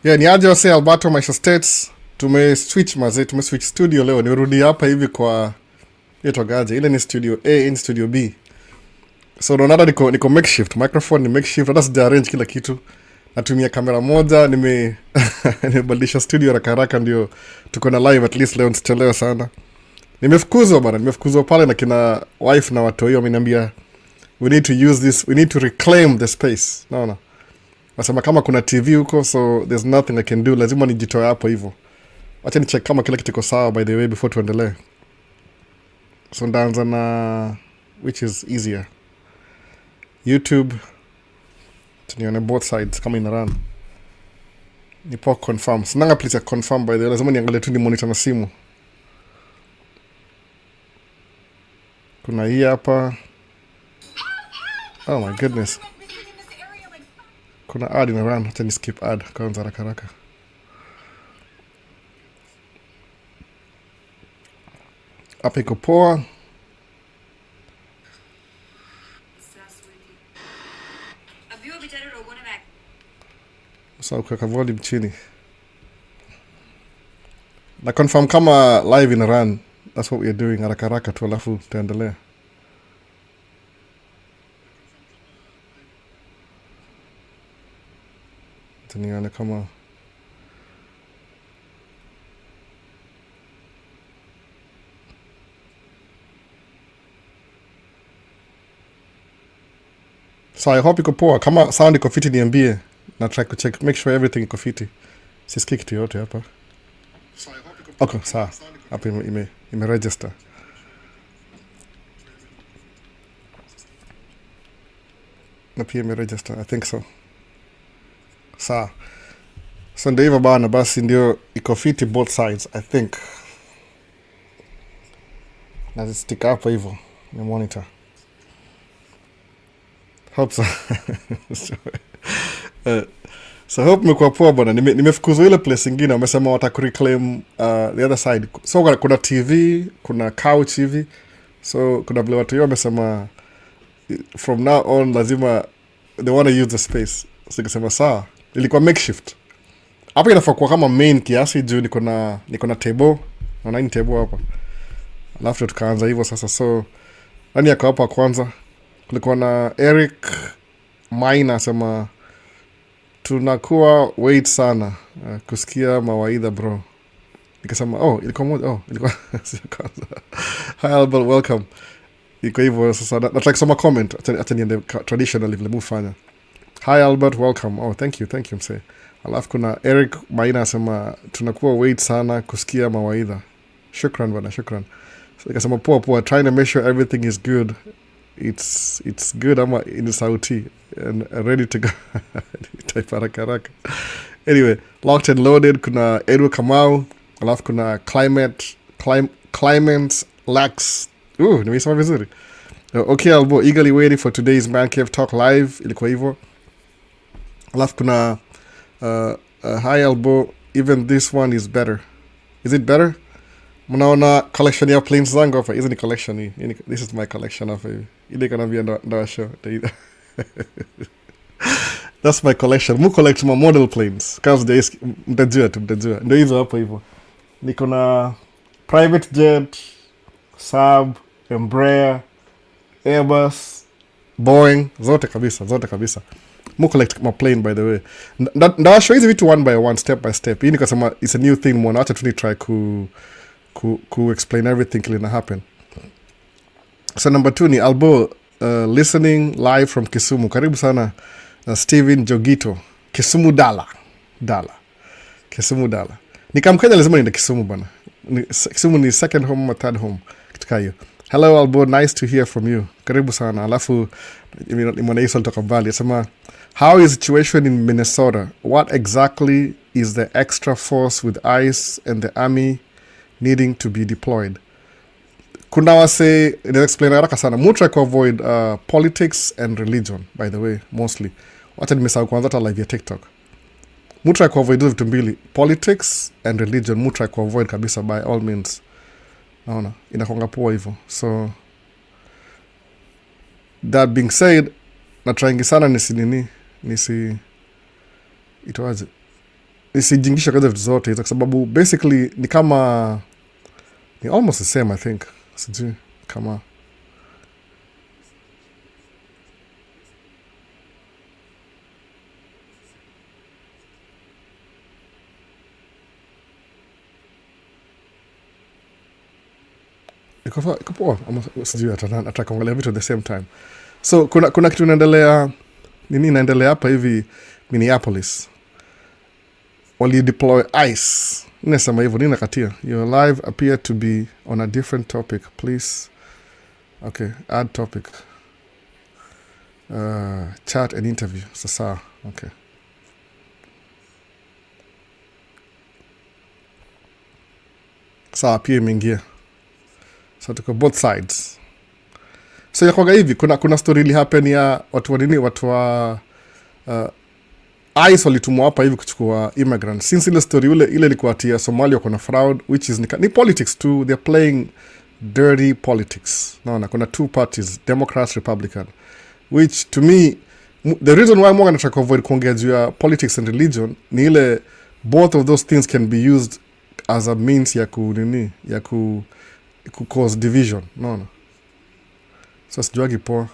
Yeah, ni aje wase Alberto Maisha States. Tumeswitch studio leo. Nirudi hapa hivi kwa yetu gaje. Ile ni studio A, in studio B. So naona niko makeshift, microphone ni makeshift, hata sija arrange kila kitu. Natumia kamera moja, nimebadilisha studio haraka ndio tuko na live at least leo nisichelewe sana. Nimefukuzwa pale na kina wife na watu hiyo wameniambia we need to use this, we need to reclaim the space. Naona. Nasema kama kuna TV huko, so there's nothing I can do. Lazima nijitoe hapo hivyo. Acha nicheck kama kila kitu kiko sawa by the way before tuendelee. So ndaanza na which is easier. YouTube. Tunione both sides kama ina run. Nipo confirm. Sinanga please confirm by the way. Lazima niangalie tu ni monitor na simu. Kuna hii hapa. Oh my goodness. Kuna ad ina run, hata ni skip ad kwanza haraka. Hapa iko poa. Sasa ukaweka volume chini. Na confirm kama live ina run. That's what we are doing haraka tu alafu tutaendelea. Nione kama so I hope iko poa. Kama sound iko fiti niambie. Na try kucheck, make sure everything iko fiti. Sisikii kitu yote hapa. Okay, sawa. Hapa ime register. Na pia ime register, I think so. Sawa. So ndio hivyo bana, basi ndio iko fiti both sides, I think. Stick hapa hivyo ni monitor. Hope so. So hope mekuwa poa bwana. Nimefukuzwa ile place ingine, wamesema watakureclaim the other side. So kuna TV, kuna couch hivi. So kuna vile watu wamesema from now on lazima they want to use the space. So nikasema sawa. Ilikuwa makeshift. Hapa inafaa kuwa kama main kiasi juu niko na table. Naona ni table hapa. Alafu tukaanza hivyo sasa. So nani yako hapa kwanza? Kulikuwa na Eric Maina asema tunakuwa wait sana kusikia mawaidha bro. Nikasema ilikuwa kwanza. Hi Albert, welcome. Iko hivyo sasa nataka kusoma comment acha niende traditionally vile mufanya. Hi Albert, welcome. Thank you msee. Alafu kuna Eric Maina asema tunakuwa wait sana kusikia mawaidha. Shukran bwana, shukran. So nikasema poa, trying to make sure everything is good. It's good ama in sauti and ready to go. Type haraka. Anyway, locked and loaded. Kuna Edu Kamau. Alafu kuna Climate Lax. Nimesema vizuri. Okay Albo, eagerly waiting for today's Man Cave Talk live. Ilikuwa hivyo. Alafu kuna hi Albo, even this one is better. Is it better? Mnaona collection ya planes zangu hapa. Hizi ni collection hii. This is my collection hapa hivi. Ile kanavia ndo show. That's my collection. Mu collect my model planes. Kazi mtajua. Ndio hizo hapo hivyo. Niko na private jet, Saab, Embraer, Airbus, Boeing, zote kabisa. Mu collect my plane by the way. Nda show hizi vitu one by one, step by step. Hii nikasema it's a new thing mwana. Acha tu try ku explain everything kile happen. So number 2 ni Albo listening live from Kisumu. Karibu sana Steven Jogito. Kisumu Dala. Kisumu Dala. Nikamkanya lazima niende Kisumu bana. Kisumu ni second home ama third home katika hiyo. Hello Albo, nice to hear from you. Karibu sana. Alafu mwana hiyo toka mbali. Asema how is the situation in Minnesota? What exactly is the extra force with ICE and the army needing to be deployed? Kuna wase, ina explain haraka sana. Mutra ku avoid politics and religion, by the way, mostly. Wacha nimesahau kwanza hata live ya TikTok. Mutra ku avoid vitu mbili, politics and religion. Mutra ku avoid kabisa by all means. Naona, inakonga poa hivyo. So, that being said, na trying sana nisi itoaje? nisijingisha kaza vitu zote hizo, kwa sababu basically ni kama ni almost the same I think. Sijui kama iko poa ama sijui atakaangalia vitu at the same time. So kuna kitu inaendelea, nini inaendelea hapa hivi Minneapolis, wali deploy ICE. Ninasema hivyo, nini nakatia your live appear to be on a different topic, please. Okay, add topic, chat and interview. Sasa okay, sawa, pia imeingia. So tuko both sides. So yakwaga hivi, kuna story ili happen ya watu wa nini, watu wa ICE walitumwa hapa hivi kuchukua immigrants. Since ile story ile ilikuwa tia Somalia kuna fraud, which is ni politics too. They're playing dirty politics. Naona kuna two parties, Democrats, Republican, which to me the reason why Morgan try to avoid kuongea juu ya politics and religion ni ile both of those things can be used as a means ya cause division. Naona so sijuagi poa,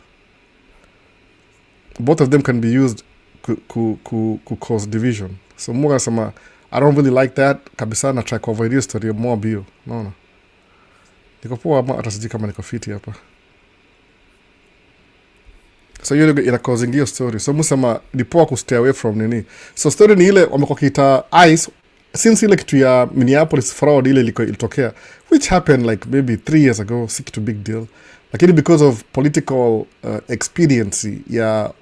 both of them can be used ku cause division. So Morgan sama I don't really like that kabisa, na try to avoid this story more bio. Naona niko poa ama atasiji kama niko fiti hapa. So hiyo ina causing hiyo story. So musema ni poa ku stay away from nini. So story ni ile wamekuwa kita ICE since ile kitu ya Minneapolis fraud ile ilitokea, which happened like maybe 3 years ago, si kitu big deal. Lakini because of political expediency ya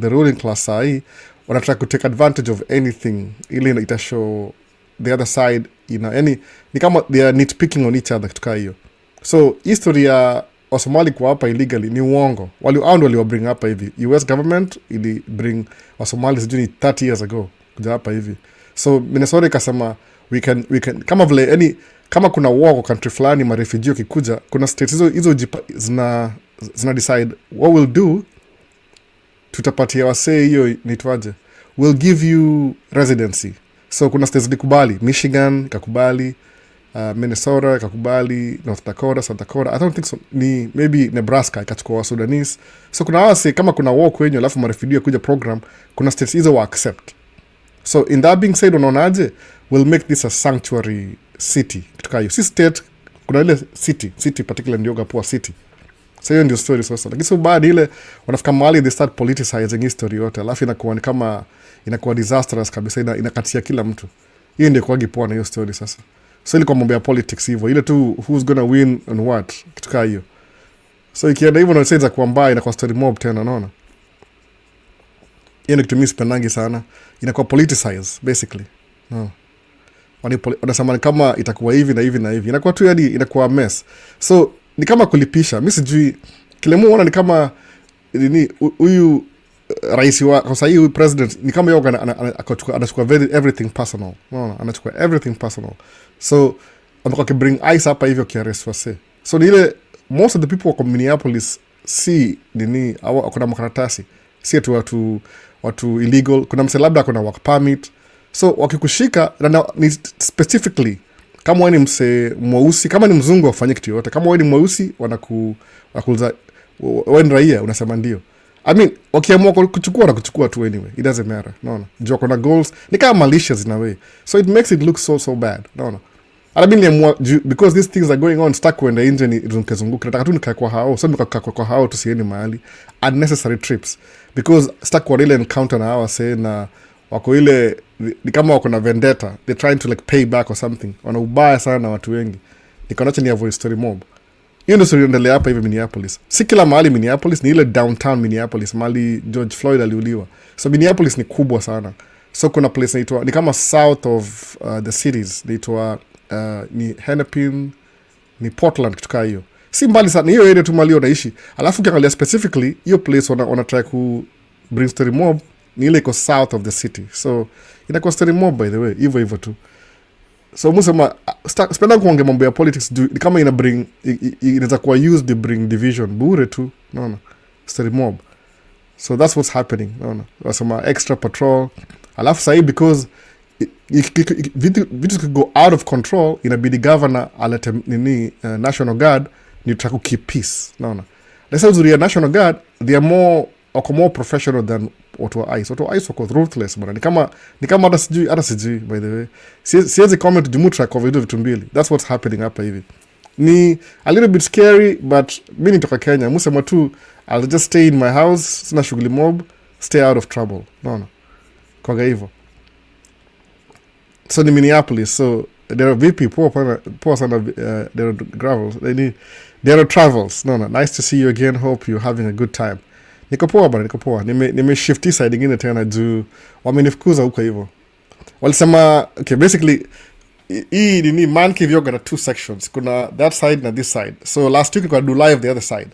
the ruling class sahi, wanataka to take advantage of anything ili ita show the other side, any ni kama they are nitpicking on each other kutoka hiyo. So history ya Wasomali kwa hapa illegally ni uongo. Wali bring hapa hivi. US government ili bring Wasomali sijui 30 years ago kuja hapa hivi. So Minnesota ikasema we can kama vile kama kuna war kwa country fulani, ma refugee kikuja, kuna states hizo zina decide what we'll do, tutapatia wasee hiyo nitwaje, we'll give you residency. So kuna states likubali, Michigan ikakubali, Minnesota ikakubali, North Dakota, South Dakota, I don't think so, ni maybe Nebraska ikachukua wa Sudanese. So kuna wase kama kuna war kwenye alafu ma refugee kuja program, kuna states hizo wa accept. So in that being said, unaonaje, we'll make this a sanctuary city kutoka hiyo. Si state, kuna ile city particular ndio poa city. So hiyo ndio story sasa. Lakini so bad ile wanafika mahali they start politicizing history yote. Alafu inakuwa ni kama inakuwa disastrous kabisa, inakatia kila mtu. Hiyo ndio kwa gipoa na hiyo story sasa. So ile kwa mambo ya politics hivyo, ile tu who's gonna win and what kutoka hiyo. So ikienda hivyo na senza kwa mbaya inakuwa story mob tena, unaona. Hiyo ni kitu mimi sipendangi sana. Inakuwa politicized basically. No. Wanasema kama itakuwa hivi na hivi na hivi. Inakuwa tu yani inakuwa mess. So ni kama kulipisha. Mimi sijui kile muona ni kama nini huyu rais wa kwa sahihi, huyu president ni kama yeye anachukua everything personal. Unaona, anachukua everything personal. So amekuwa bring ice hapa hivyo kiarrest wase. So ni ile most of the people wa Minneapolis si nini au kuna makaratasi. Si watu illegal, kuna mse labda kuna work permit. So wakikushika ni specifically kama wewe ni mse mweusi, kama ni mzungu wafanye kitu yote. Kama wewe ni mweusi wanakuuliza wewe ni raia, unasema ndio. I mean, wakiamua kuchukua tu anyway. It doesn't matter. Naona. Jua kuna goals. Ni kama malicious in a way. So it makes it look so bad. Naona. I mean, because these things are going on, stuck kuenda nje ni zunguka. Nataka tu nikae kwa hao. So nikakaa kwa hao tusieni mahali. Unnecessary trips. Because stuck kwa ile encounter na hawa say na wako ile ni kama wako na vendetta. They're trying to like pay back or something. Wana ubaya sana na watu wengi. Nikaonacha ni avoid story mob. Hiyo ndio story inaendelea hapa hivi Minneapolis. Si kila mahali Minneapolis, ni ile downtown Minneapolis, mahali George Floyd aliuliwa. So Minneapolis ni kubwa sana. So kuna place inaitwa ni kama south of the cities, inaitwa ni Hennepin, ni Portland kutoka hiyo. Si mbali sana, hiyo area tu mali unaishi. Alafu ukiangalia specifically hiyo place wana try ku bring story mob ni ile iko south of the city. So inakuwa story mob by the way, hivyo tu. So musema spenda kuongea mambo ya politics kama ina bring inaweza kuwa used to bring division bure tu, unaona, story mob. So that's what's happening, unaona. Wasema extra patrol. Alafu sahi because vitu go out of control, inabidi governor alete nini national guard ni try to keep peace. Naona let's say national guard, they are more professional than watu wa ICE. Watu wa ICE wako ruthless bana, ni kama hata sijui by the way, siwezi comment jumutra kwa vitu mbili. That's what's happening hapa hivi. Ni a little bit scary, but mimi nitoka Kenya, musema tu I'll just stay in my house, sina shughuli mob, stay out of trouble. Naona kwa hivyo. So ni Minneapolis, so there are VP poor sana, there are gravels, there are travels. No, nice to see you again, hope you're having a good time. Niko poa. Nime shifti side ingine tena juu wamenifukuza huko hivyo. Walisema okay, basically hii ni man cave yoga na two sections. Kuna that side na this side. So last week we do live the other side.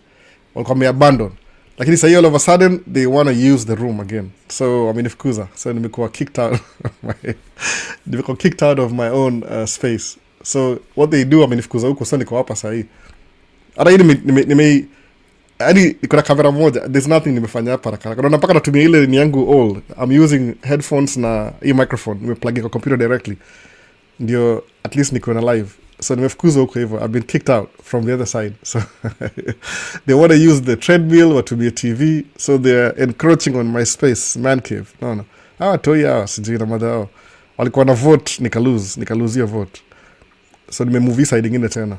Walikuwa abandon. Lakini sasa all of a sudden they want to use the room again. So wamenifukuza. So nimekuwa kicked out of my own space. So what they do, wamenifukuza huko, so niko hapa sasa hii. Hata hii hadi kuna kamera moja, there's nothing nimefanya hapa haraka. Kuna mpaka natumia ile ni yangu old. I'm using headphones na hii microphone. Nimeplug kwa computer directly. Ndio at least niko na live. So nimefukuzwa huko hivyo. I've been kicked out from the other side. So they want to use the treadmill or to be a TV. So they're encroaching on my space, man cave. No. Toi hawa, sijui na mada hao. Walikuwa na vote, nikalose hiyo vote. So nimemove side ingine tena.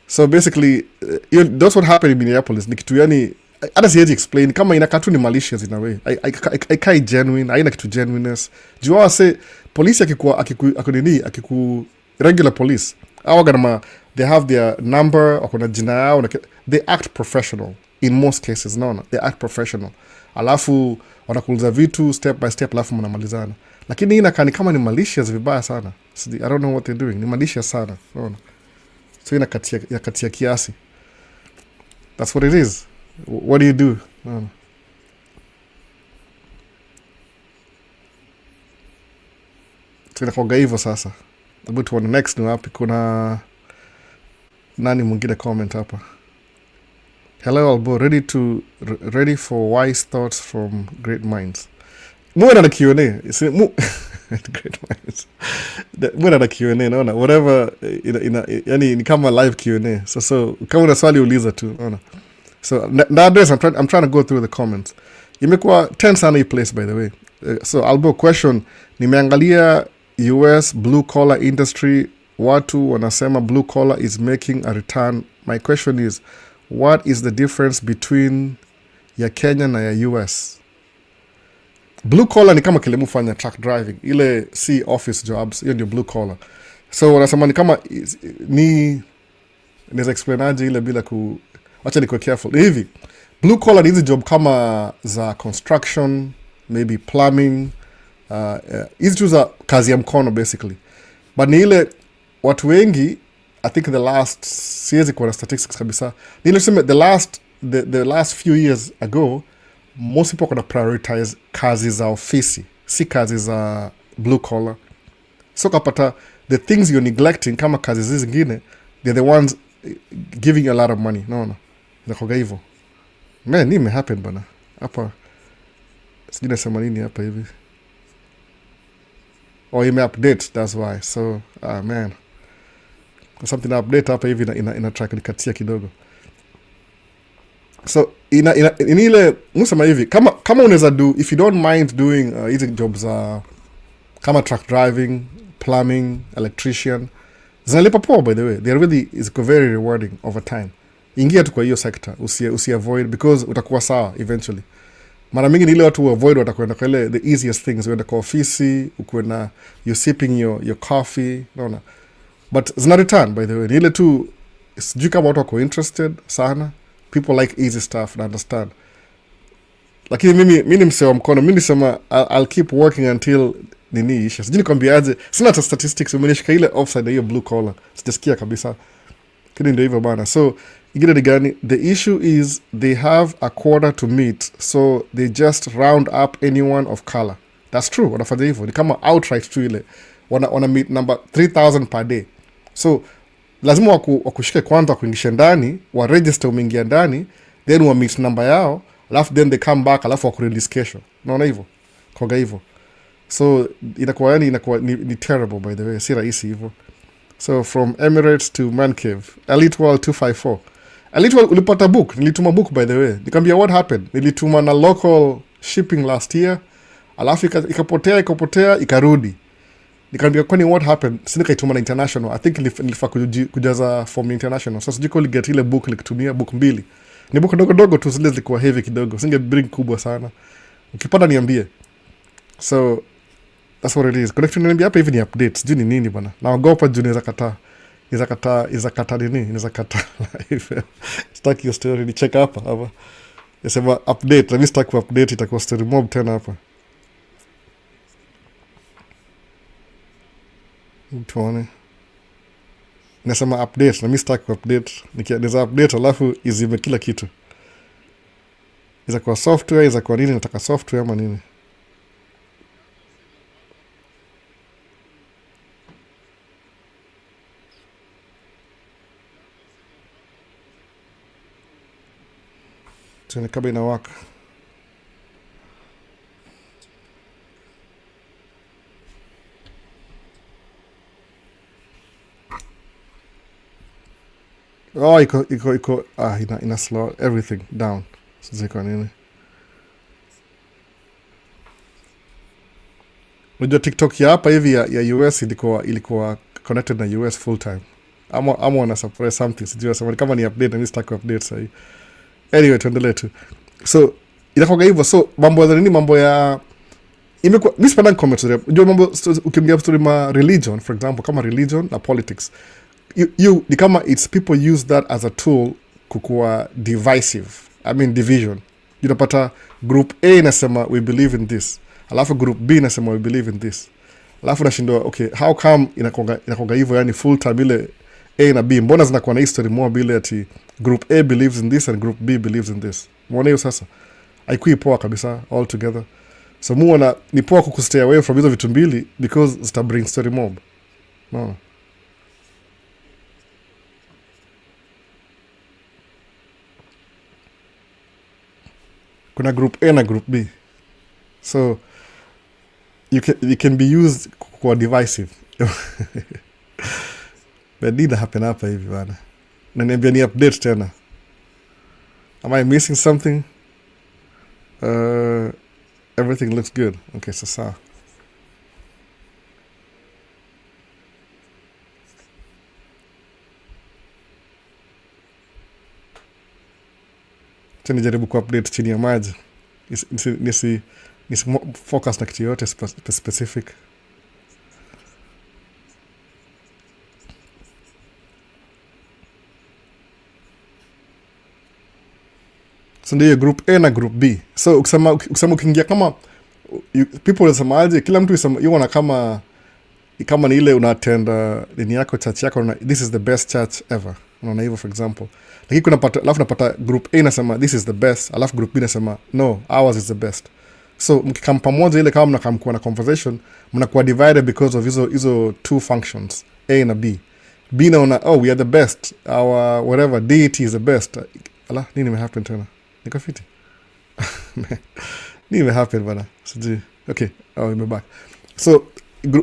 So basically, that's what happened in Minneapolis. Ni kitu yani, hata siwezi explain. Kama inakaa tu ni malicious in a way. I can't genuine. Haina kitu genuineness. Juu wase, polisi akiku regular police. They have their number, wakona jina yao. They act professional in most cases. No. They act professional. Alafu, wanakuuliza vitu step by step, alafu mnamalizana. Lakini inakaa ni kama ni malicious vibaya sana. I don't know what they're doing. Ni malicious sana. No. So inakatia kiasi. That's what it is. What do you do? No. So inakuwaga hivyo sasa. Hebu tuone next ni wapi. Kuna nani mwingine comment hapa. Hello Albo, ready for wise thoughts from great minds. Muwe na Q&A. Great minds. Muwe na Q&A, naona. Whatever, yani ni kama live Q&A. So kama una swali uliza tu, naona. So nowadays I'm trying to go through the comments. Imekuwa tense sana hii place, by the way. So Albo, question, nimeangalia US blue collar industry, watu wanasema blue collar is making a return. My question is, what is the difference between ya Kenya na ya US? Blue collar ni kama kile mufanya truck driving, ile si office jobs, hiyo ndio blue collar. So wanasema ni kama naweza explain aje ile bila wacha nikuwe careful. Hivi, blue collar ni hizi job kama za construction, maybe plumbing, hizi tu za kazi ya mkono basically. But ni ile watu wengi, I think siwezi kuwa na statistics kabisa. Ni ile tuseme the last few years ago, most people gonna prioritize kazi za ofisi, si kazi za blue collar. So kapata the things you're neglecting kama kazi hizi zingine, they're the ones giving you a lot of money. No. Inakuwa hivyo. Man, ni happen bana. Hapa sijui nasema nini hapa hivi. Ime update, that's why. So, man. Something update hapa hivi ina track nikatia kidogo. So ile musema hivi kama unaweza do, if you don't mind doing hizi jobs kama truck driving, plumbing, electrician, zinalipa poa, by the way. They really is very rewarding over time. Ingia tu kwa hiyo sector, usi avoid, because utakuwa sawa eventually. Mara mingi ni ile watu avoid watakwenda kwa ile the easiest things, uende kwa ofisi, ukwenda you're sipping your coffee, naona. But zina return, by the way. Ni ile tu sijui kama watu wako interested sana. People like easy stuff, I understand. Lakini mimi ni msewa mkono. Mimi nisema I'll keep working until nini isha. Sijui nikwambiaje. Sina hata statistics. Umenishika ile offside hiyo blue collar. Sijasikia kabisa. Kini ndio hivyo bana. So, ingine ni gani? The issue is they have a quota to meet. So, they just round up anyone of color. That's true. Wanafanya hivyo. Ni kama outright tu ile. Wana meet number 3,000 per day. So, lazima wakushike kwanza kuingisha ndani, wa register umeingia ndani, then wa meet number yao, alafu then they come back, alafu wakurelease kesho. Unaona hivyo? Koga hivyo. So inakuwa yani inakuwa ni terrible by the way, si rahisi hivyo. So from Emirates to Man Cave, Elite World 254. Elite World ulipata book, nilituma book by the way. Nikamwambia what happened? Nilituma na local shipping last year. Alafu ikapotea ikarudi. Nikamwambia kwani what happened? Sisi kaituma na international. I think nilifaa kujaza form international. So sijui get ile book nilitumia book 2. Ni book dogo tu, zile zilikuwa heavy kidogo. Singe bring kubwa sana. Ukipata niambie. So that's what it is. Connection niambia hapa hivi ni updates. Sijui ni nini bana. Naogopa juu inaweza kataa live. Staki your story ni check hapa. Yasema update. Let me start with update, itakuwa story mob tena hapa. Tuone. Nasema update, let me start with update. Nikianza update alafu izime kila kitu. Iza kwa software, iza kwa nini, nataka software ama nini. Tuone kama inawaka. Oh, iko ina slow everything down. Sisi kwa nini? Unajua TikTok ya hapa hivi ya US ilikuwa connected na US full time. Ama wana suppress something. Sijui sema kama ni update, ni stack update sasa. Anyway, tuendelee tu. So inakuwa hivyo. So mambo ya imekuwa mimi sipenda comments. Unajua mambo ukiongea story ma religion, for example, kama religion na politics. Ni kama it's people use that as a tool kukuwa divisive. I mean division. Unapata group A inasema we believe in this. Alafu group B inasema we believe in this. Alafu nashindwa okay, how come inakuwa hivyo yani full time ile A na B? Mbona zinakuwa na history more bila ati group A believes in this and group B believes in this? Mbona hiyo sasa? Haikui poa kabisa all together. So muona ni poa kustay away from hizo vitu mbili because zita bring story mob. No. Kuna group A na group B. So you can be used kwa divisive. But need happen hapa hivi bana. Na niambia ni update tena. Am I missing something? Everything looks good. Okay, sasa. Tena jaribu ku update chini ya maji. Nisi focus na kitu yote specific. So ndio group A na group B. So ukisema ukiingia kama people wanasemaje, kila mtu yuona kama ni ile unaattend dini yako, church yako, this is the best church ever. Unaona hivyo for example. Lakini alafu napata group A inasema this is the best, alafu group B inasema no, ours is the best. So mkikam pamoja ile kama mnakamkuwa na conversation, mnakuwa divided because of hizo two functions, A na B. B naona oh we are the best, our whatever deity is the best. Ala, nini imehappen tena? Niko fiti. Nini imehappen bana? Sijui. Okay, imeback. So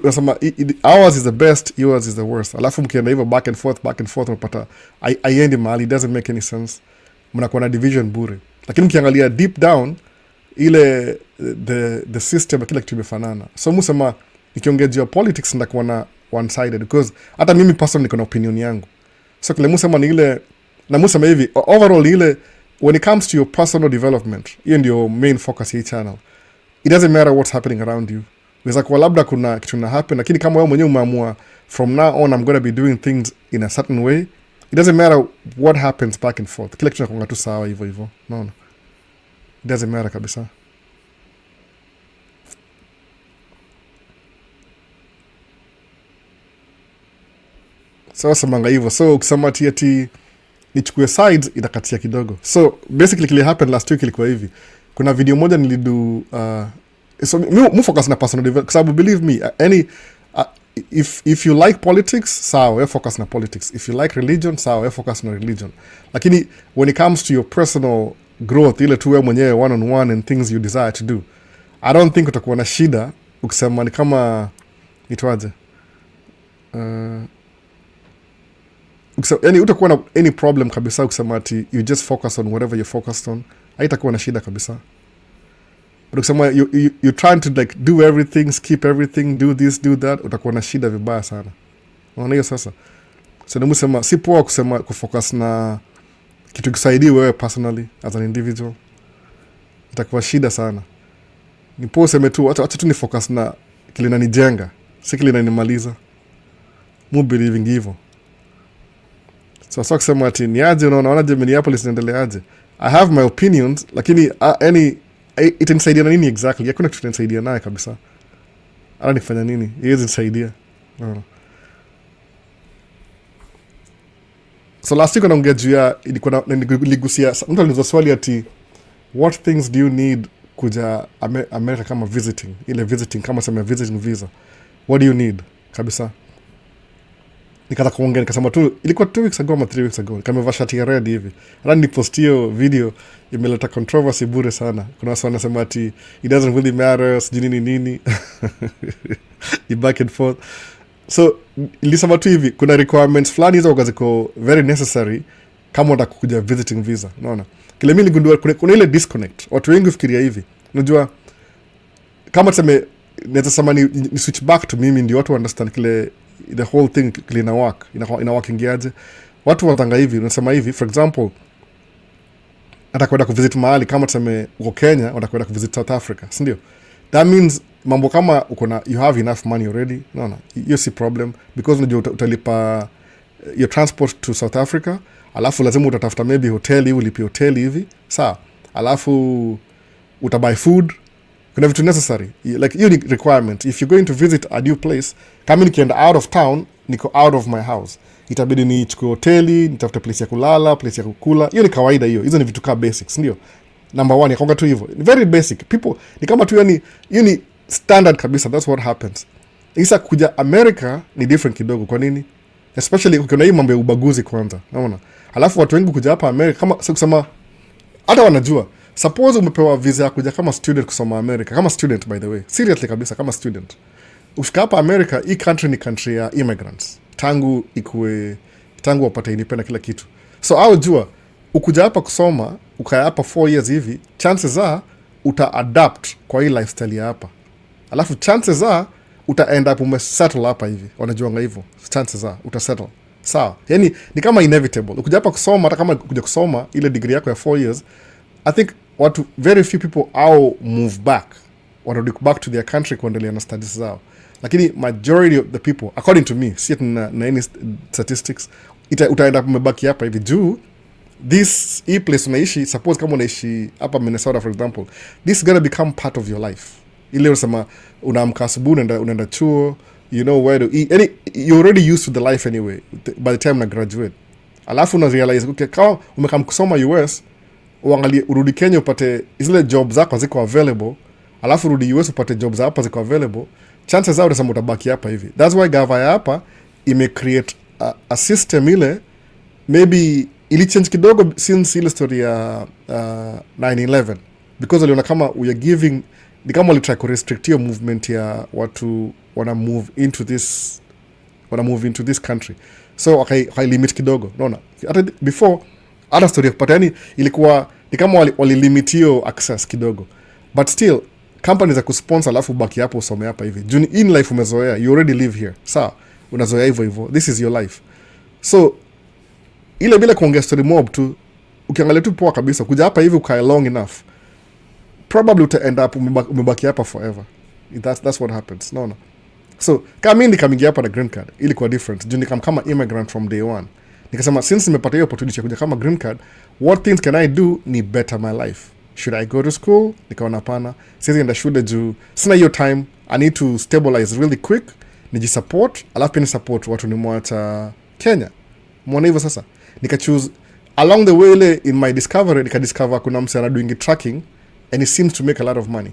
nasema ours is the best, yours is the worst. Alafu mkienda hivyo back and forth unapata haiendi mahali, it doesn't make any sense. Mnakuwa na division bure. Lakini mkiangalia deep down ile the system kila kitu imefanana. So musema nikiongea juu ya politics ndakuwa na one sided because hata mimi personally niko na opinion yangu. So kile musema ni ile na musema hivi overall ile when it comes to your personal development, hiyo ndio main focus hii channel. It doesn't matter what's happening around you. Weza kwa labda kuna kitu na happen, lakini kama wewe mwenyewe umeamua from now on I'm going to be doing things in a certain way, it doesn't matter what happens back and forth. Kila kitu nakonga tu sawa hivyo. No. It doesn't matter kabisa. So samanga hivyo. So ukisema ati nichukue sides itakatia kidogo. So basically kile happened last week ilikuwa hivi. Kuna video moja nilidu so mu focus na personal development, sababu believe me if you like politics sawa we focus na politics, if you like religion sawa we focus na religion, lakini when it comes to your personal growth ile tu wewe mwenyewe one on one and things you desire to do, I don't think utakuwa na shida ukisema ni kama itwaje yani utakuwa na any problem kabisa ukisema ati you just focus on whatever you're focused on, haitakuwa na shida kabisa. But ukisema you're trying to like do everything, skip everything, do this, do that, utakuwa na shida vibaya sana. Unaona hiyo sasa? So ndio msema si poa kusema kufocus na kitu kisaidii wewe personally as an individual. Itakuwa shida sana. Ni poa useme tu acha tu ni focus na kile inanijenga, si kile inanimaliza. Mu believing hivyo. So kusema ati ni aje unaona je Minneapolis inaendeleaje? I have my opinions lakini itanisaidia na nini exactly? Hakuna kitu kitanisaidia naye kabisa. Ala nifanya nini? Yeye nisaidia. No. So last week naongea juu ya ilikuwa niligusia mtu aliuliza swali ati what things do you need kuja America kama visiting? Ile visiting kama sema visiting visa. What do you need? Kabisa. Nikaanza kuongea nikasema tu ilikuwa 2 weeks ago ama 3 weeks ago kama vashati ya red hivi. Hata nilipostio video imeleta controversy bure sana. Kuna watu wanasema ati it doesn't really matter sijui nini. Ni back and forth. So nilisema tu hivi kuna requirements fulani hizo ziko very necessary kama unataka kuja visiting visa. Unaona? Kile mimi niligundua kuna ile disconnect. Watu wengi fikiria hivi. Unajua kama tuseme naweza sema ni switch back to mimi ndio watu understand kile the whole thing ina work ina workingiaje. Watu watanga hivi unasema hivi for example atakwenda kuvisit mahali kama tuseme uko Kenya utakwenda kuvisit South Africa, si ndio? That means mambo kama uko na you have enough money already, no hiyo si problem because unajua utalipa your transport to South Africa, alafu lazima utatafuta maybe hoteli ulipie hoteli hivi sawa, alafu utabuy food, kuna vitu necessary like hiyo ni requirement. If you're going to visit a new place, kama nikienda out of town niko out of my house, itabidi nichukue hoteli, nitafute place ya kulala, place ya kukula. Hiyo ni kawaida hiyo. Hizo ni vitu kama basics, ndio? Number 1 yakonga tu hivyo. Very basic. People ni kama tu yani hiyo ni standard kabisa. That's what happens. Isa kuja America ni different kidogo. Kwa nini? Especially ukiona hii mambo ya ubaguzi kwanza. Unaona? Alafu watu wengi kuja hapa America kama kusema hata wanajua. Suppose umepewa visa ya kuja kama student kusoma America. Kama student by the way. Seriously kabisa kama student. Ukifika hapa America, hii country ni country ya immigrants. Tangu wapate independent kila kitu. So au jua ukuja hapa kusoma, ukaya hapa 4 years hivi, chances are uta-adapt kwa hii lifestyle ya hapa. Alafu chances are uta-end up ume-settle hapa hivi. Wanajuanga hivyo. Chances are uta-settle. Sawa. Yani ni kama inevitable. Ukuja hapa kusoma, hata kama kuja kusoma ile degree yako ya 4 years, I think very few people au move back. Wanarudi back to their country kuendelea na studies zao. Lakini majority of the people, according to me, see it na any statistics, utaenda kumebaki hapa hivi juu hii place unaishi. Suppose kama unaishi hapa Minnesota for example, this is gonna become part of your life. Ile unasema unaamka asubuhi unaenda chuo, you know where to eat, and you're already used to the life anyway by the time na graduate. Alafu una realize okay, kama umekam kusoma US, uangalie urudi Kenya upate zile jobs zako ziko available, alafu urudi US upate jobs hapa ziko available, chances are utasema utabaki hapa hivi. That's why gava ya hapa ime-create a system ile maybe ili change kidogo since ile story ya 9/11 because waliona kama we are giving ni kama wali try to restrict your movement ya watu wana move into this country, so okay limit kidogo. Unaona hata before other story but yani ilikuwa ni kama wali limit your access kidogo, but still companies za kusponsor alafu baki hapo usome hapa hivi. Juni in life umezoea, you already live here. Sawa, unazoea hivyo. This is your life. So ile bila kuongea story mob tu, ukiangalia tu poa kabisa kuja hapa hivi ukae long enough, probably uta end up umebaki hapa forever. That's what happens. No. So kama mimi nikamingia hapa na green card, ilikuwa different. Juni kama immigrant from day one. Nikasema since nimepata hiyo opportunity ya kuja kama green card, what things can I do ni better my life? Should I go to school? Nikaona hapana. Sisi enda shule juu sina hiyo time. I need to stabilize really quick. Nijisupport, alafu pia ni support watu nimwacha Kenya. Muone hivyo sasa. Nika choose along the way ile in my discovery, discover kuna mse ana doing tracking and it seems to make a lot of money.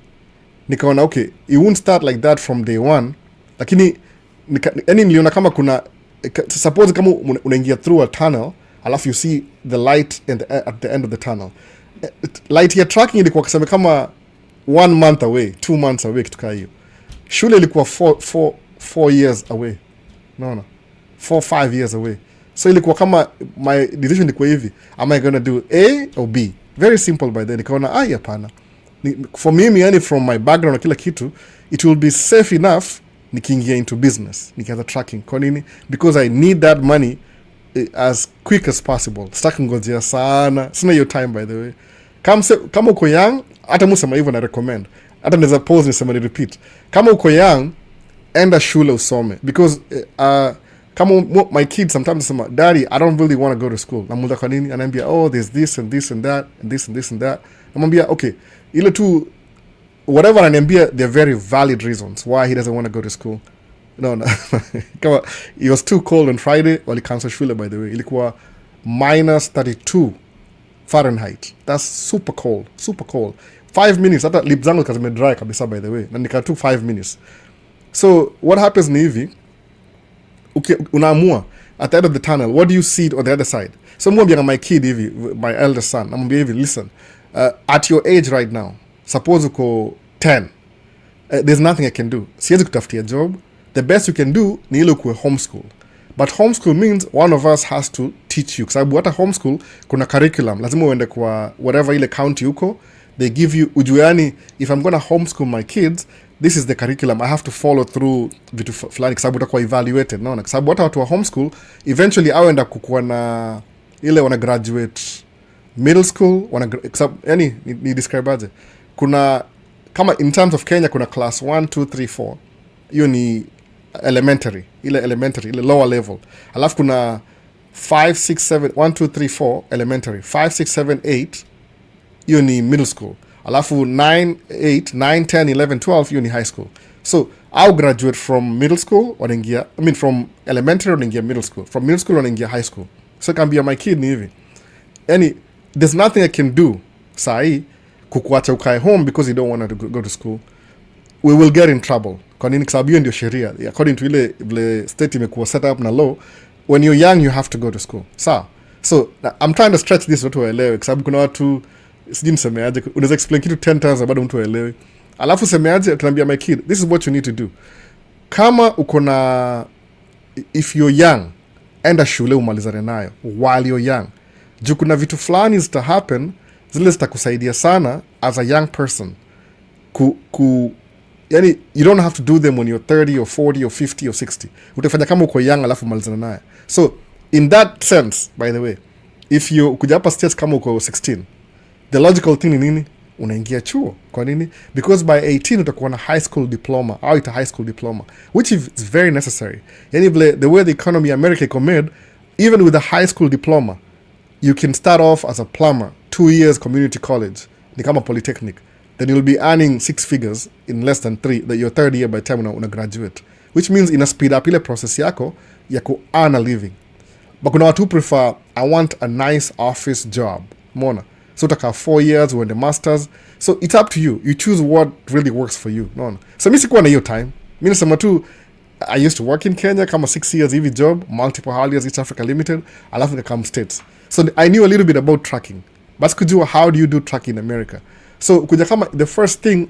Nikaona okay, it won't start like that from day one. Lakini niliona kama kuna suppose kama unaingia through a tunnel, alafu you see the light at the end of the tunnel. Light ya tracking ilikuwa kusema kama 1 month away, 2 months away kitu kama hiyo. shule ilikuwa 4 years away, naona 4-5 years away. So ilikuwa kama my decision ilikuwa hivi, am I gonna do A or B? Very simple by then. Nikaona hapana, for mimi, yani from my background na kila kitu, it will be safe enough nikiingia into business, nikianza tracking. Kwa nini? Because I need that money as quick as possible. Sitaki ngojea sana, sina hiyo time by the way. Kama uko young, hata musema hivyo na recommend, hata naweza pause nisema ni repeat, kama uko young, enda shule usome. Because kama my kids sometimes say, Daddy, I don't really want to go to school. Namuuliza kwa nini? Anaambia, oh, there's this and this and that and this and this and that. Namwambia, okay, ile tu whatever ananiambia, they're very valid reasons why he doesn't want to go to school. No. Kama it was too cold on Friday, wali cancel shule by the way. Ilikuwa -32 Fahrenheit. That's super cold, super cold. 5 minutes, hata lip zangu kazime dry kabisa by the way. Na nika tu 5 minutes. So what happens ni hivi, unaamua at the end of the tunnel, what do you see on the other side? So mwambia my kid hivi, my eldest son, namwambia hivi, listen, at your age right now, suppose uko 10, there's nothing I can do. Siwezi kutafutia job. The best you can do ni ile kuwe homeschool. But homeschool means one of us has to teach you. Kwa sababu hata homeschool kuna curriculum. Lazima uende kwa whatever ile county uko, they give you ujuani, if I'm gonna homeschool my kids, this is the curriculum I have to follow through vitu fulani, kwa sababu utakuwa evaluated, naona. Kwa sababu hata watu wa homeschool eventually awenda kukuwa na ile wana graduate middle school, yani ni describe aje, kuna kama in terms of Kenya kuna class 1 2 3 4, hiyo ni elementary, ile lower level. Alafu kuna 5 6 7 1 2 3 4 elementary, 5 6 7 8 hiyo ni middle school. Alafu 9 8 9 10 11 12 hiyo ni high school. So I'll graduate from middle school, wanaingia, from elementary wanaingia middle school, from middle school wanaingia high school. So kambia my kid ni hivi, yani there's nothing I can do sahi kukuacha ukae home because you don't want to go to school. We will get in trouble. Kwa nini? Kwa sababu hiyo ndio sheria according to ile state imekuwa set up na law. When you're young you have to go to school. So I'm trying to stretch this watu waelewe, kwa sababu kuna watu sijui nisemeaje, unaweza explain kitu 10 times na bado mtu aelewe. Alafu semeaje, tunaambia my kid, this is what you need to do. Kama uko na, if you're young, enda shule umalizane nayo while you're young. Juu kuna vitu fulani zita happen, zile zitakusaidia sana as a young person. Yani you don't have to do them when you're 30 or 40 or 50 or 60. Utafanya kama uko young alafu umalizane nayo. So in that sense, by the way, if you kuja hapa states kama uko 16, the logical thing ni nini? Unaingia chuo. Kwa nini? Because by 18 utakuwa na high school diploma, au ita high school diploma, which is very necessary. Yani the way the economy America iko made, even with a high school diploma, you can start off as a plumber, 2 years community college, ni kama polytechnic. Then you'll be earning 6 figures in less than 3, that your third year by the time una graduate. Which means ina speed up ile process yako ya ku earn a living. But kuna watu prefer, I want a nice office job. Mona. So utaka 4 years uende masters. So it's up to you. You choose what really works for you. No. So mi sikuwa na hiyo time. Mi nasema tu, I used to work in Kenya kama 6 years hivi job, multiple hauliers, East Africa Limited, alafu nikakam States. So I knew a little bit about tracking. But kujua how do you do tracking in America. So kuja kama the first thing,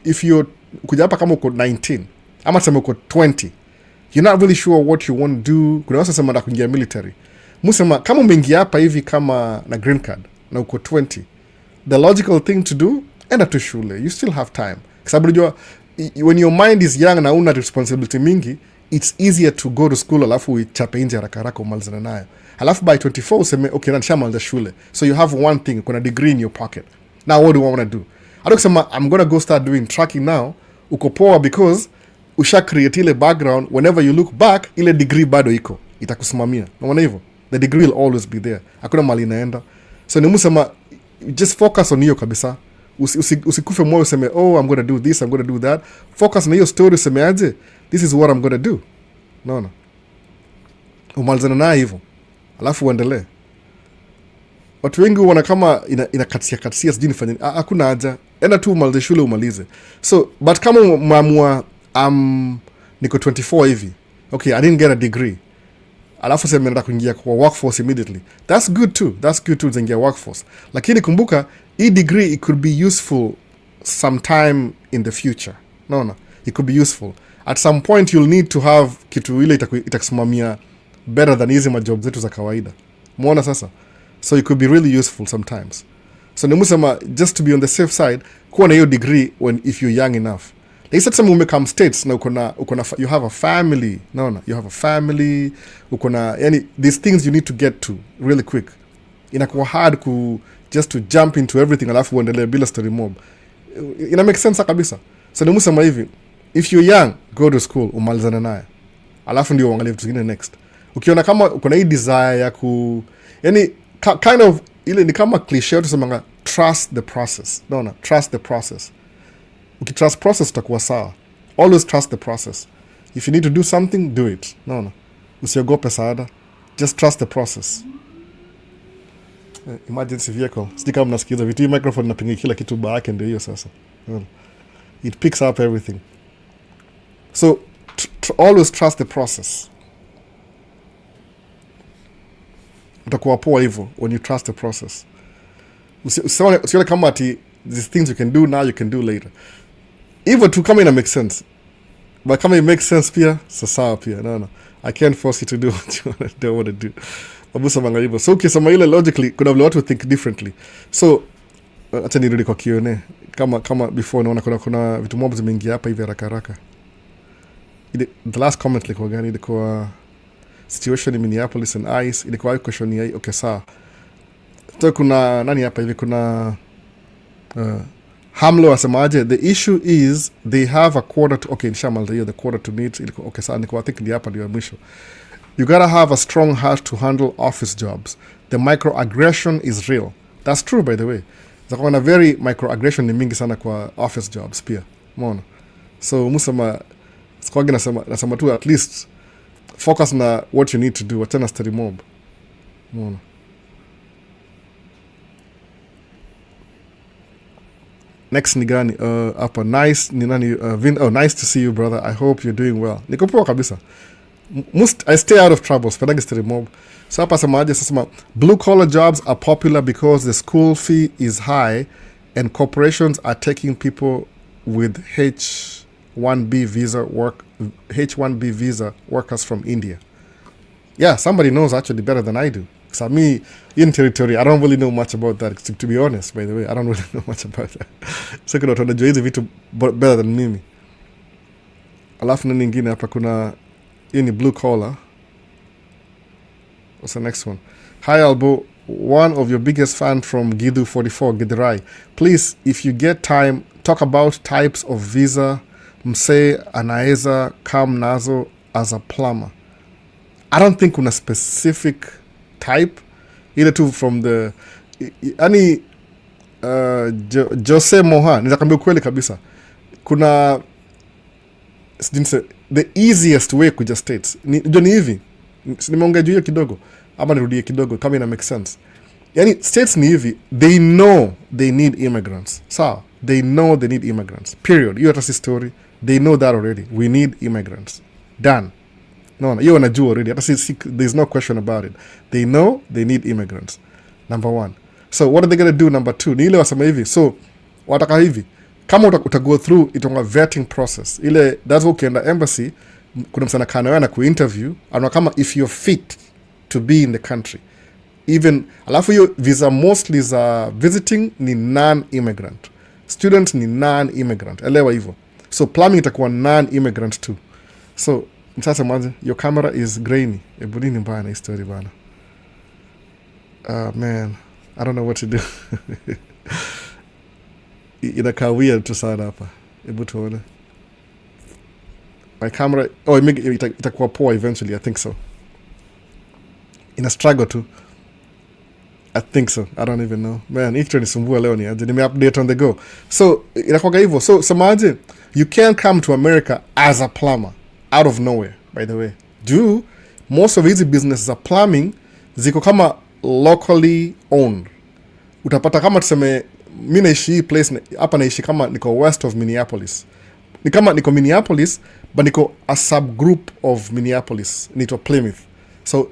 if you kuja hapa kama uko 19, ama sema uko 20, you're not really sure what you want to do. Kuna wasa sema na kuingia military. Musema kama umeingia hapa hivi kama na green card na uko 20, the logical thing to do, enda tu shule. You still have time. Kwa sababu unajua when your mind is young na una responsibility mingi, it's easier to go to school alafu uichape nje haraka haraka umalizane nayo. Alafu by 24 useme okay, na nishamaliza shule. So you have one thing, kuna degree in your pocket. Now what do I want to do? I don't say I'm going to go start doing tracking now. Uko poa because usha create ile background. Whenever you look back, ile degree bado iko. Itakusimamia. Unaona hivyo? The degree will always be there. Hakuna mali inaenda. So nimusema just focus on hiyo kabisa. Usikufe moyo useme oh I'm going to do this, I'm going to do that. Focus na hiyo story useme aje, this is what I'm going to do. Unaona? Umalizana na hivyo. Alafu uendelee. Watu wengi wana kama inakatia sijui nifanye. Hakuna haja. Enda tu umalize shule umalize. So, but kama umeamua niko 24 hivi. Okay, I didn't get a degree. Alafu sema nenda kuingia kwa workforce immediately. That's good too, zengia workforce. Lakini kumbuka, hii degree it could be useful sometime in the future. Naona. it could be useful. At some point you'll need to have kitu ile itakusimamia better than hizi majob zetu za kawaida. Muona sasa? So it could be really useful sometimes. So nimusema, just to be on the safe side, kuwa na hiyo degree if you're young enough. Like said, some umekam states na you have a family. No, you have a family. Yani, these things you need to get to really quick. Inakuwa hard just to jump into everything alafu uendelee bila story mob. Ina make sense kabisa. So nimusema hivi, if you're young, go to school, umalizane naye. Alafu ndio uangalie vitu vingine next. Ukiona kama uko na hii desire ya yani kind of ile ni kama cliche tusemanga trust the process. No, trust the process. Ukitrust process utakuwa sawa. Always trust the process. If you need to do something, do it. No. Usiogope saada. Just trust the process. Emergency vehicle. Sijui kama mnasikiza vitu. Hii microphone inapinga kila kitu baake ndio hiyo sasa. It picks up everything. So always trust the process. Utakuwa poa hivyo when you trust the process. Usione kama ati these things you can do now, you can do later. Hivyo tu kama ina make sense. But kama it makes sense pia, sawa pia. No. I can't force you to do what you don't want to do. Abusa manga hivyo. So ukisema ile logically, kuna vile watu think differently. So, acha nirudi kwa Q&A. Kama before, naona kuna vitu mob zimeingia hapa hivi haraka. The last comment ilikuwa gani? Ilikuwa situation in Minneapolis and ICE. Ilikuwa question ya okay sawa. So kuna nani hapa hivi, kuna Hamlo asemaje, the issue is they have a quarter to, okay, nishamal the quarter to meet. Okay sawa, I think ni hapa ndio mwisho. You gotta have a strong heart to handle office jobs. The microaggression is real. That's true, by the way. Zakwa na very microaggression ni mingi sana kwa office jobs pia. Umeona? So musema sikwagi nasema tu at least focus na what you need to do. Wachana study mob. Umeona? Next ni gani? Hapa nice ni nani? Nice to see you, brother. I hope you're doing well. Niko poa kabisa. I stay out of trouble. Spendagi study mob. So hapa semaje sasa, blue collar jobs are popular because the school fee is high and corporations are taking people with H1B visa workers from India. Yeah, somebody knows actually better than I do. So me, in territory, I don't really know much about that. To be honest, by the way, I don't really know much about that. So kuna tunajua hizi vitu better than mimi. Alafu na nyingine hapa kuna ini blue collar. What's the next one? Hi Albo, one of your biggest fan from Gidu 44 Giderai. Please, if you get time, talk about types of visa msee anaeza come nazo as a plumber. I don't think kuna specific type, either two from the ani Jose Moha, nitakwambia kweli kabisa. Kuna the easiest way kuja states. Ni hivi. Nimeongea juu hiyo kidogo. Ama nirudie kidogo kama ina make sense. Yani states ni hivi, they know they need immigrants. Sawa, they know they need immigrants. Period. Hiyo hata si story. They know that already. We need immigrants. Done. No, hiyo wanajua already. Hata si there's no question about it. They know they need immigrants. Number one. So what are they going to do? Number two, ni ile wasema hivi. So wataka hivi, kama go through itonga vetting process. Ile that's what ukienda embassy, kuna msana kana na ku-interview, ana kama if you're fit to be in the country. Even alafu hiyo visa mostly za visiting ni non-immigrant. Students ni non-immigrant. Elewa hivyo. So plumbing itakuwa non-immigrant too. So sasa mwanzo, your camera is grainy. Ebudini mbaya na story bana. Man, I don't know what to do. Inakaa weird tu sana hapa. Ebu tuone. My camera, itakuwa poa eventually, I think so. Ina struggle too. I think so. I don't even know. Man, ikitu nisumbua leo ni aje. Nime update on the go. So, inakuwa hivyo. So, samaje, you can't come to America as a plumber out of nowhere, by the way. Most of these businesses are plumbing, ziko kama locally owned. Utapata kama tuseme, mi naishi hii place, hapa naishi kama niko west of Minneapolis. Ni kama niko Minneapolis, but niko a subgroup of Minneapolis. Nito Plymouth. So,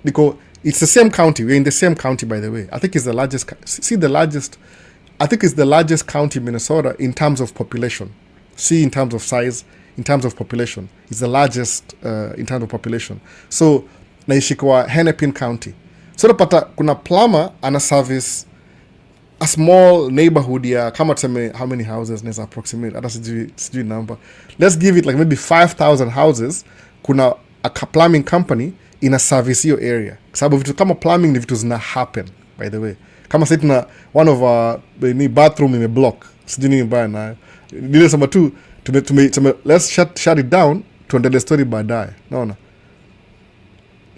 it's the same county. We're in the same county, by the way. I think it's the largest, I think it's the largest county in Minnesota in terms of population. See, in terms of size, in terms of population. It's the largest in terms of population. So naishi kwa Hennepin County. So napata kuna plumber ana service a small neighborhood ya kama tuseme how many houses neza approximate hata sijui number. Let's give it like maybe 5,000 houses. Kuna a plumbing company ina service hiyo area. Sababu vitu kama plumbing ni vitu zina happen, by the way. Kama sasa tuna one of our ni bathroom in a block. Sijui nini mbaya nayo. Nile sema tu let's shut it down, tuendelee story baadaye. Naona?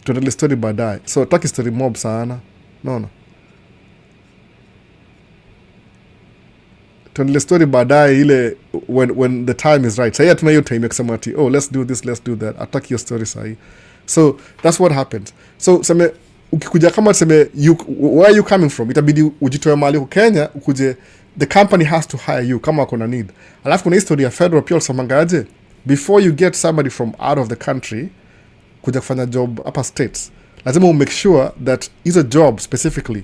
Tuendelee story baadaye. So taki story mob sana. Naona? Tuendelee story baadaye ile when the time is right. Sasa tuna hiyo time ya kusema ati let's do this, let's do that. Ataki hiyo story sahi. So that's what happens. So sema ukikuja kama sema where are you coming from? Itabidi ujitoe mahali huko Kenya ukuje, the company has to hire you kama kuna need. Alafu kuna history ya federal pia usamangaje before you get somebody from out of the country kuja kufanya job hapa states. Lazima make sure that hizo job specifically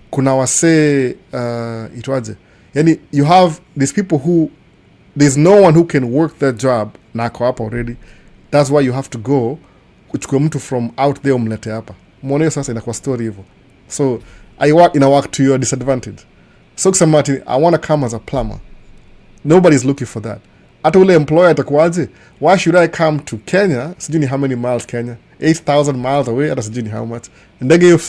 kuna wase itwaje. Yani you have these people who there's no one who can work that job na ako hapa already. That's why you have to go kuchukua mtu from out there umlete hapa. Mwone sasa inakuwa story hivyo. So ina work to your disadvantage. So kusema ati I want to come as a plumber. Nobody's looking for that. Hata ule employer atakuwaje? Why should I come to Kenya? Sijui ni how many miles Kenya? 8,000 miles away. Hata sijui ni how much. Ndege you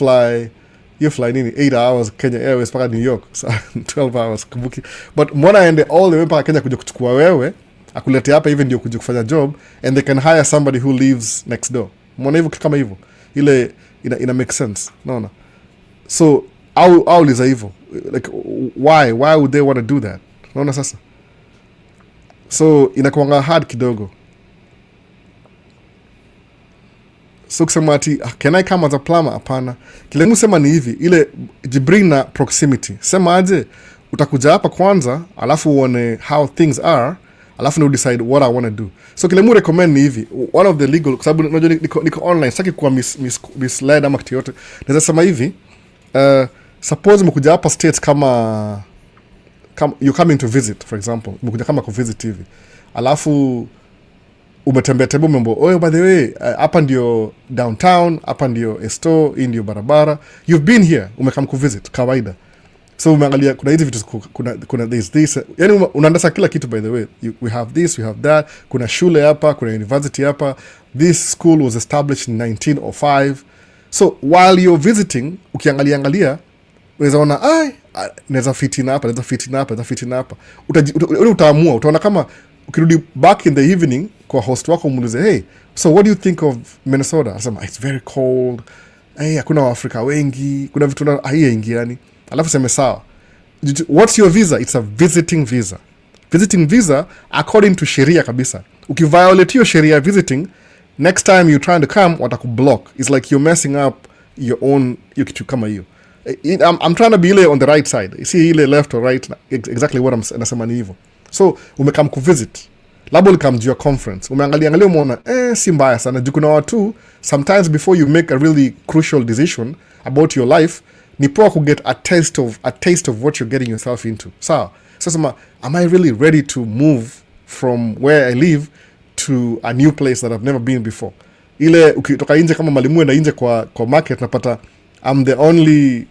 fly nini 8 hours Kenya Airways paka New York. So 12 hours kubuki. But mbona aende all the way paka Kenya kuja kuchukua wewe, akulete hapa even ndio kuja kufanya job, and they can hire somebody who lives next door. Mbona hivyo kama hivyo? Ile ina make sense. Naona? So au liza hivyo. Like why would they want to do that? Naona sasa. So inakuanga hard kidogo. So kusema ati can I come as a plumber? Hapana. Kile musema ni hivi, ile jibring na proximity. Sema aje utakuja hapa kwanza, alafu uone how things are, alafu na decide what I want to do. So kile mu recommend ni hivi, one of the legal, kwa sababu unajua niko online, sitaki kuwa misled ama kitu yote. Naweza sema hivi, suppose mkuja hapa states kama you're coming to visit, for example, mkuja kama kuvisit hivi, alafu umetembea umembo, by the way, hapa ndio downtown, hapa ndio esto, hii ndio barabara, you've been here, umekam kuvisit kawaida. So umeangalia kuna hizi vitu, kuna this yani unaandasa kila kitu, by the way, we have this, we have that, kuna shule hapa, kuna university hapa, this school was established in 1905. So while you're visiting, ukiangalia unaweza ona naweza fitina hapa. Utaamua, utaona kama ukirudi back in the evening kwa host wako umuulize, hey, so what do you think of Minnesota? Anasema it's very cold. Hakuna Waafrika wengi, kuna vitu haiingiani. Alafu sema sawa. What's your visa? It's a visiting visa. Visiting visa according to sheria kabisa. Ukiviolate your sheria visiting, next time you trying to come watakublock. It's like you're messing up your own kitu kama hiyo. I'm trying to be ile on the right side. You see ile left or right, exactly what I'm nasema ni hivyo. So umekam kuvisit, labda ulikam to your conference, umeangalia umeona si mbaya sana juu kuna watu sometimes before you make a really crucial decision about your life ni poa ku get a taste of what you're getting yourself into. So sema, am I really ready to move from where I live to a new place that I've never been before? Ile ukitoka nje kama malimu na nje kwa market napata I'm the only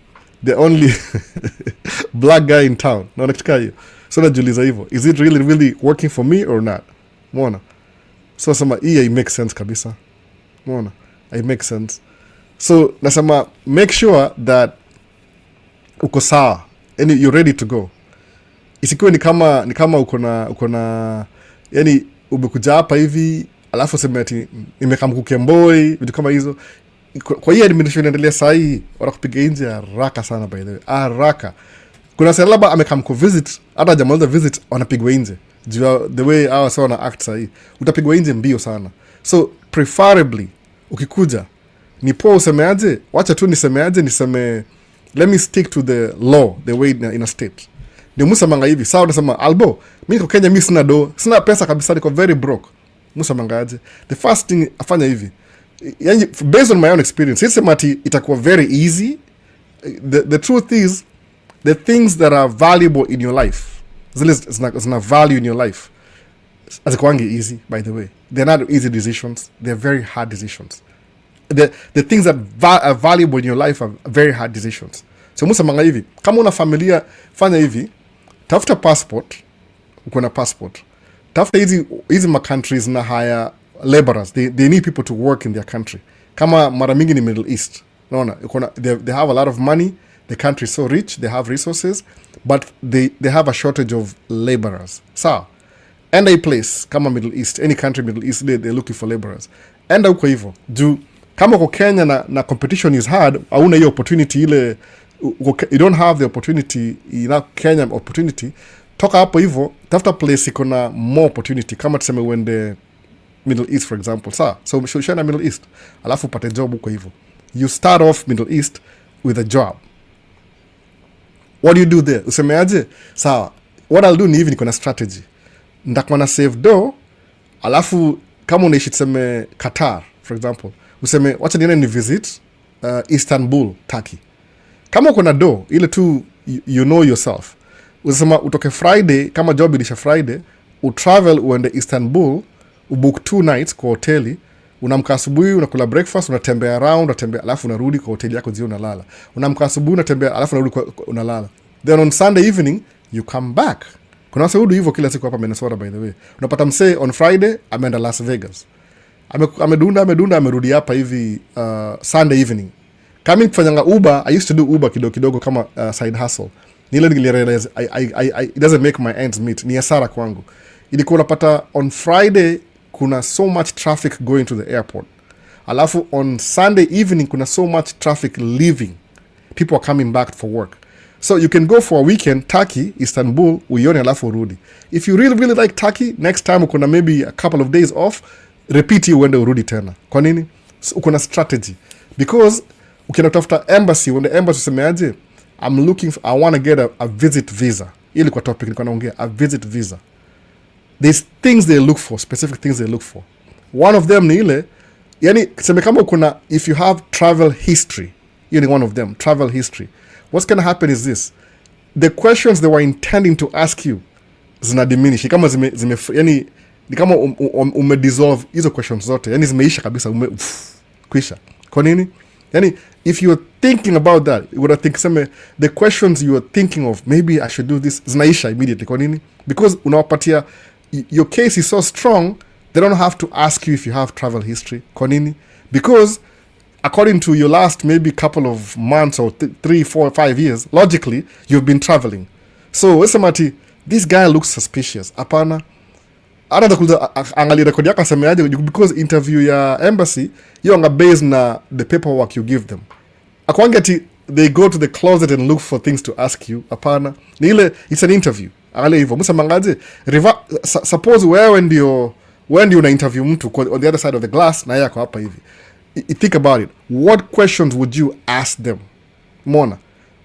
black guy in town. Naona kitu hiyo. So najiuliza hivyo, is it really working for me or not? Umeona? So nasema hii makes sense kabisa. Umeona? It makes sense. So nasema make sure that uko sawa and you're ready to go. Isikuwe ni kama uko na yani umekuja hapa hivi alafu sema ati nimekamkukemboi vitu kama hizo. Kwa hiyo administration inaendelea saa hii wanakupiga nje haraka sana, by the way. Haraka. Kuna salaba amekam kuvisit, hata jamaliza visit wanapigwa nje. The way hawa sawa na act saa hii, utapigwa nje mbio sana. So preferably ukikuja ni poa usemeaje, wacha tu niseme let me stick to the law the way in a state. Ndio musamanga hivi. Sawa unasema albo, mimi kwa Kenya mimi sina pesa kabisa, niko very broke. Musamanga aje. The first thing afanya hivi. Yani based on my own experience, it's mati itakuwa very easy. The truth is the things that are valuable in your life, zina value in your life, hazikuangi easy, by the way. They're not easy decisions. They're very hard decisions. The things that are valuable in your life are very hard decisions. So musamanga hivi, kama una familia, fanya hivi, tafuta passport, uko na passport. Tafuta hizi ma countries na hire laborers. They need people to work in their country. Kama mara mingi ni Middle East. Naona, they have a lot of money. The country is so rich, they have resources, but they have a shortage of laborers. Sawa. Enda place kama Middle East, any country Middle East, they're looking for laborers. Enda huko hivyo. Juu kama uko Kenya na competition is hard, hauna hiyo opportunity ile, you don't have the opportunity, Kenya opportunity, toka hapo hivyo, tafuta place iko na more opportunity. Kama tuseme uende Middle East for example. So shana Middle East, alafu upate job huko hivyo. You start off Middle East with a job. What do you do there? Useme aje? Sawa. What I'll do ni hivi, niko na strategy. Ndakuwa na save dough, alafu kama unaishi tuseme Qatar for example, useme wacha niende ni visit Istanbul, Turkey. Kama uko na dough ile tu, you know yourself. Usema utoke Friday, kama job ilisha Friday, utravel uende Istanbul, ubook 2 nights kwa hoteli, unamka asubuhi, unakula breakfast, unatembea around, alafu unarudi kwa hoteli yako jioni unalala. Unamka asubuhi, unatembea, alafu unarudi unalala. Then on Sunday evening you come back. Kuna wase hudu hivyo kila siku hapa Minnesota, by the way. Unapata msee on Friday ameenda Las Vegas. Amedunda amerudi hapa hivi Sunday evening. Kama kufanyanga Uber, I used to do Uber kidogo kama side hustle. Nile nilirealize it doesn't make my ends meet. Ni hasara kwangu. Ilikuwa unapata on Friday kuna so much traffic going to the airport. Alafu on Sunday evening kuna so much traffic leaving. People are coming back for work. So you can go for a weekend, Turkey, Istanbul, uione alafu urudi. If you really like Turkey, next time ukona maybe a couple of days off, repeat uende urudi tena. Kwa nini? So, ukona strategy. Because ukienda tafuta embassy, when the embassy usemeaje, I want to get a visit visa. Ili kwa topic niko naongea, a visit visa. There's things they look for, specific things they look for. One of them ni ile, yani seme kama ukona, if you have travel history, you ni one of them, travel history. What's going to happen is this. The questions they were intending to ask you zina diminish. Kama yani ni kama dissolve hizo questions zote. Yani zimeisha kabisa, kuisha. Kwa nini? Yani if you are thinking about that, you would think the questions you are thinking of, maybe I should do this, zinaisha immediately. Kwa nini? Because unawapatia, your case is so strong, they don't have to ask you if you have travel history. Kwa nini? Because according to your last maybe couple of months or 3, 4, 5 years, logically, you've been traveling. So, wesemati, this guy looks suspicious. Apana. Another angali rekodi yako asemeaje, because interview ya embassy, you anga based na the paperwork you give them. Akwangeti, they go to the closet and look for things to ask you. Apana. Nile, it's an interview. Angali hivyo. Musa mangaje, suppose wewe ndio una interview mtu on the other side of the glass, na yako hapa hivi. Think about it. What questions would you ask them? Mona,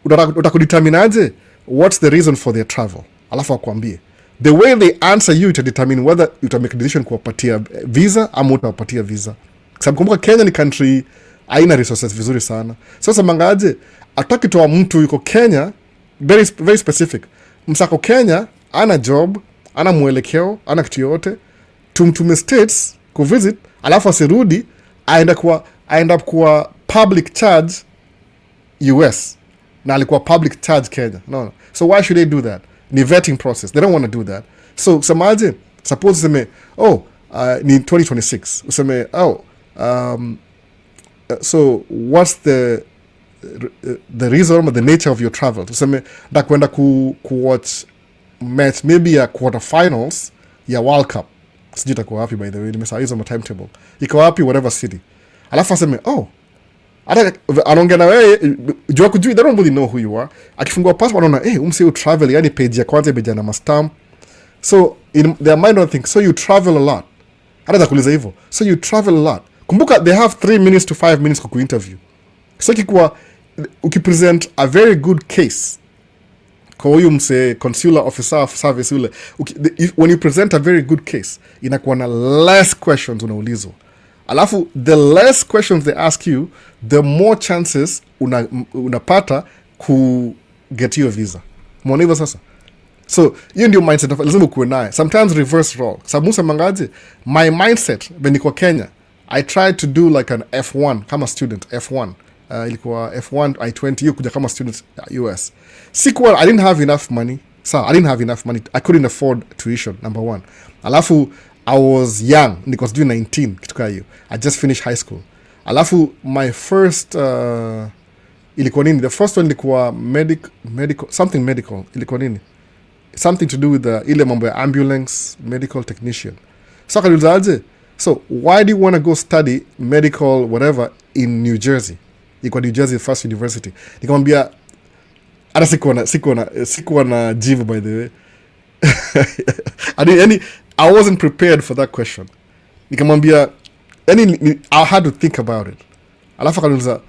utakudeterminaje what's the reason for their travel? Alafu akwambie. The way they answer you to determine whether you make a decision kuwapatia visa ama utawapatia visa. Sababu kumbuka Kenya ni country haina resources vizuri sana. Sasa mangaje, ataki toa mtu yuko Kenya, very specific. Msako Kenya, ana job, ana mwelekeo, ana kitu yote, tumtume states kuvisit, alafu asirudi, aenda kuwa public charge US na alikuwa public charge Kenya. No. So why should they do that? Ni vetting process. They don't want to do that. So samaje, suppose useme, ni 2026. Useme, so what's the reason or the nature of your travel? Useme, da kwenda ku watch match maybe a quarterfinals ya World Cup. Sijui itakuwa wapi, by the way, nimesahau hizo timetable. Iko wapi, whatever city. Alafu aseme, hata anaongea na wewe, jua kujui, they don't really know who you are. Akifungua passport anaona, umse you travel, yani page ya kwanza imejaa na stamp. So in their mind don't think, so you travel a lot. Hata kuuliza hivyo, so you travel a lot. Kumbuka they have 3 minutes to 5 minutes ku interview. So kikuwa ukipresent a very good case kwa huyu mse consular officer of service ule, when you present a very good case, inakuwa na less questions unaulizwa. Alafu the less questions they ask you, the more chances unapata ku get your visa. Mwona hivyo sasa. So hiyo ndio mindset lazima ukuwe naye. Sometimes reverse role. Sababu semangaje, my mindset when niko Kenya, I tried to do like an F1 kama student, F1. Ilikuwa F1 I-20 hiyo kuja kama student US. Sikuwa, I didn't have enough money. I didn't have enough money. I couldn't afford tuition, number one. Alafu I was young, niko doing 19 kitu kaa hiyo. I just finished high school. Alafu my first ilikuwa nini? The first one ilikuwa medical something medical. Ilikuwa nini? Something to do with the ile mambo ya ambulance medical technician. So kaniulizaje, so why do you want to go study medical whatever in New Jersey? Ilikuwa New Jersey First University. Nikamwambia hata sikuwa na jibu, by the way. I wasn't prepared for that question. Nikamwambia I had to think about it. Alafu kaniuliza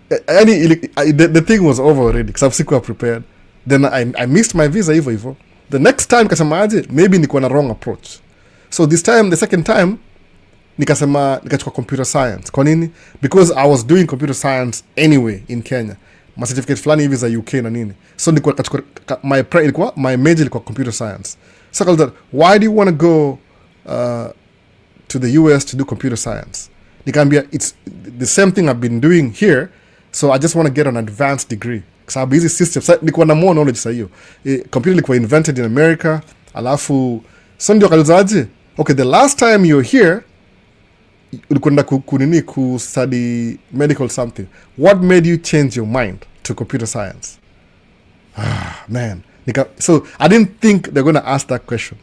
the thing was over already because sikuwa prepared. Then I missed my visa hivyo. The next time kasema aje, maybe niko na wrong approach. So this time, the second time, nikachukua computer science. Kwa nini? Because I was doing computer science anyway in Kenya. My certificate fulani hivi za UK na nini. So my major ilikuwa computer science. So I thought, why do you want to go to the US to do computer science? Nikaambia, it's the same thing I've been doing here, so I just want to get an advanced degree. Sababu hizi systems nilikuwa na more knowledge sa hiyo. Computer ilikuwa invented in America, alafu so ndio kalizaje, okay, the last time you're here ulikwenda ku study medical something. What made you change your mind to computer science? Man. So I didn't think they're going to ask that question.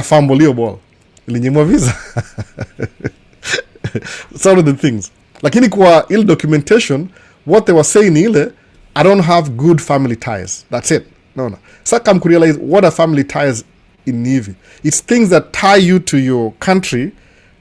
Fumble hiyo ball. Ilinyimwa visa. Some of the things. Lakini kwa ile documentation, what they were saying ile, I don't have good family ties. That's it. No. So come to realize what are family ties in Navy. It's things that tie you to your country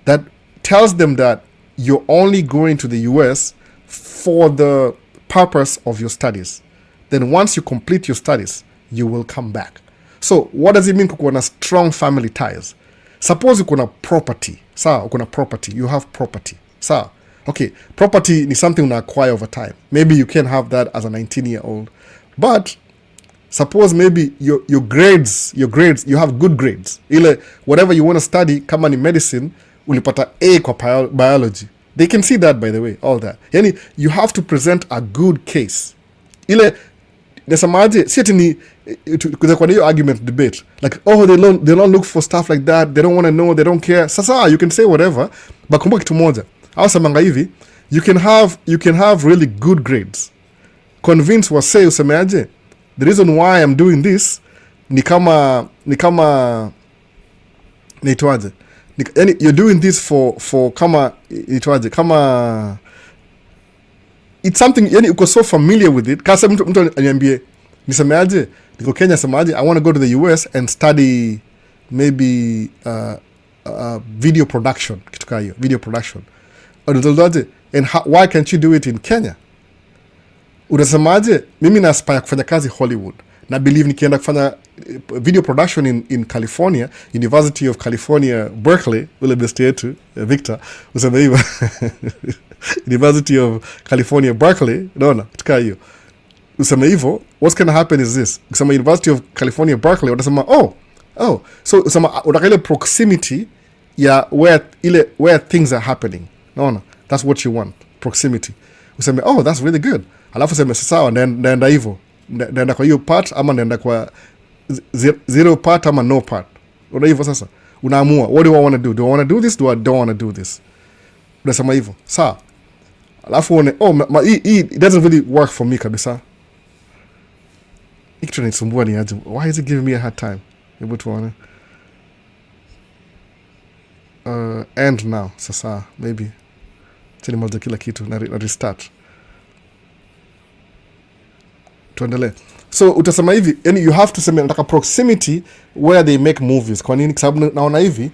that tells them that you're only going to the US for the purpose of your studies. Then once you complete your studies, you will come back. So what does it mean kukuwa na strong family ties? Suppose uko na property. Sawa, uko na property. You have property. Sawa. Okay, property ni something una acquire over time. Maybe you can have that as a 19-year-old. But suppose maybe your grades, you have good grades. Ile whatever you want to study, kama ni medicine, ulipata A kwa biology. They can see that, by the way, all that. Yani, you have to present a good case. Ile nasemaje, si ati ni kwa hiyo argument debate like, oh, they don't look for stuff like that, they don't want to know, they don't care. Sasa you can say whatever, but kumbuka kitu moja, au samanga hivi, you can have really good grades, convince wasee usemeaje, the reason why I'm doing this ni kama naitwaje, yani you're doing this for kama naitwaje, kama it's something, yani uko so familiar with it. Kasa mtu aniambie nisemeaje, niko Kenya, semaje, I want to go to the US and study maybe video production, kitu kama hiyo, video production. And why can't you do it in Kenya? Unasemaje, mimi na aspire kufanya kazi Hollywood, na believe nikienda kufanya video production in California, University of California, Berkeley, ule best yetu, Victor, useme hivyo. University of California, Berkeley, unaona, tukaa hiyo. Useme hivyo, what's going to happen is this. Usema University of California, Berkeley, utasema, oh. So, usema, utakile proximity ya where things are happening. Unaona, that's what you want, proximity. Useme, oh, that's really good. Alafu useme, sawa, naenda hivyo. Naenda kwa hiyo part, ama naenda kwa zero part, ama no part. Una hivyo sasa. Unaamua, what do I want to do? Do I want to do this? Do I don't want to do this? Unasema hivyo. Sawa. Alafu one, it doesn't really work for me kabisa. Ikitu nisumbua ni aje. Why is it giving me a hard time? Hebu tuone. End now. Sasa, maybe. Chini moja kila kitu na restart. Tuendelee. So utasema hivi, yani you have to sema nataka proximity where they make movies. Kwa nini? Kwa sababu naona hivi,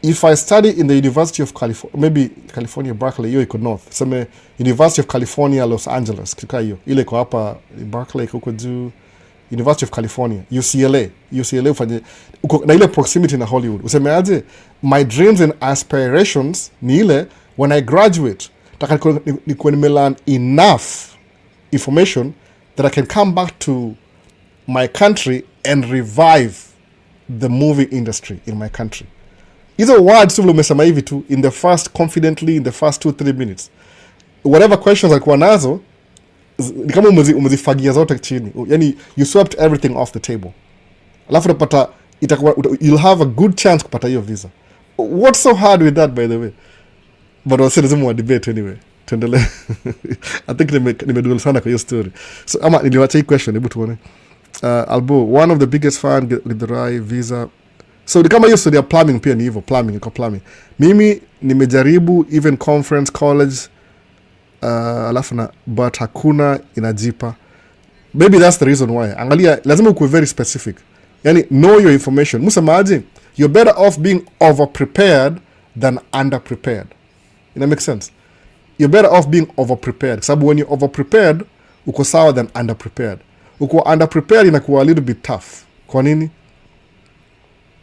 if I study in the University of California, maybe California, Berkeley, hiyo iko north. Sema University of California, Los Angeles, kika hiyo. Ile iko hapa Berkeley, huko juu. University of California, UCLA ufanye, na ile proximity na Hollywood. Useme aje, my dreams and aspirations ni ile, when I graduate, taka nikuwe nimelearn enough information that I can come back to my country and revive the movie industry in my country. Hizo words tu umesema hivi tu in the first confidently in the first 2-3 minutes. Whatever questions alikuwa nazo ni kama umezifagia zote chini. Yani you swept everything off the table. Alafu unapata you'll have a good chance kupata hiyo visa. What's so hard with that, by the way? But wasi lazima wa debate anyway. Tuendelee. I think nimeduel sana kwa hiyo story. So ama niliwacha hii question, hebu tuone. Albo, one of the biggest fan with the right visa. So kama hiyo story ya plumbing pia ni hivyo, plumbing. Mimi nimejaribu even conference college alafu na but hakuna inajipa. Maybe that's the reason why. Angalia, lazima ukuwe very specific. Yani know your information. Musemaji, you're better off being over prepared than under prepared. It makes sense. You're better off being over prepared. Sababu when you're over prepared, uko sawa than under prepared. Uko under prepared inakuwa a little bit tough. Kwa nini?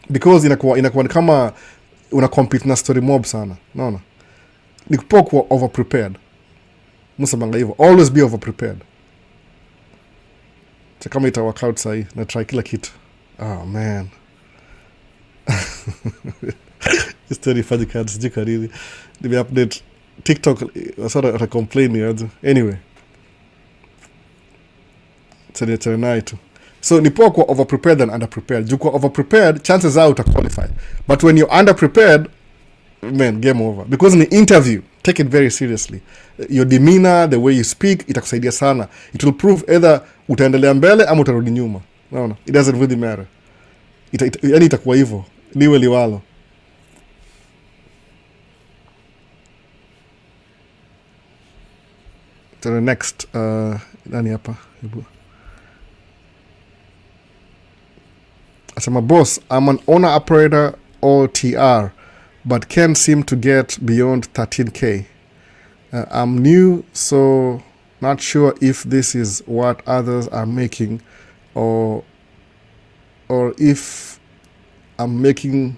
Because inakuwa kama una compete na story mob sana. Naona. Nikupo kuwa over prepared. Musamanga hivyo. Always be over prepared. Cha kama ita work out sahi na try kila kitu. Oh man. Story fadi cards sijui kariri. Nime update TikTok sort of complaining aje. Anyway. Tell nayo tu. So ni poa kuwa over prepared than under prepared. Juu kuwa over prepared, chances are uta qualify. But when you're under prepared, man, game over. Because in the interview, take it very seriously. Your demeanor, the way you speak, itakusaidia sana. It will prove either utaendelea mbele ama utarudi nyuma. Naona, it doesn't really matter. Yani itakuwa hivyo. Liwe liwalo. To the next, nani hapa? Asema, boss, I'm an owner-operator or TR, but can't seem to get beyond 13K. I'm new, so not sure if this is what others are making or if I'm making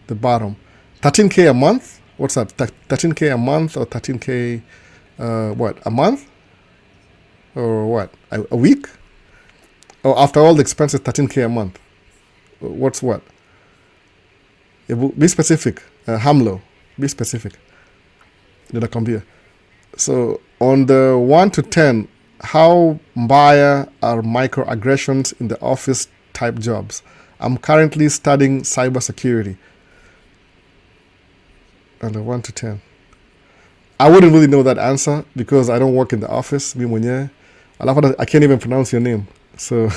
the bottom. 13K a month? What's that? 13K a month or 13K, what, a month? Or what, a week? Or after all the expenses, 13K a month? What's what? Be specific. Hamlo. Be specific. Ninakwambia. So, on the 1 to 10, how mbaya are microaggressions in the office type jobs? I'm currently studying cybersecurity. On the 1 to 10. I wouldn't really know that answer because I don't work in the office. Mi mwenyewe. I can't even pronounce your name. So,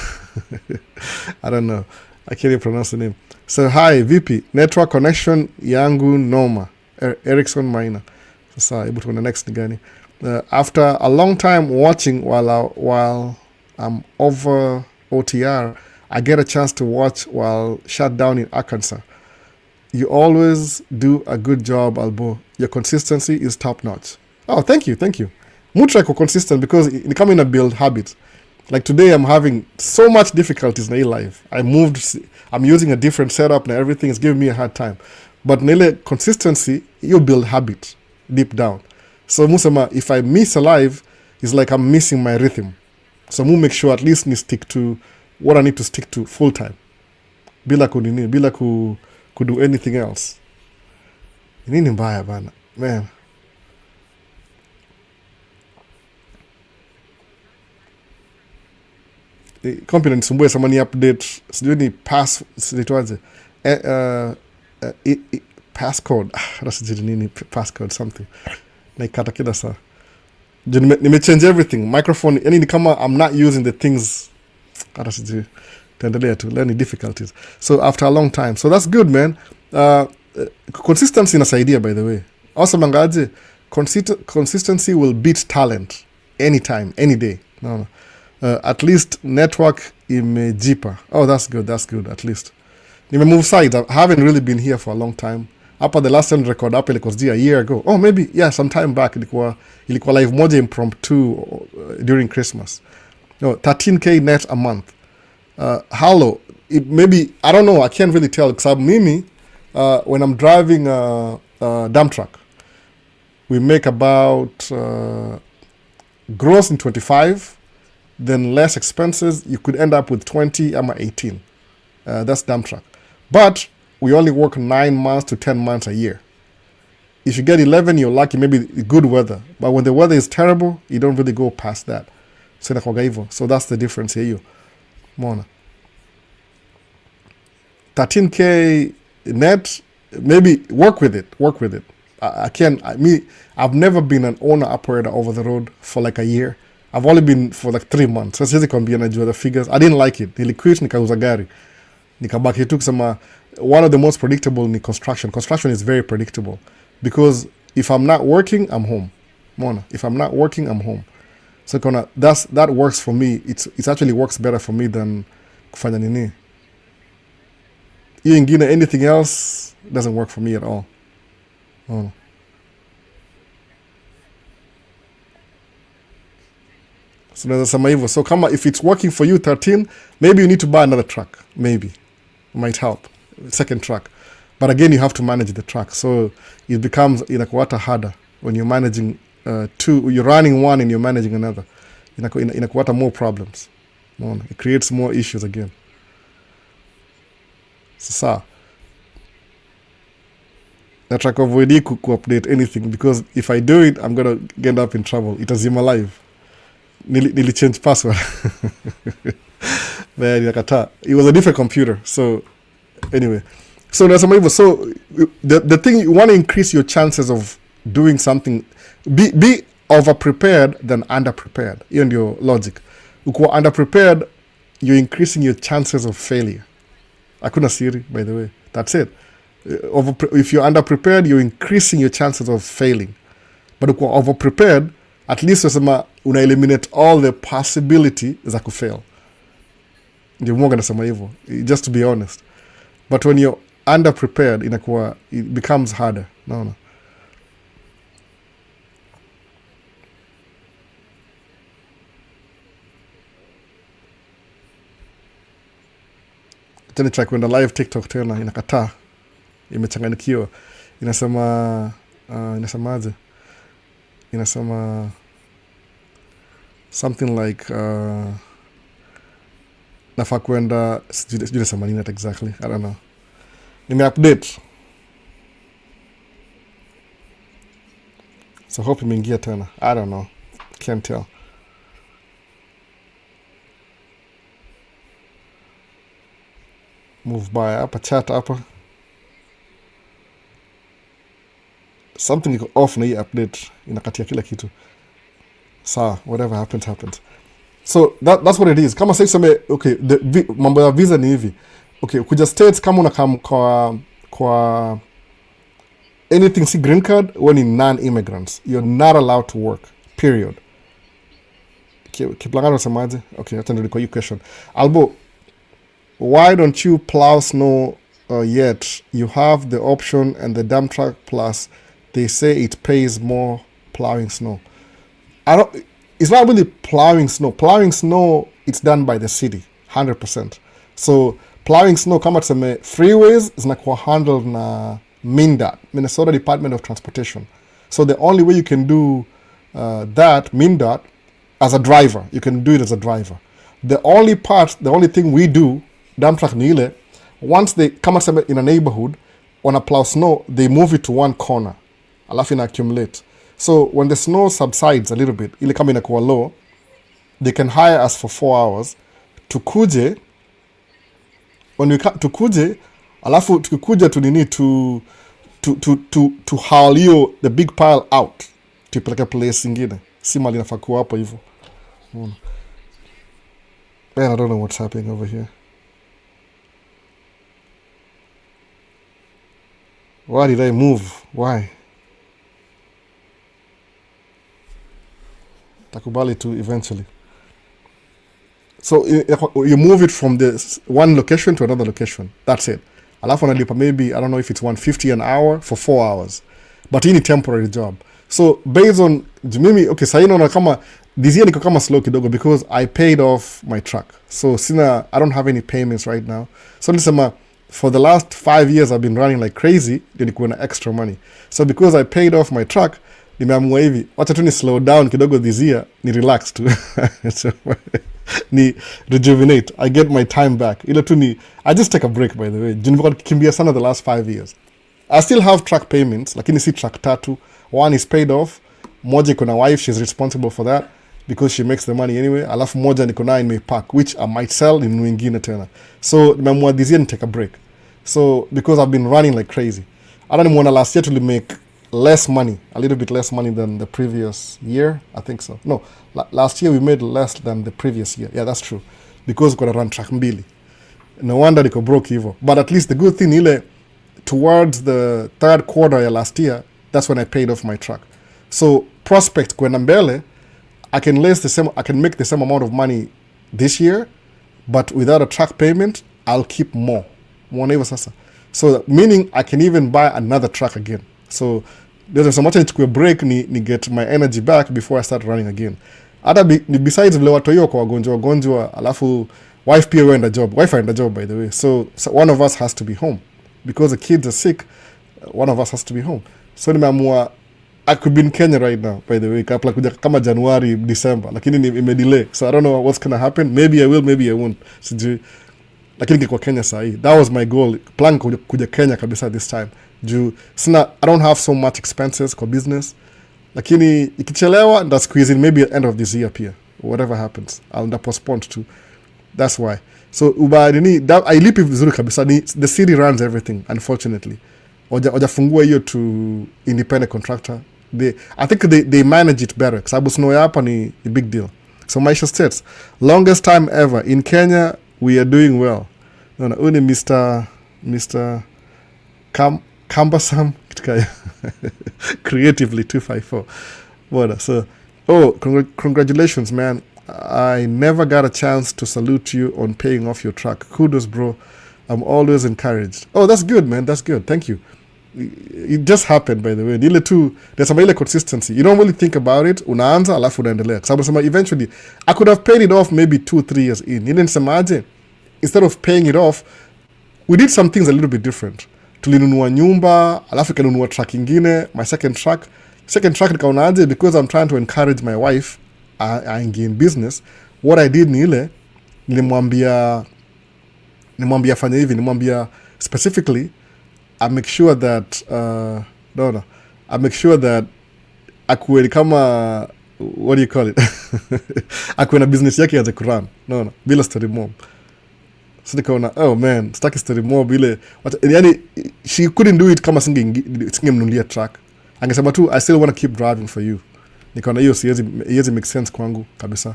I don't know. I can't even pronounce the name. So, hi, VP. Network connection yangu noma. Erickson Maina. Sasa, able to go the next gani. After a long time watching while I'm over OTR, I get a chance to watch while shut down in Arkansas. You always do a good job, Albo. Your consistency is top notch. Oh, thank you. Mutra ko consistent because it come in a build habit. Like today, I'm having so much difficulties in life. I'm using a different setup and everything is giving me a hard time. But nile consistency, you build habit deep down. So musema, if I miss a live, it's like I'm missing my rhythm. So mu make sure at least ni stick to what I need to stick to full time. Bila do anything else. Nini mbaya bana, man. Kompina nisumbue samani update sijui ni sijituaje passcode rasijiri nini passcode something naikata kila saa nimechange everything microphone yani ni kama I'm not using the things hata sijui taendelea tu learning difficulties so after a long time so that's good man. Consistency inasaidia by the way also mangaje consistency will beat talent anytime any day no. At least network imejipa. Oh, that's good at least. Nime-move sides. I haven't really been here for a long time. Hapa the last time record up ilikuwa a year ago. Oh, maybe, yeah, some time back ilikuwa live moja impromptu during Christmas. No, 13K net a month. How low? Maybe, I don't know, I can't really tell. Because mimi, when I'm driving a dump truck, we make about gross in 25, then less expenses, you could end up with 20 ama 18. That's dump truck. But we only work 9 months to 10 months a year. If you get 11, you're lucky, maybe good weather. But when the weather is terrible, you don't really go past that. So that's the difference here. Mona. 13K net, maybe work with it. I've never been an owner operator over the road for like a year. I've only been for like 3 months. So siwezi kwambia najua the figures. I didn't like it. Niliquit nikauza gari. Nikabaki tu kusema one of the most predictable ni construction. Construction is very predictable because if I'm not working, I'm home. Mona, if I'm not working, I'm home. So that works for me. It actually works better for me than kufanya nini. Hiyo ingine, anything else doesn't work for me at all. Oh. So naweza sema hivyo. So kama if it's working for you 13, maybe you need to buy another truck. Maybe. It might help. Second truck. But again, you have to manage the truck. So it becomes inakuwa harder when you're managing two, you're running one and you're managing another. Inakuwa more problems. It creates more issues again. Sasa nataka kuavoid ku-update anything because if I do it, I'm gonna end up in trouble. Itazima live. Nili change password. It was a different computer. So anyway, so the thing, you want to increase your chances of doing something. Be over prepared than under prepared. Hiyo ndio logic. Ukiwa under prepared, you're increasing your chances of failure. Hakuna siri, by the way. That's it. If you're under prepared, you're increasing your chances of failing. But ukiwa over prepared, at least una eliminate all the possibility za kufail. Ndio mmoja nasema hivyo, just to be honest. But when you're under prepared, it becomes harder. No. Tena try kwenda live TikTok tena, inakataa. Imechanganikiwa. Inasemaje? Inasema something like nafaa kwenda sijui nasema nini exactly. I don't know. Nime-update. So hope imeingia tena. I don't know. Can't tell. Move by hapa, chat hapa. Something iko off na hii update. Inakatia kila kitu. Sawa, whatever happens. So that's what it is. Kama sasa okay, mambo ya visa ni hivi. Okay, kuja States kama unakam kwa anything si green card when in non-immigrants, you're not allowed to work. Period. Kiplangano samaje? Okay, hata ndio kwa question. Albo, why don't you plow snow yet? You have the option and the dump truck plus they say it pays more plowing snow. It's not really plowing snow. Plowing snow, it's done by the city, 100%. So plowing snow, kama tuseme freeways, zinakuwa handled na MINDOT, Minnesota Department of Transportation. So the only way you can do that, MINDOT, as a driver, you can do it as a driver. The only thing we do, dump truck ni ile, once they, kama tuseme in a neighborhood, wana plow snow, they move it to one corner. Alafu ina accumulate. So when the snow subsides a little bit, ile kama inakuwa low, they can hire us for 4 hours. Tukuje, alafu tukikuja to haul hiyo the big pile out. Tupeleke place ingine. Si mali nafaa kuwa hapo hivyo. Man, I don't know what's happening over here. Why did I move? Why? Takubali to eventually. So you move it from this one location to another location. That's it. Alafu nalipa maybe, I don't know if it's $150 an hour for 4 hours. But ini temporary job. So based on mimi, okay, sasa inaona kama this year niko kama slow kidogo because I paid off my truck. So I don't have any payments right now. So nisema for the last 5 years I've been running like crazy, ndio nikuwa na extra money. So because I paid off my truck, nimeamua hivi, wacha tu ni slow down kidogo this year, ni relax tu. ni rejuvenate. I get my time back. Ile tu ni I just take a break, by the way. Nimekuwa nikikimbia sana the last 5 years. I still have track payments, lakini si track tatu. One is paid off. Moja iko na wife, she's responsible for that because she makes the money anyway. Alafu moja niko nayo nimepack, which I might sell in mwingine tena. So nimeamua this year ni take a break. So because I've been running like crazy. Hata nimeona last year to make less money, a little bit less money than the previous year. I think so. No, last year we made less than the previous year. Yeah, that's true. Because kuna run track mbili. No wonder niko broke hivyo. But at least the good thing ile, towards the third quarter ya last year, that's when I paid off my truck. So prospect kwenda mbele, I can make the same amount of money this year, but without a truck payment, I'll keep more. Mwona hivyo sasa. So meaning I can even buy another truck again. So there's so much nichukue break ni get my energy back before I start running again. Hata besides vile watu hiyo kwa wagonjwa alafu wife pia wenda job. Wife enda job, by the way. So one of us has to be home. Because the kids are sick, one of us has to be home. So nimeamua I could be in Kenya right now, by the way. Kapla kuja kama January, December. Lakini imedelay. So I don't know what's going to happen. Maybe I will, maybe I won't. Sijui. Lakini niko Kenya sahi. That was my goal. Plan kuja Kenya kabisa this time. Juu I don't have so much expenses kwa business. Lakini ikichelewa nda squeeze in maybe at end of this year pia. Whatever happens. I'll postpone to. That's why. So ailipi vizuri kabisa. The city runs everything, unfortunately. Wajafungua hiyo to independent contractor. I think they manage it better. Sababu snow ya hapa ni a big deal. So Maisha states, longest time ever in Kenya, we are doing well. No, uni Mr. Kambasam creatively 254. What? So, congratulations, man. I never got a chance to salute you on paying off your truck. Kudos, bro. I'm always encouraged. Oh, that's good, man. That's good. Thank you. It just happened, by the way. There's some consistency. You don't really think about it. Unaanza alafu unaendelea. Sababu eventually, I could have paid it off maybe 2-3 years in. Nisemaje, instead of paying it off, we did some things a little bit different. Tulinunua nyumba, alafu kanunua truck ingine, my second truck nikaonaje, because I'm trying to encourage my wife aingie in business. What I did ni ile, nilimwambia fanya hivi, nilimwambia specifically, I make sure that akuwe kama, what do you call it? Akuwe na business yake ya kurun. Bila story mob. So nikaona, oh man, staki story mob ile. Yani, she couldn't do it kama singemnunulia truck. Angesema tu, I still want to keep driving for you. Nikaona hiyo siwezi make sense kwangu kabisa.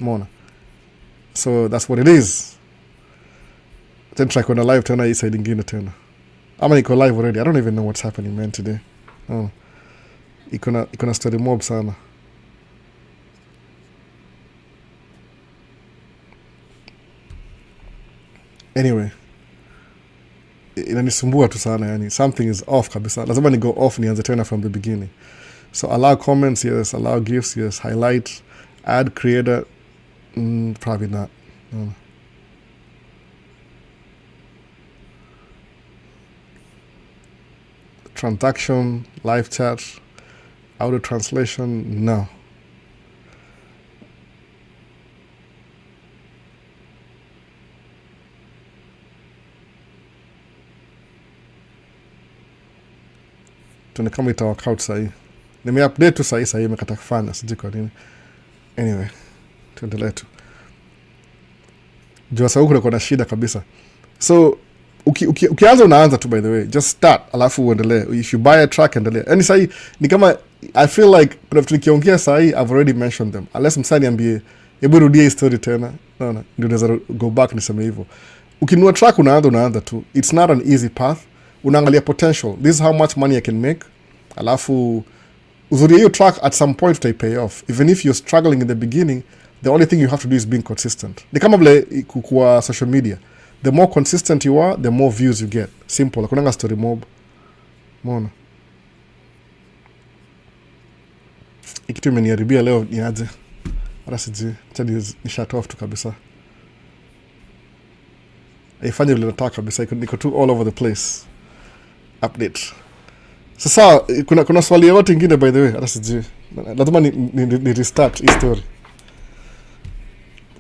Umeona? So that's what it is. Then try kwenda live tena hii side ingine tena. Ama niko live already. I don't even know what's happening, man, today. Iko na story mob sana. Anyway, inanisumbua tu sana, yani something is off kabisa. Lazima ni go off nianze tena from the beginning. So allow comments, yes. Allow gifts, yes. Highlight, add creator, probably not. No. Transaction, live chat, audio translation, no. Tuna kama ita work out sahi. Nime-update tu sahi imekata kufanya, sijui kwa nini. Anyway, tuendelee tu. Jua sahi kuna kuna shida kabisa. So, ukianza unaanza tu, by the way. Just start, alafu uendelee. If you buy a truck, endelee. Yani sahi, ni kama, I feel like, kuna vitu nikiongea sahi, I've already mentioned them. Unless msani ambie, hebu rudia hii story tena. Ndio unaweza go back niseme hivyo. Ukinunua truck unaanza tu. It's not an easy path. Unaangalia potential. This is how much money I can make. Alafu uzuri hiyo track at some point they pay off. Even if you're struggling in the beginning, the only thing you have to do is being consistent. Ni kama vile kwa social media. The more consistent you are, the more views you get. Simple. Hakunanga story mob. Mbona? Ikitu imeniharibia leo ni aje. Hata sijui. Chadi ni shut off tu kabisa. Haifanye vile nataka kabisa. Niko tu all over the place. Update. Sasa kuna swali yote ingine, by the way, hata sijui. Lazima ni restart hii story.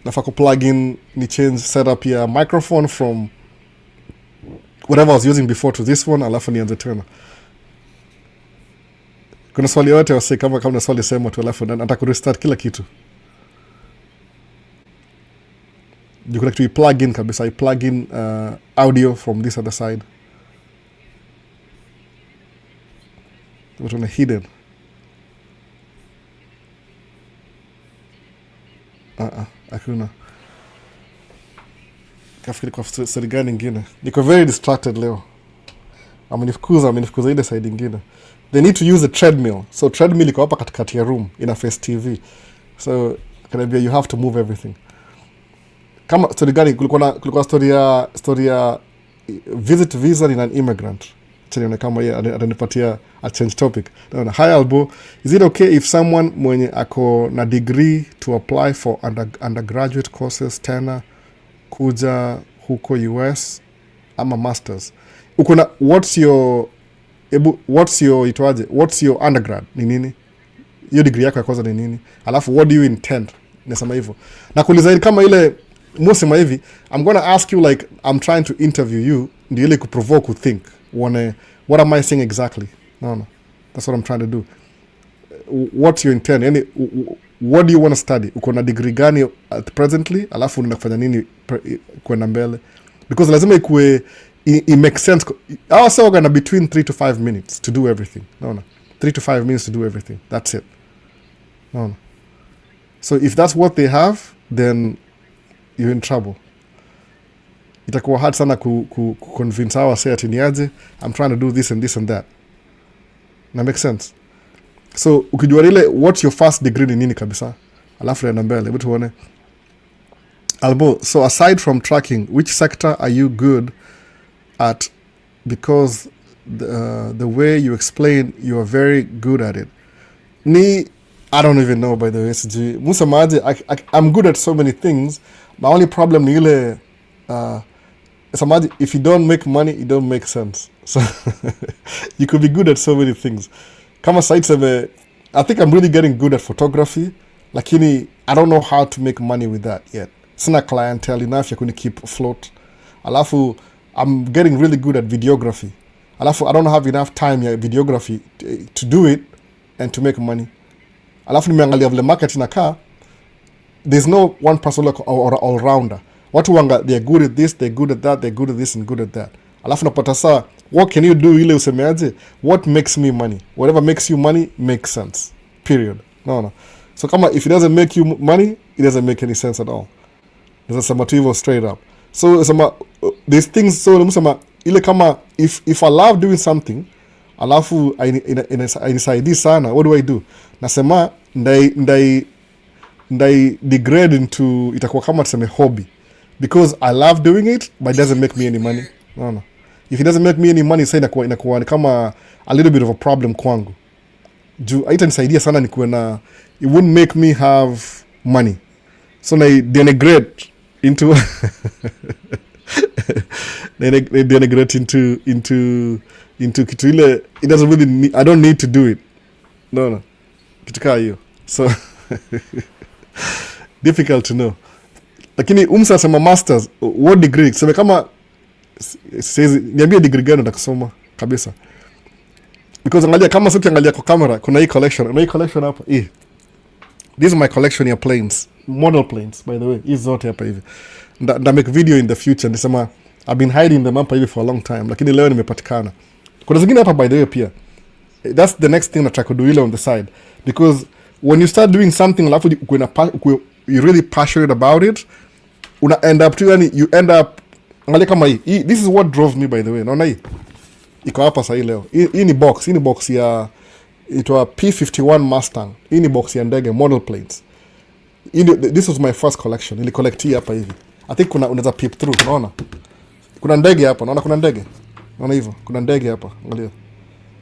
nafaa ku plug in ni change setup ya microphone from whatever I was using before to this one, alafu nianze tena. Kuna swali yote wase, kama swali sema tu, alafu nataka restart kila kitu. You can actually plug in kabisa. I plug in audio from this other side. But on a hidden. Hakuna. Kafikiri kwa side gani ingine. Niko very distracted leo. Amenifukuza ile side ingine. They need to use a treadmill. So treadmill iko hapa katikati ya room ina face TV. So kanabia you have to move everything. Kama story gani kulikuwa story ya visit visa in an immigrant. Tena kama yeye atanipatia a change topic. Naona hi Albo, is it okay if someone mwenye ako na degree to apply for undergraduate courses tena kuja huko US ama masters? Uko na what's your undergrad ni nini? Hiyo degree yako ya kwanza ni nini? Alafu what do you intend? Nasema hivyo. Na kuuliza kama ile mwasema hivi, I'm going to ask you like I'm trying to interview you, ndio ile kuprovoke to think. What am I saying exactly? No. That's what I'm trying to do. What's your intent? Yani, what do you want to study? Uko na degree gani presently? Alafu unafanya nini kwenda mbele? Because lazima it makes sense. Our say we're between 3 to 5 minutes to do everything. No. 3 to 5 minutes to do everything. That's it. No. So if that's what they have, then you're in trouble. Itakuwa hard sana convince our say ati niaje, I'm trying to do this and this and that. Na make sense? So ukijua ile what's your first degree ni nini kabisa, alafu ya mbele hebu tuone. Albo, so aside from tracking, which sector are you good at? Because the way you explain, you are very good at it. I don't even know, by the way. Musamaji, I'm good at so many things. My only problem ni ile Samaji, if you don't make money, it don't make sense. So you could be good at so many things. Kama site I think I'm really getting good at photography, lakini I don't know how to make money with that yet. Sina clientele enough ya kuni keep afloat. Alafu I'm getting really good at videography. Alafu I don't have enough time ya videography to do it and to make money. Alafu nimeangalia vile market inakaa, there's no one person like or all-rounder. Watu wanga, they're good at this, they're good at that, they're good at this and good at that. Alafu napata saa, what can you do ile usemeaje? What makes me money? Whatever makes you money makes sense. Period. No. So kama if it doesn't make you money, it doesn't make any sense at all. There's a motive straight up. So these things, so musema ile kama if I love doing something, alafu inisaidi sana, what do? Nasema ndai degrade into itakuwa kama tuseme hobby, because I love doing it but it doesn't make me any money. No. If it doesn't make me any money, say inakuwa kama a little bit of a problem kwangu. Juu haitanisaidia sana nikuwe na, it wouldn't make me have money. So na denigrate into denigrate into kitu ile, it doesn't really need, I don't need to do it. No. Kitu kaa hiyo. So difficult to know. Lakini umsa sema masters, what degree? Sema kama niambie degree gani utakasoma kabisa. Because angalia kama sio kiangalia kwa camera, kuna hii collection hapa. This is my collection ya planes, model planes by the way. Hizi zote hapa hivi. Nda make video in the future. Nisema I've been hiding them hapa hivi for a long time, lakini leo nimepatikana. Kuna zingine hapa by the way pia. That's the next thing that I could do on the side, because when you start doing something alafu you're really passionate about it, you end up angalia kama hii. This is what drove me by the way. Naona hii iko hapa sasa leo. Hii ni box ya itwa P51 Mustang. Hii ni box ya ndege, model planes. This was my first collection. Nili collect hii hapa hivi. I think unaweza peep through, unaona? Kuna ndege hapa, unaona kuna ndege? Unaona hivyo? Kuna ndege hapa, angalia.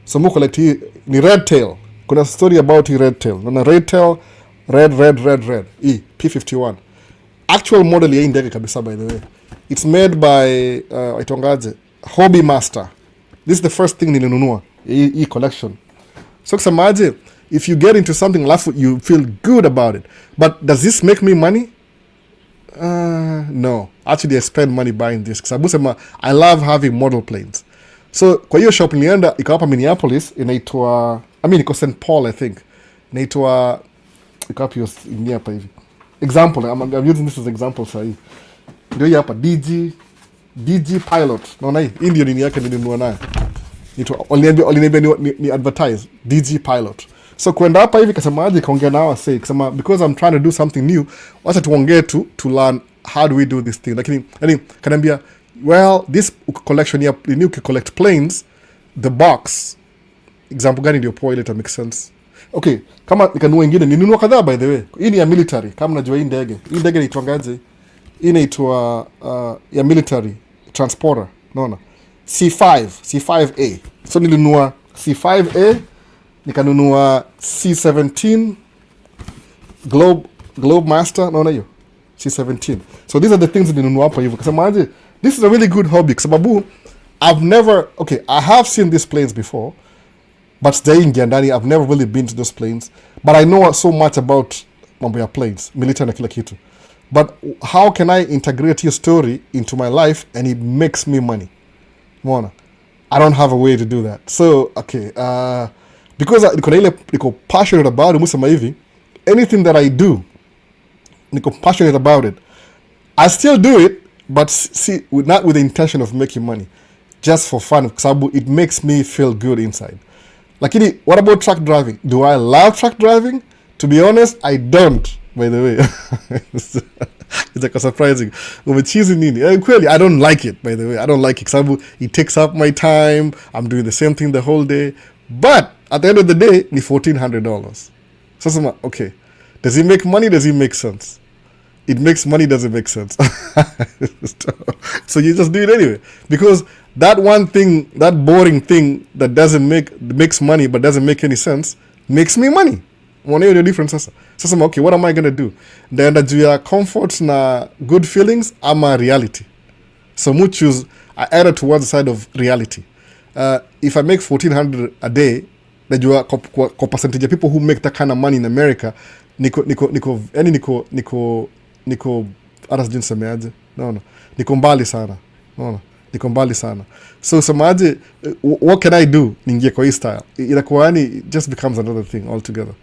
So mu collect hii ni red tail. Kuna story about hii red tail. Unaona red tail, red. Hii P51. Actual model ya hii ndege kabisa by the way. It's made by itongaje? Hobby Master. This is the first thing nilinunua. Hii collection. So kusemaje, if you get into something alafu you feel good about it, but does this make me money? No, actually I spend money buying this sababu sema I love having model planes. So kwa hiyo shop nilienda iko hapa Minneapolis, inaitwa iko St Paul I think, inaitwa iko hapa ni hapa hivi. Example, I'm using this as example sahi. Ndio hii hapa DG Pilot. Naona hii ndio nini yake nilinunua nayo. Oliniambia ni advertise DG Pilot. So kwenda hapa hivi kasema aje kaongea nao say kasema because I'm trying to do something new, wacha tuongee to learn how do we do this thing. Lakini kaniambia well this collection ya new collect planes, the box example gani ndio poa ile ta make sense. Okay, kama nikanunua ingine ninunua kadhaa by the way. Hii ni ya military, kama najua hii ndege. Hii ndege inaitwangaje? Hii inaitwa ya military transporter, unaona? C5A. So nilinunua C5A, nikanunua C17 Globe Master, unaona hiyo? C17. So these are the things nilinunua hapa hivyo. Kasema aje, this is a really good hobby kwa sababu I have seen these planes before. But sijaingia ndani, I've never really been to those planes. But I know so much about mambo ya planes, military na kila kitu. But how can I integrate your story into my life and it makes me money? Mwana, I don't have a way to do that. So, okay, because niko passionate about it, musema hivi, anything that I do, niko passionate about it. I still do it, but not with the intention of making money. Just for fun, because it makes me feel good inside. Lakini, what about truck driving? Do I love truck driving? To be honest, I don't, by the way. It's like surprising. Umechizi nini? Clearly, I don't like it, by the way. I don't like it. Sababu, it takes up my time. I'm doing the same thing the whole day. But, at the end of the day, ni $1,400. So, okay. Does it make money? Does it make sense? It makes money, doesn't make sense. So you just do it anyway. Because that one thing, that boring thing that makes money but doesn't make any sense, makes me money. One of the difference sasa. Sasa okay, what am I gonna do? Ndaenda juu ya comfort na good feelings ama reality. So I err towards the side of reality. If I make $1,400 a day, najua kwa percentage of people who make that kind of money in America, niko hata sijui nisemeaje. No. Niko mbali sana. No. Niko mbali sana. So semaje, what can I do? Ningie kwa hii style. Inakuwa yani, it just becomes another thing altogether.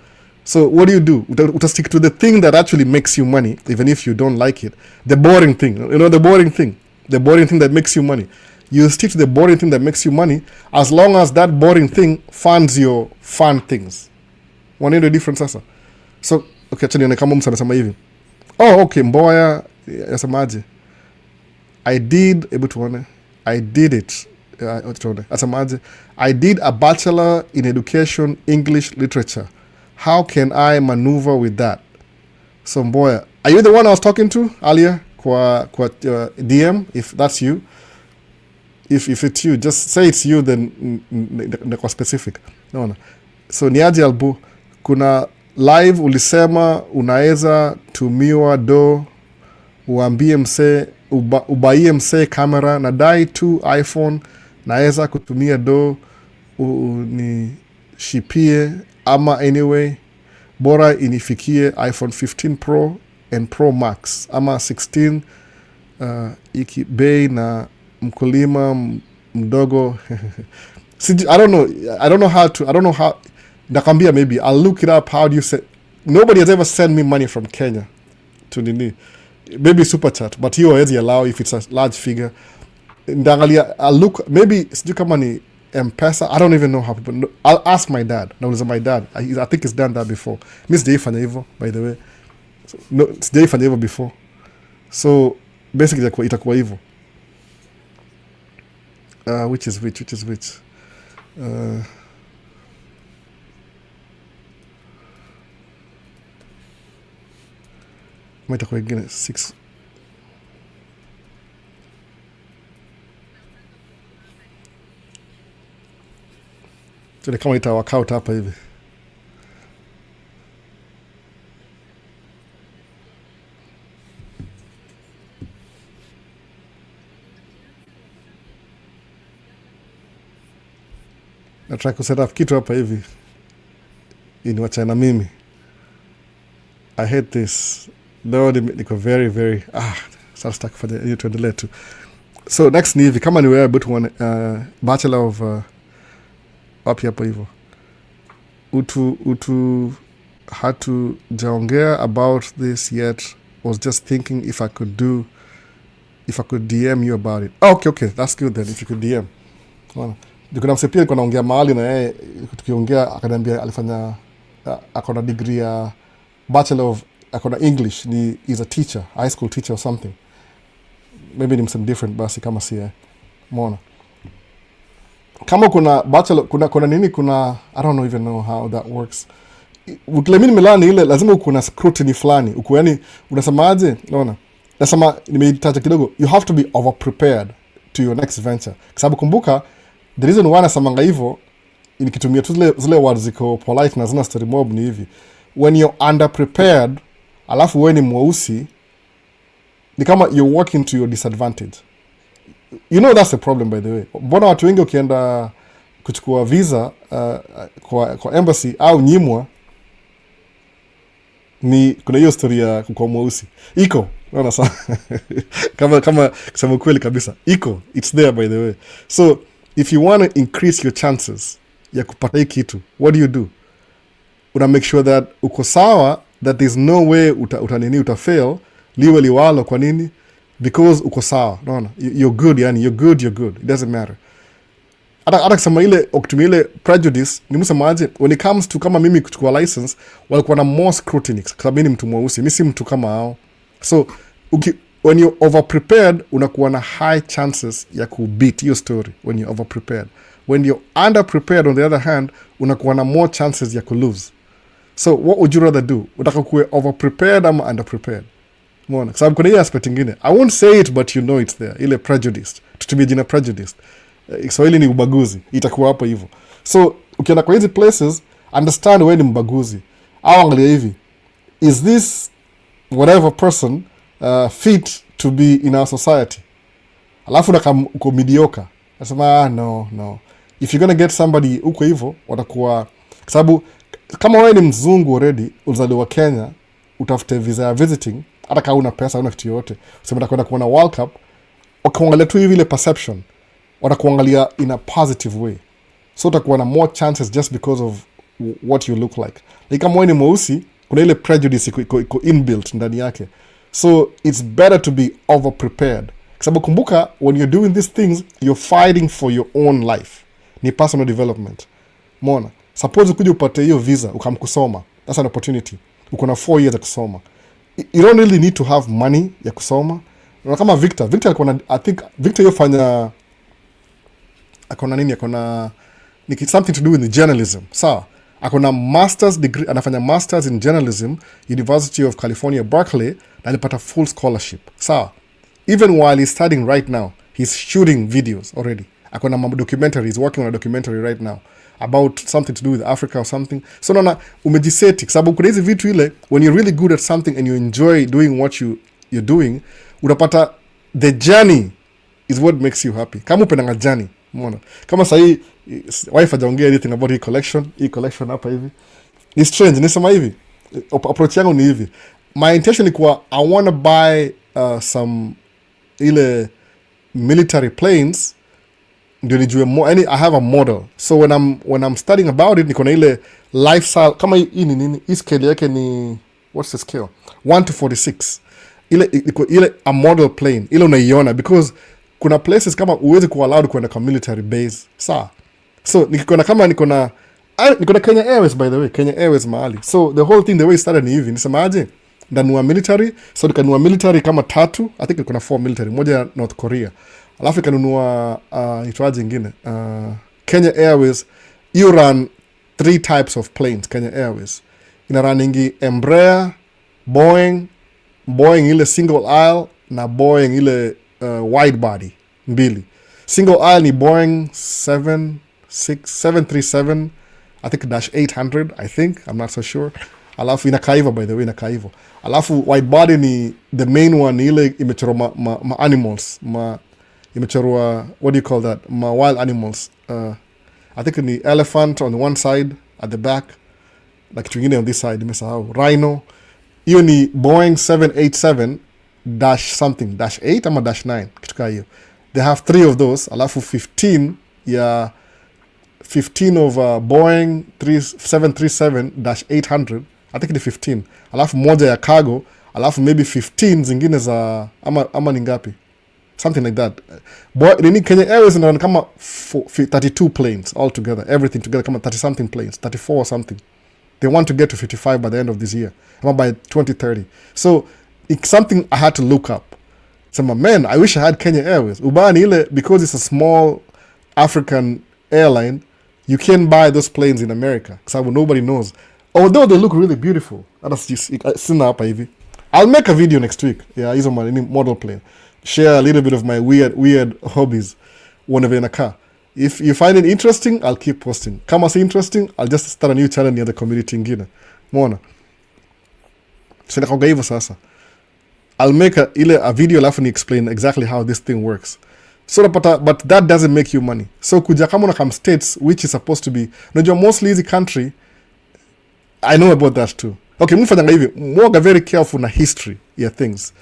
So what do? Uta stick to the thing that actually makes you money, even if you don't like it. The boring thing. You know, the boring thing that makes you money. You stick to the boring thing that makes you money as long as that boring thing funds your fun things. One the difference sasa. So, okay, achani nione kama mtu anasema hivi. Oh, okay, Mboya yasemaje? I did it. Asemaje? I did a bachelor in education, English literature. How can I maneuver with that? So Mboya, are you the one I was talking to earlier? Kwa DM, if that's you. If it's you, just say it's you, then kwa specific. No. So niaje Albu, kuna live ulisema unaweza tumiwa uambie mse ubaie mse kamera na dai tu iPhone, naweza kutumia unishipie ama anyway bora inifikie iPhone 15 Pro and Pro Max ama 16 iki bei na mkulima mdogo. I don't know how nakwambia, maybe I'll look it up. How do you say? Nobody has ever sent me money from Kenya to nini, maybe super chat, but hiyo hawezi allow if it's a large figure. Ndangalia, I'll look, maybe sijui kama ni M-Pesa. I don't even know how people. I'll ask my dad. Nauliza my dad. I think he's done that before. Mi sijaifanya hivyo, by the way. No, sijaifanya hivyo before. So basically itakuwa hivyo. Which is which? Itakuwa ingine 6. Tuna kama workout hapa hivi. Nataka kuset up kitu hapa hivi. Ini wachana mimi. I hate this. No, niko very very sasa sitaki kufanya hiyo, tuendelee tu. So next ni hivi, kama ni wewe but one bachelor of wapi hapo hivyo utu hatujaongea about this yet, was just thinking if I could DM you about it. Okay, that's good then, if you could DM. Kuna msepia nilikuwa naongea mahali na yeye, tukiongea akaniambia alifanya akona degree ya bachelor of akona English, ni is a teacher, high school teacher or something. Maybe ni some different basi kama si umeona. Kama kuna bachelor kuna nini, kuna I don't even know how that works. Uklemini Milani ile lazima kuna scrutiny fulani. Uko yani unasemaje? Unaona? Nasema nimeitaja kidogo, you have to be over prepared to your next venture. Kwa sababu kumbuka the reason why nasamanga hivyo nikitumia tu zile words ziko polite na zina story mob ni hivi. When you're under prepared, alafu wewe ni mweusi, ni kama you're working to your disadvantage. You know that's the problem, by the way. Mbona watu wengi ukienda kuchukua visa kwa embassy au nyimwa, ni kuna hiyo story ya kwa mweusi iko unaona sana kama kusema kweli kabisa iko, it's there by the way. So if you want to increase your chances ya kupata hii kitu, what do? Una make sure that uko sawa, that there's no way uta fail liwe liwalo. Kwa nini? Because uko sawa, unaona, you're good, yani you're good, it doesn't matter. Hata kusema ile kutumia ile prejudice, ni msemaje, when it comes to kama mimi kuchukua license walikuwa na more scrutiny kwa sababu mimi ni mtu mweusi, mimi si mtu kama hao. So when you're over prepared unakuwa na high chances ya kubeat your story when you're over prepared. When you're under prepared on the other hand unakuwa na more chances ya lose. So what would you rather do? Utaka kuwe over prepared ama under prepared? Umeona? Kwa sababu kuna hiyo aspect nyingine, I won't say it but you know it's there, ile prejudice, tutumie jina prejudice. Kiswahili ni ubaguzi, itakuwa hapo hivyo. So ukienda kwa hizi places, understand wewe ni mbaguzi, au angalia hivi, is this whatever person fit to be in our society? Alafu uko mediocre, nasema no, if you're gonna get somebody uko hivyo watakuwa, kwa sababu kama wewe ni mzungu already, uzaliwa Kenya, utafute visa ya visiting, hata kama una pesa una kitu yote, useme utakwenda kuona World Cup, ukiangalia tu hivi ile perception, watakuangalia in a positive way. So utakuwa na more chances just because of what you look like. Like kama wewe ni mweusi, kuna ile prejudice iko inbuilt ndani yake. So it's better to be over prepared. Kwa sababu kumbuka, when you're doing these things, you're fighting for your own life. Ni personal development. Umeona? Suppose ukuje upate hiyo visa ukamkusoma, that's an opportunity. Uko na 4 years ya kusoma. You don't really need to have money ya kusoma. Na kama Victor alikuwa na, I think Victor yofanya akona nini, akona ni something to do with the journalism. Sawa? Akona master's degree, anafanya masters in journalism, University of California, Berkeley, na alipata full scholarship. Sawa? Even while he's studying right now, he's shooting videos already. Akona documentary, he's working on a documentary right now about something to do with Africa or something. So naona umejiseti, sababu kuna hizi vitu ile, when you're really good at something and you enjoy doing what you're doing, unapata the journey is what makes you happy. Kama upendanga journey, umeona? Kama sahi wife hajaongea anything about hii collection hapa hivi. Ni strange, nisema hivi. Approach yangu ni hivi. My intention ni kuwa I want to buy some ile military planes, ndio nijue more, I have a model. So when I'm studying about it, niko na ile lifestyle, kama hii ni nini, hii scale yake ni, what's the scale? 1 to 46. Ile a model plane, ile unaiona, because kuna places kama uwezi kuwa allowed kuenda kwa military base. Sawa? So niko na Kenya Airways, by the way, Kenya Airways mahali. So the whole thing, the way it started ni hivi, nisemaje? Ndanua military, so nikanunua military kama 3, I think kuna 4 military, moja ya North Korea. Alafu kanunua itwaje ingine, Kenya Airways. You run 3 types of planes, Kenya Airways. Ina runningi Embraer, Boeing ile single aisle, na Boeing ile wide body mbili. Single aisle ni Boeing 737, I think -800, I think, I'm not so sure. Alafu inakaa hivyo, by the way, inakaa hivyo. Alafu wide body ni the main one, ile imechorwa ma animals, imechorwa, what do you call that, ma wild animals. I think ni elephant on one side at the back, like kitu ingine on this side, nimesahau, rhino. hiyo ni Boeing 787 dash something dash 8 ama dash 9 kitu kaa hiyo. They have 3 of those, alafu 15 ya 15 of Boeing 737 dash 800, I think ni 15, alafu moja ya cargo, alafu maybe 15 zingine za ama ni ngapi, something like that. Nini Kenya Airways ina kama 32 planes all together, everything together kama 30 something planes, 34 or something. They want to get to 55 by the end of this year, ama by 2030. So it's something I had to look up. So man, I wish I had Kenya Airways. Ubani ile, because it's a small African airline, you can't buy those planes in America because nobody knows. Although they look really beautiful. That's just sina hapa hivi. I'll make a video next week. Yeah, hizo model plane. Share a little bit of my weird hobbies whenever in a car. If you find it interesting, I'll keep posting. Kama si interesting, I'll just start a new channel near the community ingine. Mona. So nakaga hivyo sasa. I'll make a video alafu ni explain exactly how this thing works. So but that doesn't make you money. So kuja kama una come states, which is supposed to be, unajua mostly easy country, I know about that too. Okay, mfanya hivi, mwoga very careful na history ya things.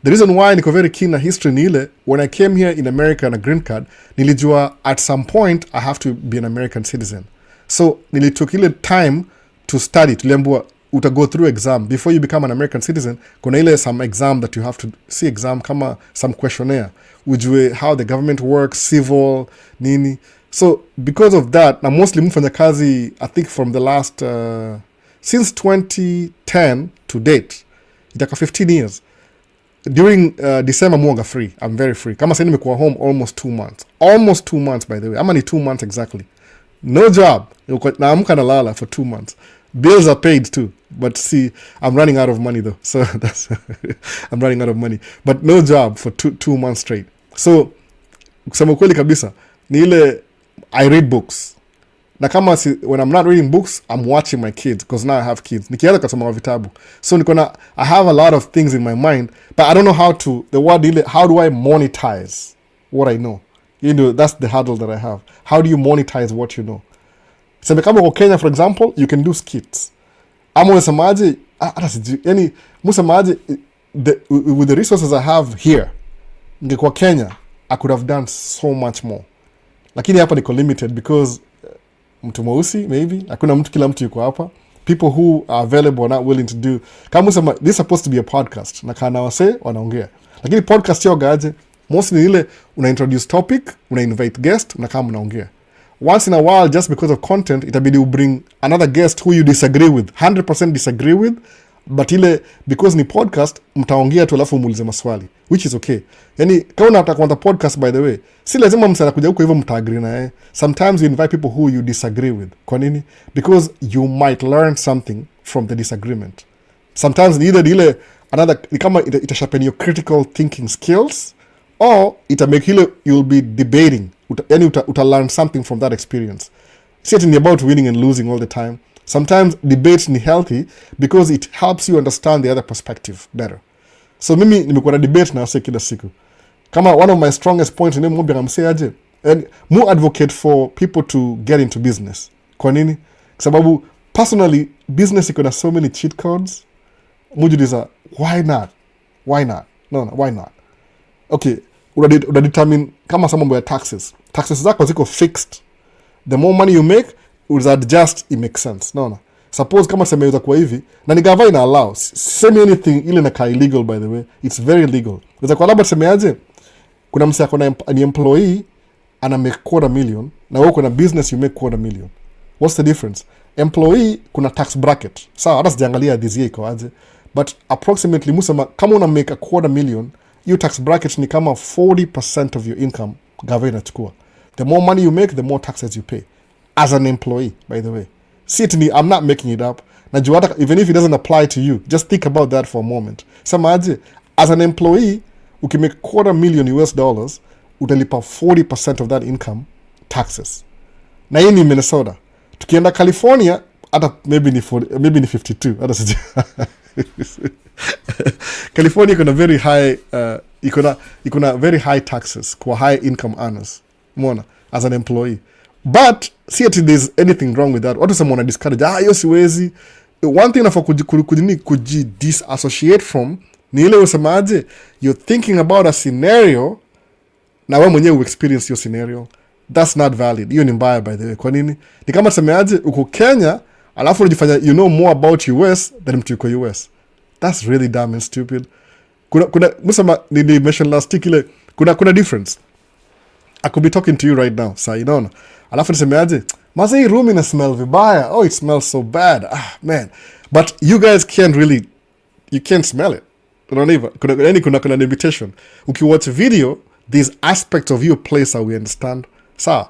The reason why niko very keen na history ni ile, when I came here in America na green card, nilijua at some point I have to be an American citizen. So nilitook ile time to study, tuliambiwa uta go through exam before you become an American citizen. Kuna ile some exam that you have to see, exam kama some questionnaire, ujue how the government works, civil nini. So because of that, na mostly mfanya kazi, I think from the last since 2010 to date, itaka 15 years. During December mwoga free. I'm very free. Kama sasa nimekuwa home almost 2 months. Almost 2 months, by the way. Ama ni 2 months exactly. No job. Naamka nalala for 2 months. Bills are paid too. But see, I'm running out of money though. So that's I'm running out of money. But no job for 2 months straight. So kusema kweli kabisa ni ile I read books. Na kama when I'm not reading books, I'm watching my kids, because now I have kids. Nikianza kusoma vitabu. So I have a lot of things in my mind, but I don't know how do I monetize what I know? You know, that's the hurdle that I have. How do you monetize what you know? So kama kwa Kenya, for example, you can do skits. Ama unasemaje, yani musemaje, with the resources I have here, ngekuwa Kenya, I could have done so much more. Lakini hapa niko limited because mtu mweusi maybe, hakuna kila mtu yuko hapa. People who are available are not willing to do. Kama usema, this is supposed to be a podcast, na kana wase wanaongea. Lakini podcast yao gaje, mostly ile una introduce topic, una invite guest, na kama unaongea. Once in a while, just because of content, itabidi you bring another guest who you disagree with, 100% disagree with, but ile because ni podcast, mtaongea tu alafu muulize maswali, which is okay. Yani kama unataka kuanza podcast, by the way, si lazima msana kuja huko hivyo mtaagree naye. Sometimes you invite people who you disagree with. Kwa nini? Because you might learn something from the disagreement. Sometimes either ile another, kama itasharpen your critical thinking skills, or make you'll be debating. Yani uta learn something from that experience. See, it's about winning and losing all the time. Sometimes debates ni healthy because it helps you understand the other perspective better. So mimi nimekuwa na debate na wase kila siku. Kama one of my strongest points ni mwambia ngamse aje, and more advocate for people to get into business. Kwa nini? Kwa sababu personally business iko na so many cheat codes. Mujiuliza, why not? No, why not? Okay, una determine kama mambo ya taxes. Taxes zako ziko fixed. The more money you make, will adjust, it makes sense. No. Suppose kama semeuza kwa hivi, na ni gava ina allow. Semi anything ile na illegal, by the way. It's very legal. Uza kwa labda semeaje, kuna mse akona ni employee, ana make $250,000, na wewe kuna business you make $250,000. What's the difference? Employee kuna tax bracket. Sawa, hata sijaangalia this year iko aje. But approximately musema kama una make $250,000, your tax bracket ni kama 40% of your income gava inachukua. The more money you make, the more taxes you pay. As an employee, by the way. See it me, I'm not making it up. Najua even if it doesn't apply to you, just think about that for a moment. Samaje, as an employee, ukimake $250,000, utalipa 40% of that income taxes. Na hii ni Minnesota. Tukienda California, hata maybe ni 52. Hata sija. California iko na very high iko na very high taxes kwa high income earners. Umeona, as an employee. But see if there's anything wrong with that. Watu sema wana discourage, hiyo siwezi, one thing nafa kuji disassociate from ni ile usemaje, you're thinking about a scenario na wewe mwenyewe experience your scenario. That's not valid. Hiyo ni mbaya, by the way. Kwa nini? Ni kama tusemeaje, uko Kenya alafu unajifanya you know more about US than mtu yuko US. That's really dumb and stupid. Kuna msema ni mention last week ile kuna difference. I could be talking to you right now. Sasa inaona. Alafu nisemeaje, maza hii room ina smell vibaya. Oh, it smells so bad. Ah, man. But you guys you can't smell it. Unaona hivyo? Kuna limitation. Ukiwatch video, these aspects of your place how we understand. Sawa.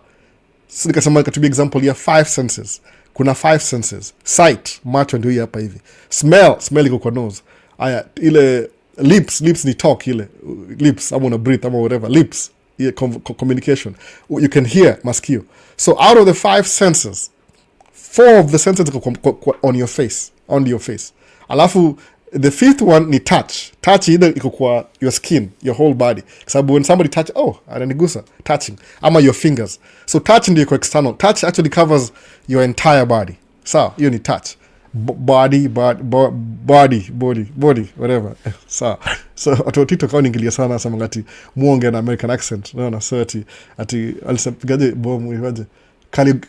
So nikasema katubi example ya 5 senses. Kuna 5 senses. Sight, macho ndio hii hapa hivi. Smell iko kwa nose. Aya, ile lips ni talk ile. Lips, ama una breathe, ama whatever. Lips, yeah, communication. You can hear, masikio. So out of the 5 senses, 4 of the senses on your face. Alafu the 5th one ni touch. Touch either iko kwa your skin, your whole body. Sababu when somebody touch, ananigusa, touching. Ama your fingers. So touch ndio iko external. Touch actually covers your entire body. Sawa, hiyo ni touch. Body, whatever. Sawa. So atotito kwa ningilia sana sama ngati muonge na American accent. Naona so ati alisapigaje bomu iwaje.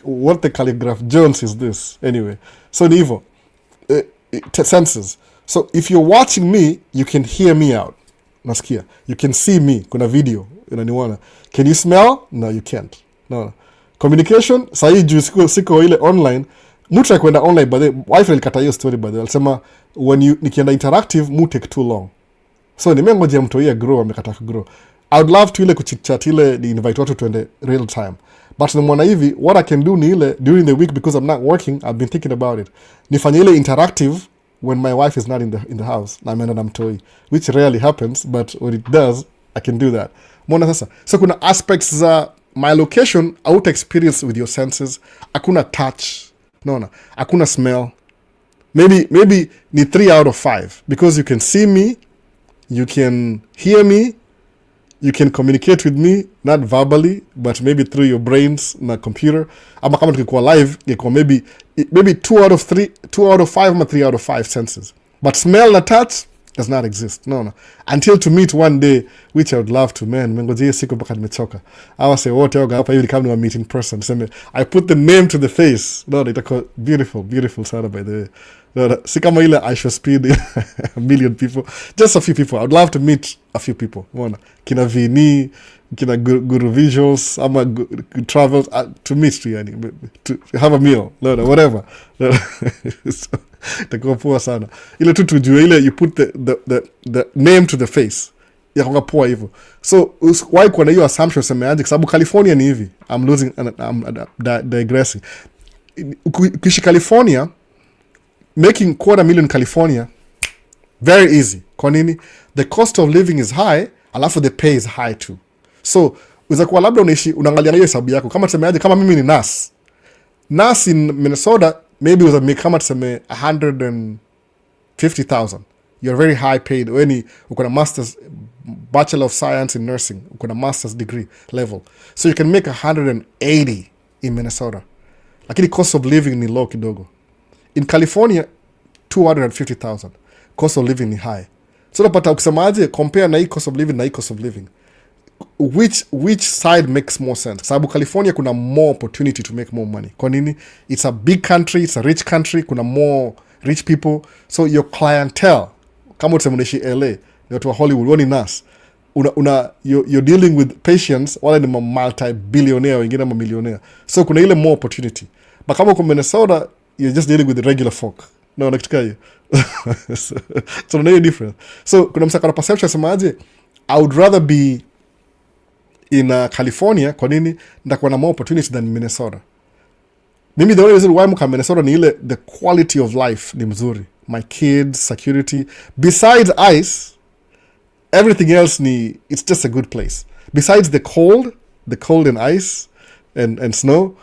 What the calligraph Jones is this? Anyway. So ni hivyo. Senses. So if you're watching me, you can hear me out. Nasikia. You can see me. Kuna video. Unaniona. Can you smell? No, you can't. No. Communication. Sahi juu siko ile online. Mutra kwenda online, but the wife ilikata hiyo story, but alisema nikienda interactive, mu take too long. So nimengojea mtu yeye grow, amekata grow. I would love to ile kuchit ile ni invite watu tuende real time. But nimeona hivi, what I can do ni ile during the week, because I'm not working, I've been thinking about it. Nifanye ile interactive when my wife is not in the house, na ameenda na mtoi, which rarely happens, but when it does, I can do that. Mbona sasa? So kuna aspects za my location out experience with your senses. Hakuna touch. No. Hakuna smell. Maybe ni 3 out of 5. Because you can see me, you can hear me, you can communicate with me, not verbally, but maybe through your brains na computer. Ama kama tukikuwa live, maybe 2 out of 5 ama 3 out of 5 senses. But smell na touch does not exist. No. Until to meet one day, which I would love to, man. Mengojea siku mpaka nimechoka. Awa say wote yoga hapa hivi kama ni meeting person. Sema I put the name to the face. No, itakuwa beautiful sana, by the way. No, si kama ile I shall speed a million people. Just a few people. I would love to meet a few people. Umeona? Kina Vini, kina Guru Visuals, ama travel to meet yani, to have a meal. No, whatever. So, itakuwa poa sana. Ile tu tujue ile you put the name to the face. Yakonga poa hivyo. So why kuna hiyo assumption semeaje, sababu California ni hivi. I'm digressing. Ukiishi California, making $250,000 California very easy. Kwa nini? The cost of living is high, alafu the pay is high too. So uzakuwa labda unaangalia hiyo hesabu yako. Kama tusemeaje, kama mimi ni nurse in Minnesota, maybe kama tuseme 150,000. You're very high paid. When uko na master's, bachelor of science in nursing, uko na master's degree level, so you can make 180 in Minnesota. Lakini cost of living ni low kidogo. In California, 250,000. Cost of living ni high. So napata ukisemaje, compare na hii cost of living na hii cost of living, which side makes more sense? Sababu California kuna more opportunity to make more money. Kwa nini? It's a big country, it's a rich country, kuna more rich people. So your clientele, kama useme unaishi LA, ni watu wa Hollywood, wani nas, you're dealing with patients wale ni multi-billionaire, wengine mamillionaire. So kuna ile more opportunity. But kama uko Minnesota, you're just dealing with the regular folk. No, nakitika hiyo. So no difference. So kuna msakara perception semaje, I would rather be in California. Kwa nini? Ndakuwa na more opportunity than Minnesota. Mimi the only reason why muka Minnesota ni ile the quality of life ni mzuri. My kids, security. Besides ice, everything else it's just a good place. Besides the cold and ice and snow,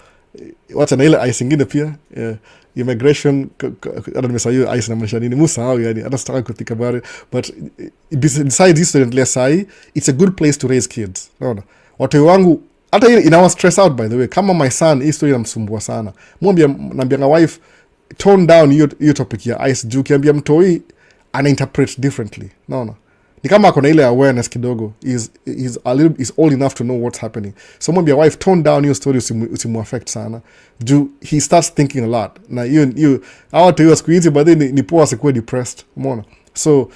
wacha na ile ice ingine pia, immigration, hata nimesahau ice na maisha nini, musahau yani, hata sitaka kutika about it. But besides this student sai, it's a good place to raise kids. Naona watu wangu hata ile inawa stress out, by the way. Kama my son, hii story inamsumbua sana. Naambianga wife, tone down hiyo topic ya ice juu kiambia mtoi ana interpret differently. Naona ni kama akona ile awareness kidogo, is old enough to know what's happening. So mwambia wife, tone down hiyo story, usimu affect sana juu he starts thinking a lot. Na hiyo awatu hiyo siku hizi baadaye ni poa asikuwe depressed, umeona. So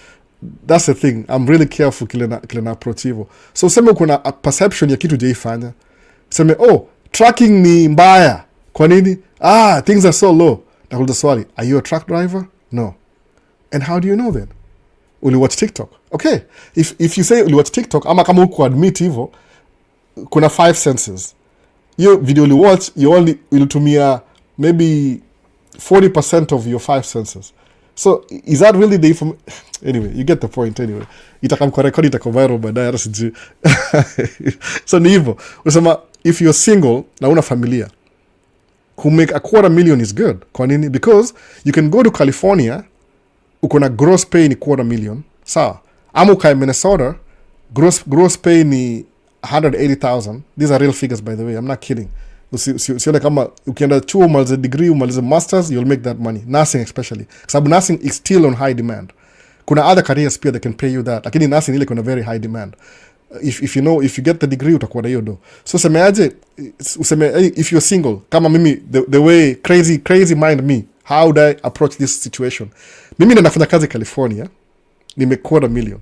that's the thing, I'm really careful kile na approach hivyo. So useme kuna perception ya kitu jaifanya, useme tracking ni mbaya, kwa nini? Things are so low. Nakuuliza swali, are you a truck driver? No. And how do you know then? Uli watch TikTok. Okay, if you say uli watch TikTok, ama kama uko admit hivyo, kuna 5 senses. Hiyo video uli watch, ilitumia maybe 40% of your 5 senses. So is that really the information? Anyway, you get the point anyway. Itakamko record, itako viral baadaye, hata sijui. So ni hivyo. Unasema if you're single na una familia, who make $250,000 is good. Kwa nini? Because you can go to California, uko na gross pay ni $250,000, sawa. Ama ukae Minnesota, gross pay ni $180,000. These are real figures, by the way, I'm not kidding. Usione kama ukienda chuo umalize degree, umalize masters, you'll make that money. Nursing especially, sababu nursing is still on high demand. Kuna other careers pia that can pay you that, lakini nursing ile kuna very high demand. If you get the degree utakuwa na hiyo do. So useme if you're single, kama mimi, the way crazy mind me, how would I approach this situation? Mimi nafanya kazi California, nimekuwa $250,000.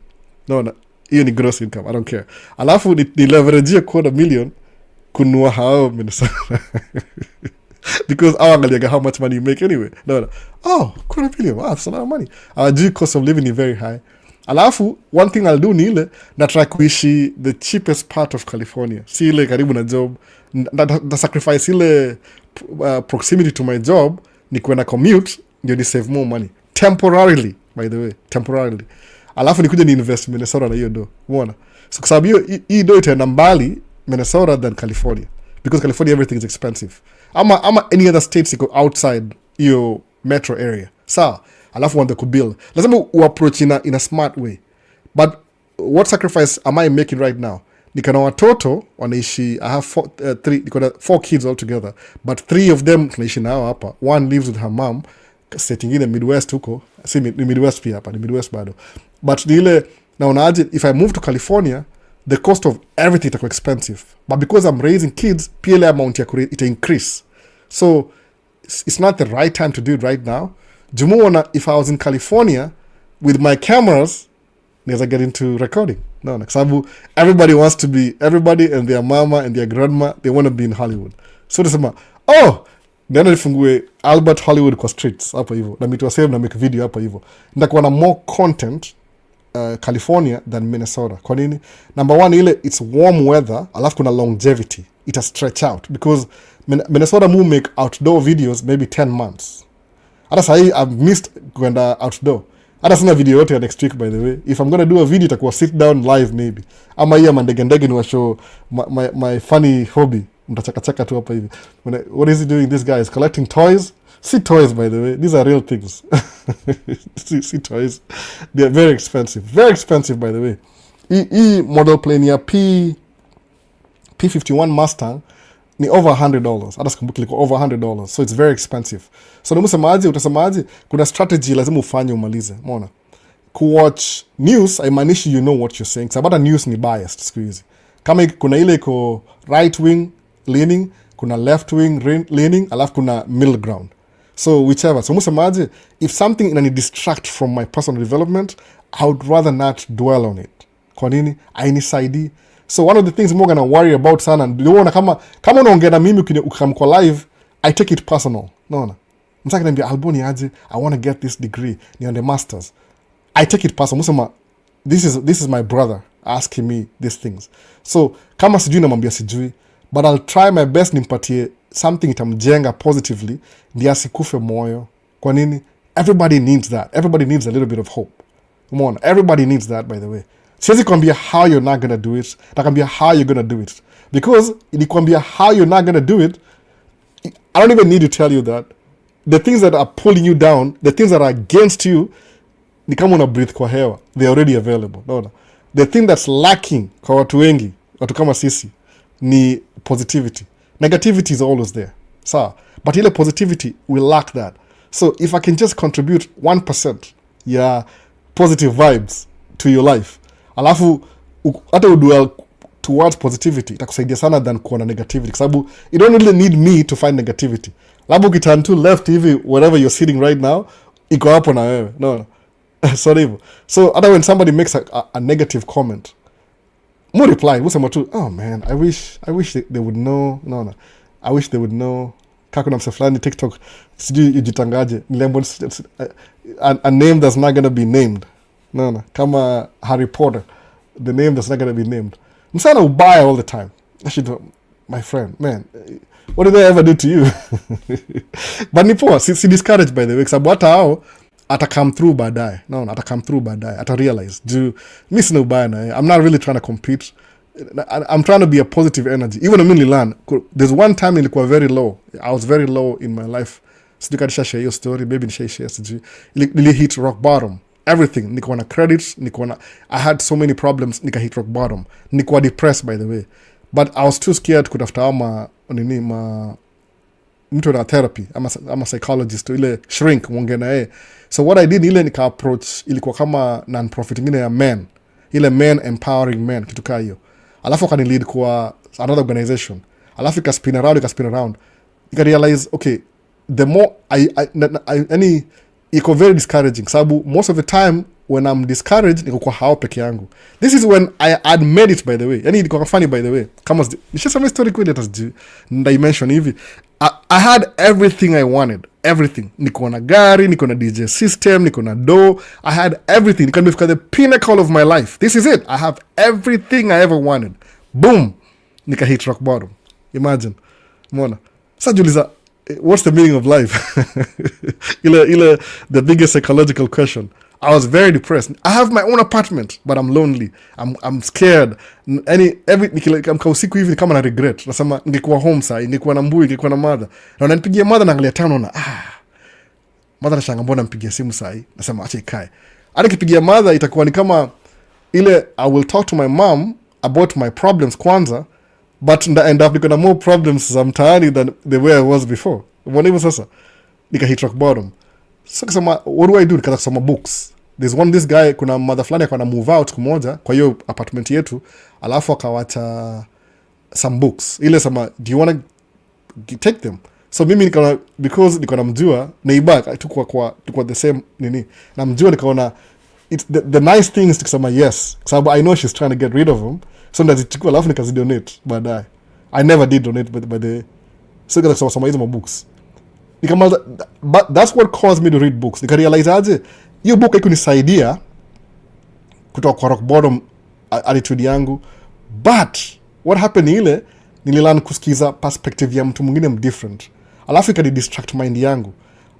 No, hiyo ni gross income, I don't care. Alafu ni leverage $250,000 kunua hao Minnesota. Because awangaliaga how much money you make anyway. No. $250,000, wow, that's a lot of money. Our cost of living is very high. Alafu one thing I'll do ni ile na try kuishi the cheapest part of California. Si ile karibu na job. Na sacrifice ile proximity to my job, ni kuenda commute ndio ni save more money temporarily, by the way, temporarily. Alafu nikuja ni invest Minnesota na hiyo do. Umeona? So kwa sababu hiyo do itaenda mbali Minnesota than California, because California everything is expensive. Ama any other states iko outside hiyo metro area. Sawa. Alafu want to build. Lazima uapproach in a smart way. But what sacrifice am I making right now? Niko na watoto wanaishi, I have 4 kids all together, but 3 of them tunaishi nao hapa. One lives with her mom, state ingine Midwest huko. Si ni Midwest pia hapa, ni Midwest bado. But ile naonaje, if I move to California, the cost of everything itakuwa expensive. But because I'm raising kids, pia ile amount ya ita increase. So it's not the right time to do it right now. Jumuona, if I was in California with my cameras, naweza get into recording. No, kwa sababu everybody and their mama and their grandma, they want to be in Hollywood. So nasema, nenda nifungue Albert Hollywood kwa streets hapo hivyo. Na mitu wasema na make video hapo hivyo. Nitakuwa na more content California than Minnesota. Kwa nini? Number one, ile it's warm weather, alafu kuna longevity. Ita stretch out because Minnesota will make outdoor videos maybe 10 months. Hata sahi I've missed kwenda outdoor. Hata sina video yote ya next week, by the way. If I'm gonna do a video, itakuwa sit down live maybe. Ama hii ama ndege ni wa show my funny hobby. Mtachaka tu hapa hivi. What is he doing? This guy is collecting toys. See toys, by the way. These are real things. see toys. They are very expensive. Very expensive, by the way. Hii model plane ya P51 Mustang ni over $100. Hata sikumbuki liko over $100. So it's very expensive. So utasemaje, kuna strategy lazima ufanye umalize. Umeona? Kuwatch news, haimaanishi you know what you're saying. Sababu news ni biased siku hizi. Kama kuna ile iko right wing leaning, kuna left wing leaning, alafu kuna middle ground. So whichever. So musemaje, if something inani distract from my personal development, I would rather not dwell on it. Kwa nini? Hainisaidii. So one of the things I'm gonna worry about sana, ndio kama unaongea na mimi ukamko live, I take it personal. Naona. Msaka niambia Alboni aje, I want to get this degree, ni on the masters. I take it personal. Musema this is my brother asking me these things. So kama sijui namwambia sijui, but I'll try my best nimpatie something itamjenga positively, ndio asikufe moyo. Kwa nini? Everybody needs that. Everybody needs a little bit of hope. Come on, everybody needs that, by the way. Siwezi kuambia how you're not gonna do it, nakwambia how you're gonna do it. Because nikwambia how you're not gonna do it, I don't even need to tell you that. The things that are pulling you down, the things that are against you, ni kama una breathe kwa hewa. They're already available. No. The thing that's lacking kwa watu wengi, watu kama sisi, ni positivity. Negativity is always there. Sawa. But ile positivity, we lack that. So if I can just contribute 1% ya positive vibes to your life, alafu hata udwell towards positivity, itakusaidia sana than kuwa na negativity, kwa sababu you don't really need me to find negativity. Labda ukiturn to left hivi, wherever you're sitting right now, iko hapo na wewe. No. Sorry hivyo. So hata when somebody makes a negative comment, mu reply, musema tu, oh man, I wish they would know. No. I wish they would know. Kako na mse fulani TikTok, sijui ijitangaje, nilembo a name that's not gonna be named. No. Kama Harry Potter, the name that's not gonna be named. Msana ubaya all the time. Actually, my friend, man, what did I ever do to you? But ni poa, si discouraged by the way, sababu hata hao ata come through baadaye. No, ata come through baadaye. Ata realize, mi sina ubaya na I'm not really trying to compete. I'm trying to be a positive energy. Even when I learn, there's one time nilikuwa very low. I was very low in my life. Sijui kadisha share your story, maybe ni share sijui. Nili hit rock bottom. Everything. Nikuwa na credits, I had so many problems, nika hit rock bottom. Nikuwa depressed by the way. But I was too scared kutafuta mtu na therapy, ama psychologist, ile shrink mwonge na yeye. So what I did, ile nika approach, ilikuwa kama non-profit ingine ya men. Ile men empowering men, kitu kaa hiyo. Alafu kani lead kwa another organization. Alafu ika spin around. Ika realize, okay, the more any iko very discouraging, sababu most of the time when I'm discouraged niko kwa hao peke yangu. This is when I had made it, by the way. Yani ilikuwa funny, by the way. Kama nisha story kweli hata sijui dimension hivi. I had everything I wanted. Everything. Niko na gari, niko na DJ system, niko na dough. I had everything. Niko nimefika the pinnacle of my life. This is it. I have everything I ever wanted. Boom. Nika hit rock bottom. Imagine. Mona. Sasa juliza, what's the meaning of life? The biggest psychological question. I was very depressed. I have my own apartment, but I'm lonely. I'm scared. Nikamka usiku hivi kama na regret. Nasema ningekuwa home saa, ningekuwa na mbui, ningekuwa na mother. Na unanipigia mother na angalia tano na mother anashanga mbona mpigia simu saa hii. Nasema acha ikae. Hata kipigia mother itakuwa ni kama ile I will talk to my mom about my problems kwanza, but end up niko na more problems za mtaani than the way I was before. Mbona hivyo sasa? Nika hit rock bottom. So kasema, what do I do? Nikaanza kusoma books. There's this guy, kuna mother fulani akawa na move out kumoja kwa hiyo apartment yetu, alafu akawacha some books. Ile sema, do you want to take them? So mimi nikaona, because nikaona mjua neighbor tukua the same nini. Na mjua nikaona the nice thing is kusema yes. Sababu I know she's trying to get rid of them. So ndazichukua alafu nikazidonate baadaye. I never did donate by the so nikasoma soma hizo books. But that's what caused me to read books. Nikarealize aje hiyo book haikunisaidia kutoka kwa rock bottom attitude yangu, but what happened ile nililearn kusikiza perspective ya mtu mwingine different, alafu ikani distract mind yangu.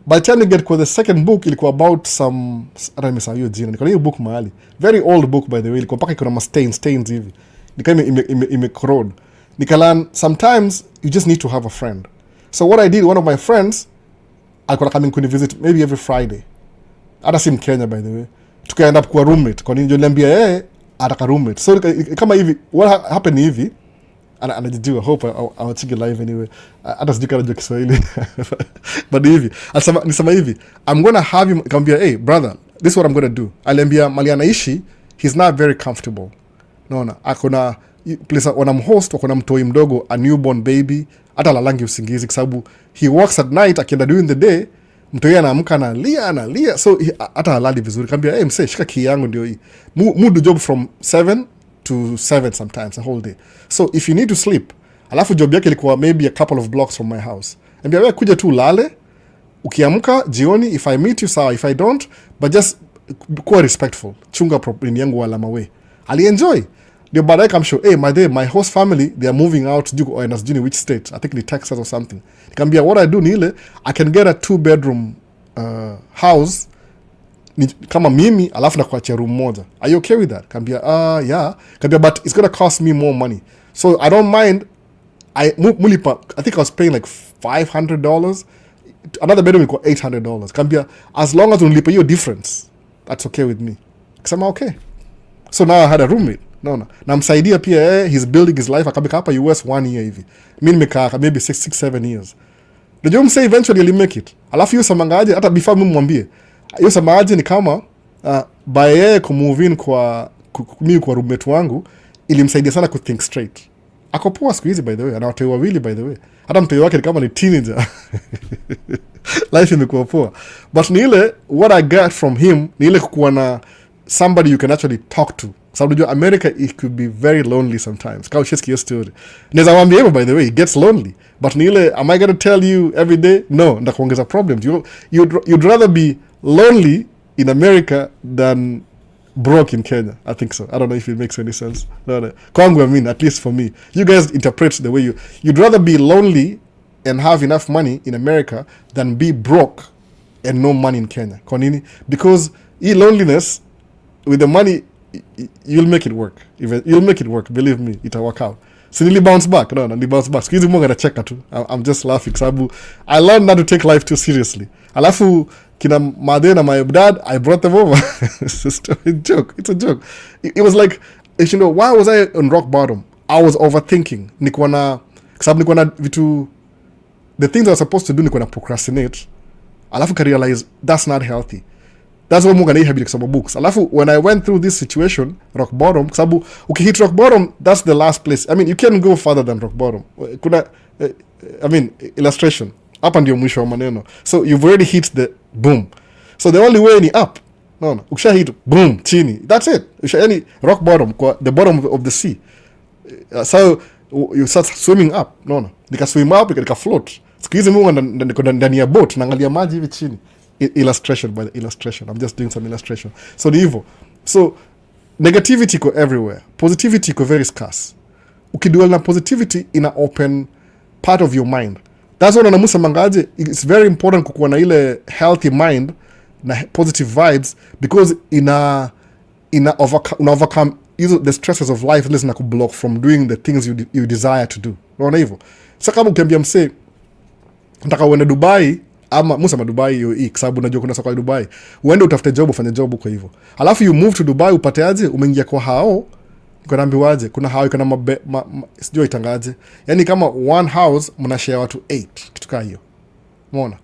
By the time I get kwa the second book, ilikuwa about some nimesahau hiyo jina. Nikaona hiyo book mahali, very old book by the way, ilikuwa mpaka iko na stains hivi, nikama ime-corrode. Nikalearn sometimes you just need to have a friend. So what I did, one of my friends alikuwa coming kuni visit maybe every Friday. Hata si Mkenya by the way. Tukaenda kwa roommate. Kwa nini niliambia ataka roommate. So kama hivi, what happened hivi, anajijua, hope I'll check it live anyway. Hata sijui kana Kiswahili. But hivi, nisema hivi, I'm going to have him kambia, hey brother, this is what I'm going to do. Aliambia mali anaishi, he's not very comfortable. Naona, akona place wanamhost, wakona mtoi mdogo, a newborn baby, hata lalangi usingizi kwa sababu he works at night, akienda during the day mtoi anaamka analia, so hata halali vizuri. Kambia, hey msee, shika key yangu ndio hii, do job from 7 to 7 sometimes a whole day. So if you need to sleep, alafu job yake ilikuwa maybe a couple of blocks from my house, ambia wewe kuja tu ulale, ukiamka jioni, if I meet you sawa, if I don't, but just kuwa respectful, chunga property yangu wala mawe. Ali-enjoy. Ndio baadaye kamshow, hey my host family, they are moving out to which state, I think ni Texas or something. Nikamwambia what I do ni ile, I can get a 2-bedroom house kama mimi, alafu na kuachia room moja. Are you okay with that? Nikamwambia yeah. Nikamwambia but it's going to cost me more money. So I don't mind. I think I was paying like $500. Another bedroom ilikuwa $800. Nikamwambia as long as unilipa hiyo difference, that's okay with me. Nikasema okay. So now I had a roommate. No. Na msaidia pia he's building his life. Akabika hapa US 1 year hivi. Mimi nimekaa maybe 6-7 years. Unajua msee eventually will make it. Alafu hiyo samangaje hata before mimi mwambie. Hiyo samangaje ni kama by yeye kumove in kwa mimi kwa roommate wangu ilimsaidia sana ku think straight. Ako poa siku hizi by the way, ana watu wawili by the way. Hata mtoto wake ni kama ni teenager. Life imekuwa poa. But ni ile what I got from him ni ile kukuwa na somebody you can actually talk to. Sababu unajua America it could be very lonely sometimes. Kama ushisikia story. Naweza waambia hivyo by the way, it gets lonely. But ni ile am I going to tell you every day? No, ndakuongeza problems. You'd rather be lonely in America than broke in Kenya. I think so. I don't know if it makes any sense. No. Kwangu, I mean, at least for me. You guys interpret the way you'd rather be lonely and have enough money in America than be broke and no money in Kenya. Kwa nini? Because loneliness with the money you'll make it work. You'll make it work, believe me, it'll work out. So nili bounce back. No, nili bounce back. Sikizi munga na cheka tu. I'm just laughing. Sabu I learned not to take life too seriously. Alafu kina Made na my dad, I brought them over. It's a joke. It's a joke. It was like, you know, why was I on rock bottom? I was overthinking. Sababu nikuwa na vitu, the things I was supposed to do nikuwa na procrastinate. Alafu ka realize that's not healthy. That's why munga na ihabili kusoma books. Alafu when I went through this situation, rock bottom, sababu ukihit rock bottom, that's the last place. I mean, you can't go further than rock bottom. Kuna, illustration. Hapa ndio mwisho wa maneno. So you've already hit the boom. So the only way ni up. No. Ukisha hit boom, chini. That's it. Yani rock bottom, kwa the bottom of the sea. So you start swimming up. No. Nika swim up, nika float. Siku hizi mungu ndani ya boat, naangalia maji hivi chini. Illustration by the illustration. I'm just doing some illustration. So ni hivyo. So negativity iko everywhere. Positivity iko very scarce. Ukidual na positivity ina open part of your mind. That's what anamusa mangaje. It's very important kukuwa na ile healthy mind na positive vibes because una overcome the stresses of life listen na kublock from doing the things you desire to do. Unaona hivyo? Sasa kama ukiambia msee nataka uende Dubai ama musema Dubai hiyo sababu unajua kuna soko ya Dubai. Uende utafute job ufanye job kwa hivyo. Alafu you move to Dubai upate aje umeingia kwa hao kunaambiwaje kuna hao kana sijui itangaje. Yaani kama one house mnashare watu 8 kitu kama hiyo. Umeona?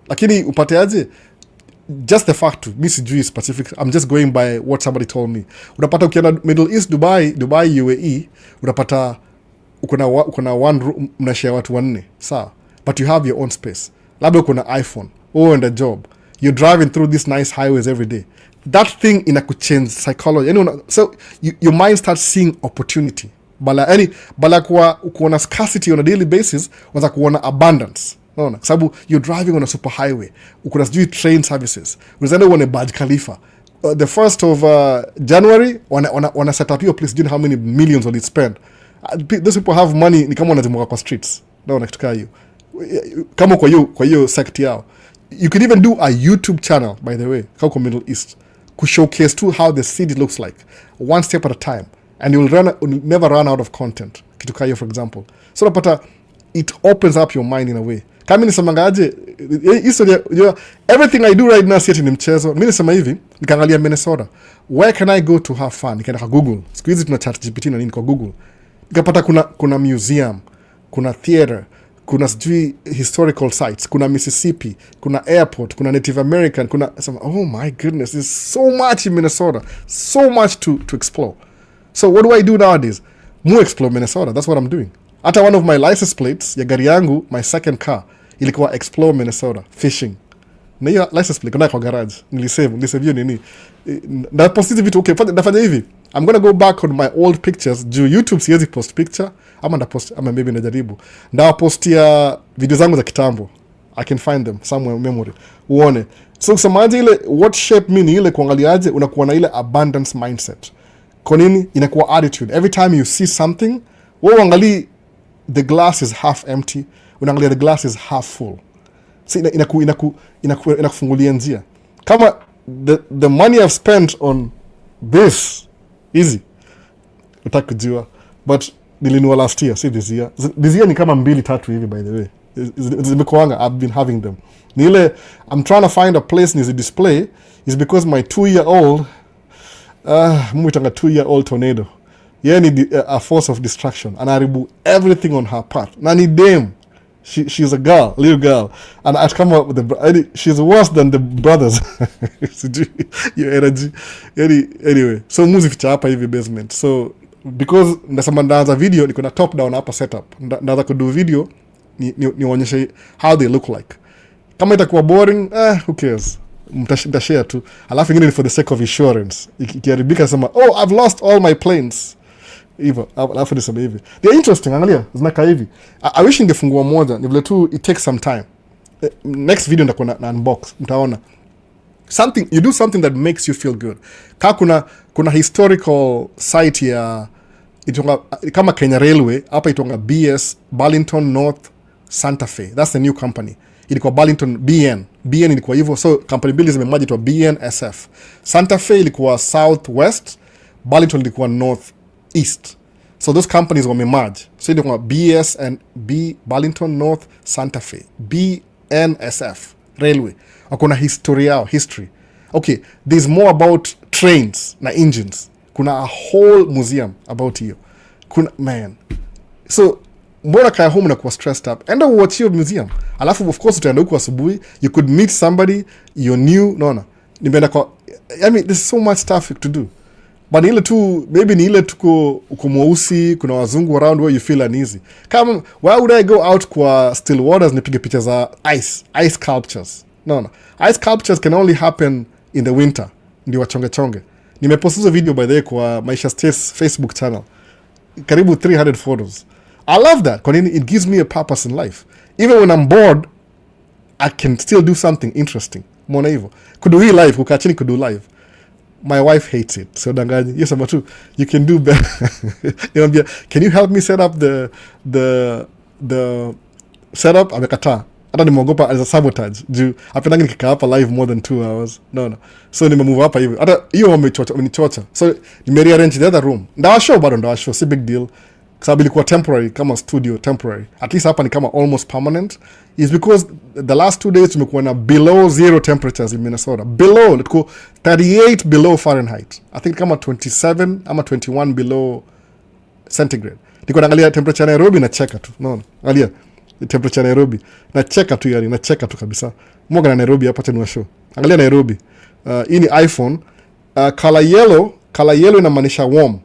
Lakini upate aje just the fact to mimi sijui specific, I'm just going by what somebody told me. Unapata ukienda Middle East Dubai UAE unapata uko na one room mnashare watu 4 sawa, but you have your own space. Labda uko na iPhone and a job, you're driving through these nice highways every day. That thing inakuchange psychology. So your mind starts seeing opportunity. Bala kuona scarcity on a daily basis, unaweza kuona abundance. Unaona? Sababu you're driving on a super highway. Uko na train services. Unaweza uone Burj Khalifa. The 1st of January, wana set up your place. Do you know how many millions will it spend? Those people have money, ni kama wanazunguka kwa streets. Unaona kitu kama hiyo. Kama kwa hiyo sect yao. You could even do a YouTube channel, by the way, kwa Middle East. Could showcase to how the city looks like, one step at a time, and you'll never run out of content. Kitukayo, for example. So napata it opens up your mind in a way. Kama nisemangaje, everything I do right now sieti ni mchezo. Mimi nisema hivi, nikaangalia Minnesota. Where can I go to have fun? Nikaenda Google. Siku hizi tuna ChatGPT na nini kwa Google. Nikapata kuna museum, kuna theater, kuna sijui historical sites, kuna Mississippi, kuna airport, kuna Native American, kuna oh my goodness, there's so much in Minnesota, so much to explore. So what do I do nowadays? More explore Minnesota. That's what I'm doing. Hata one of my license plates ya gari yangu, my second car, ilikuwa explore Minnesota, fishing. Na hiyo license plate kuna kwa garage. Nilisave nini. Na posti vitu okay, nafanya hivi. I'm going to go back on my old pictures. Juu YouTube siwezi post picture ama maybe najaribu. Nda postia video zangu za kitambo. I can find them somewhere in memory. Uone. So kusemaje ile what shape me ni ile kuangaliaje unakuwa na ile abundance mindset. Kwa nini? Inakuwa attitude. Every time you see something, wewe uangalie the glass is half empty, unaangalia the glass is half full. So inakufungulia njia. Kama the money I've spent on this easy utakujua, but nilinunua last year, see this year. This year ni kama 2-3 hivi by the way. Zimekuanga I've been having them. Ni ile I'm trying to find a place nizi display is because my 2-year-old muitanga 2-year-old tornado. Yeye ni a force of destruction. Anaharibu everything on her path. Na ni dem. she's a girl, little girl, and I'd come up with she's worse than the brothers. Your energy. Anyway, so muzificha hapa hivi basement. So because nasema ndaanza video niko na top down hapa setup. Ndaanza kudu video nionyeshe how they look like. Kama itakuwa boring, who cares? Mtashare tu. Alafu ingine ni for the sake of insurance. Ikiharibika sema, oh, I've lost all my planes. Hivyo, alafu nisema hivi. They're interesting, angalia, zinaka hivi. I wish ningefungua moja, ni vile tu it takes some time. Next video ndakuwa na unbox, mtaona. You do something that makes you feel good. Kuna historical site ya itonga, kama Kenya Railway, hapa itonga BS, Burlington North Santa Fe. That's the new company. Ilikuwa Burlington BN ilikuwa hivyo, so company mbili zimemaji to BNSF. Santa Fe ilikuwa Southwest, Burlington ilikuwa Northeast. So those companies wamemerge. So ilikuwa BS and Burlington North Santa Fe, BNSF Railway. Kuna history. Okay, there's more about trains na engines. Kuna a whole museum about hiyo. Man. So mbona kaya home na kuwa stressed up, enda watch your museum. Alafu of course utaenda huko asubuhi, you could meet somebody you're new. No, nimeenda kwa, I mean there's so much stuff to do, but ile tu maybe ni ile tuko uko mweusi, kuna wazungu around where you feel uneasy. Kama why would I go out kwa still waters nipige picha za ice sculptures? No, ice sculptures can only happen in the winter, ndio wachonge. Nimepost hizo video by the way kwa Maisha State's Facebook channel, karibu 300 photos. I love that because it gives me a purpose in life. Even when I'm bored, I can still do something interesting. Mwana hivyo. Kudu hii live, kukaa chini kudu live. My wife hates it. So danganyi. Yes, ama tu. You can do better. Can you help me set up the setup? Amekataa. Hata nimeogopa as a sabotage. Juu apendangi nikikaa hapa live more than 2 hours. No. So nimemove hapa hivi. Hata hiyo wamenichocha. So nimerearrange the other room. Ndawashow. Si big deal. Sababu ilikuwa temporary, kama studio temporary. At least hapa ni kama almost permanent. Is because the last 2 days tumekuwa na below zero temperatures in Minnesota. Below, let's 38 below Fahrenheit. I think kama 27 ama 21 below centigrade. Niko naangalia temperature ya Nairobi na cheka tu. No. Angalia temperature ya Nairobi. Na cheka tu kabisa. Mwoga na Nairobi hapa tena show. Angalia Nairobi. Hii ni iPhone. Color yellow inamaanisha warm.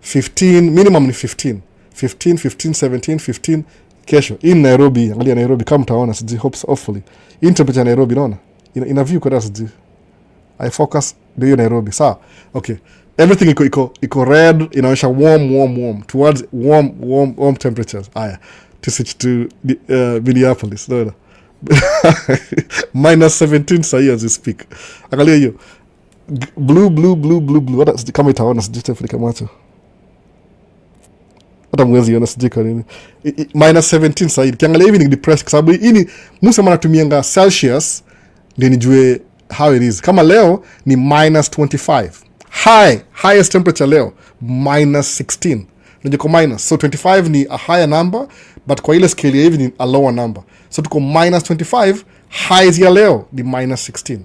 15, minimum ni 15, 17, 15. Kesho in Nairobi, angalia Nairobi kama mtaona, siji hopefully in temperature Nairobi, naona ina view kwa siji I focus ndio Nairobi. Sawa, okay, everything iko red, inaonyesha warm towards warm temperatures. Haya, to switch to Minneapolis, naona -17 sahi as we speak. Angalia hiyo blue, hata kama itaona siji tafika macho, hata mwezi yana sijika nini. -17 sasa hivi. Kiangalia hivi ni depressed kwa sababu hii ni Musa manatumianga Celsius ndio nijue how it is. Kama leo ni -25. Highest temperature leo -16. Ndio kwa minus. So 25 ni a higher number, but kwa ile scale hivi ni a lower number. So tuko -25, highs ya leo ni -16.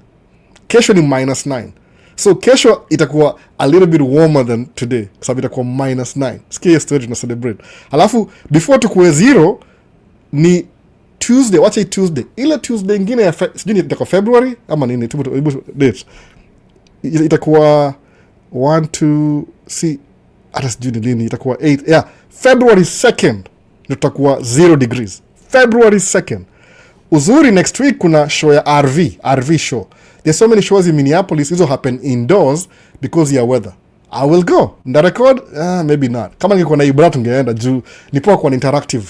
Kesho ni -9. So kesho itakuwa a little bit warmer than today. Sababu itakuwa -9. Sikia story na celebrate. Alafu before tukuwe 0 ni Tuesday, wacha Tuesday. Ile Tuesday nyingine ya sijui itakuwa February ama nini tu date. Itakuwa 1 2 see hata sijui ni lini itakuwa 8. Yeah, February 2nd tutakuwa 0 degrees. February 2nd. Uzuri next week kuna show ya RV show. There's so many shows in Minneapolis. These will happen indoors because ya weather. I will go. Nda record? Maybe not. Kama ningekuwa na Ibra tungeenda juu nipoa kwa interactive.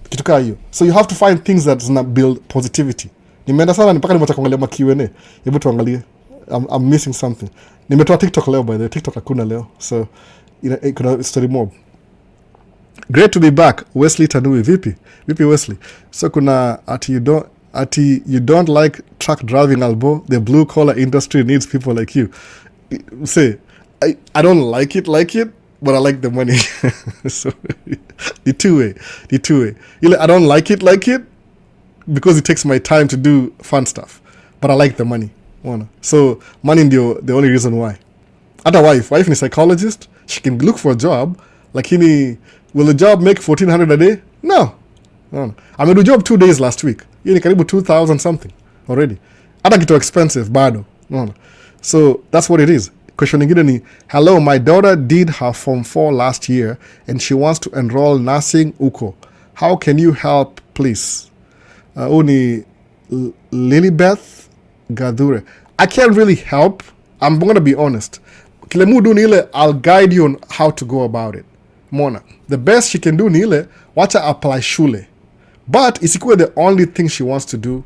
Kitu kaa hiyo. So you have to find things that zina build positivity. Nimeenda sana mpaka nimepata kuangalia ma Q&A. Hebu tuangalie. I'm missing something. Nimetoa TikTok leo by the way. TikTok hakuna leo. So kuna story mob. Great to be back. Wesley Tanui. Vipi Wesley? So kuna you don't like truck driving, Albo. The blue collar industry needs people like you. Say, I don't like it, but I like the money. So the two way. I don't like it because it takes my time to do fun stuff, but I like the money. So money is the only reason why. Other wife is a psychologist. She can look for a job. Lakini will the job make $1,400 a day? No. Amedu job 2 days last week. Hiyo ni karibu 2,000 something already. Hata kitu expensive bado. So that's what it is. Question ingine ni, hello, my daughter did her Form 4 last year and she wants to enroll nursing uko. How can you help, please? Ni Lilibeth Gadure. I can't really help. I'm going to be honest. Kile mudu ni ile, I'll guide you on how to go about it. Mona. The best she can do ni ile, wacha apply shule. But isikuwe the only thing she wants to do.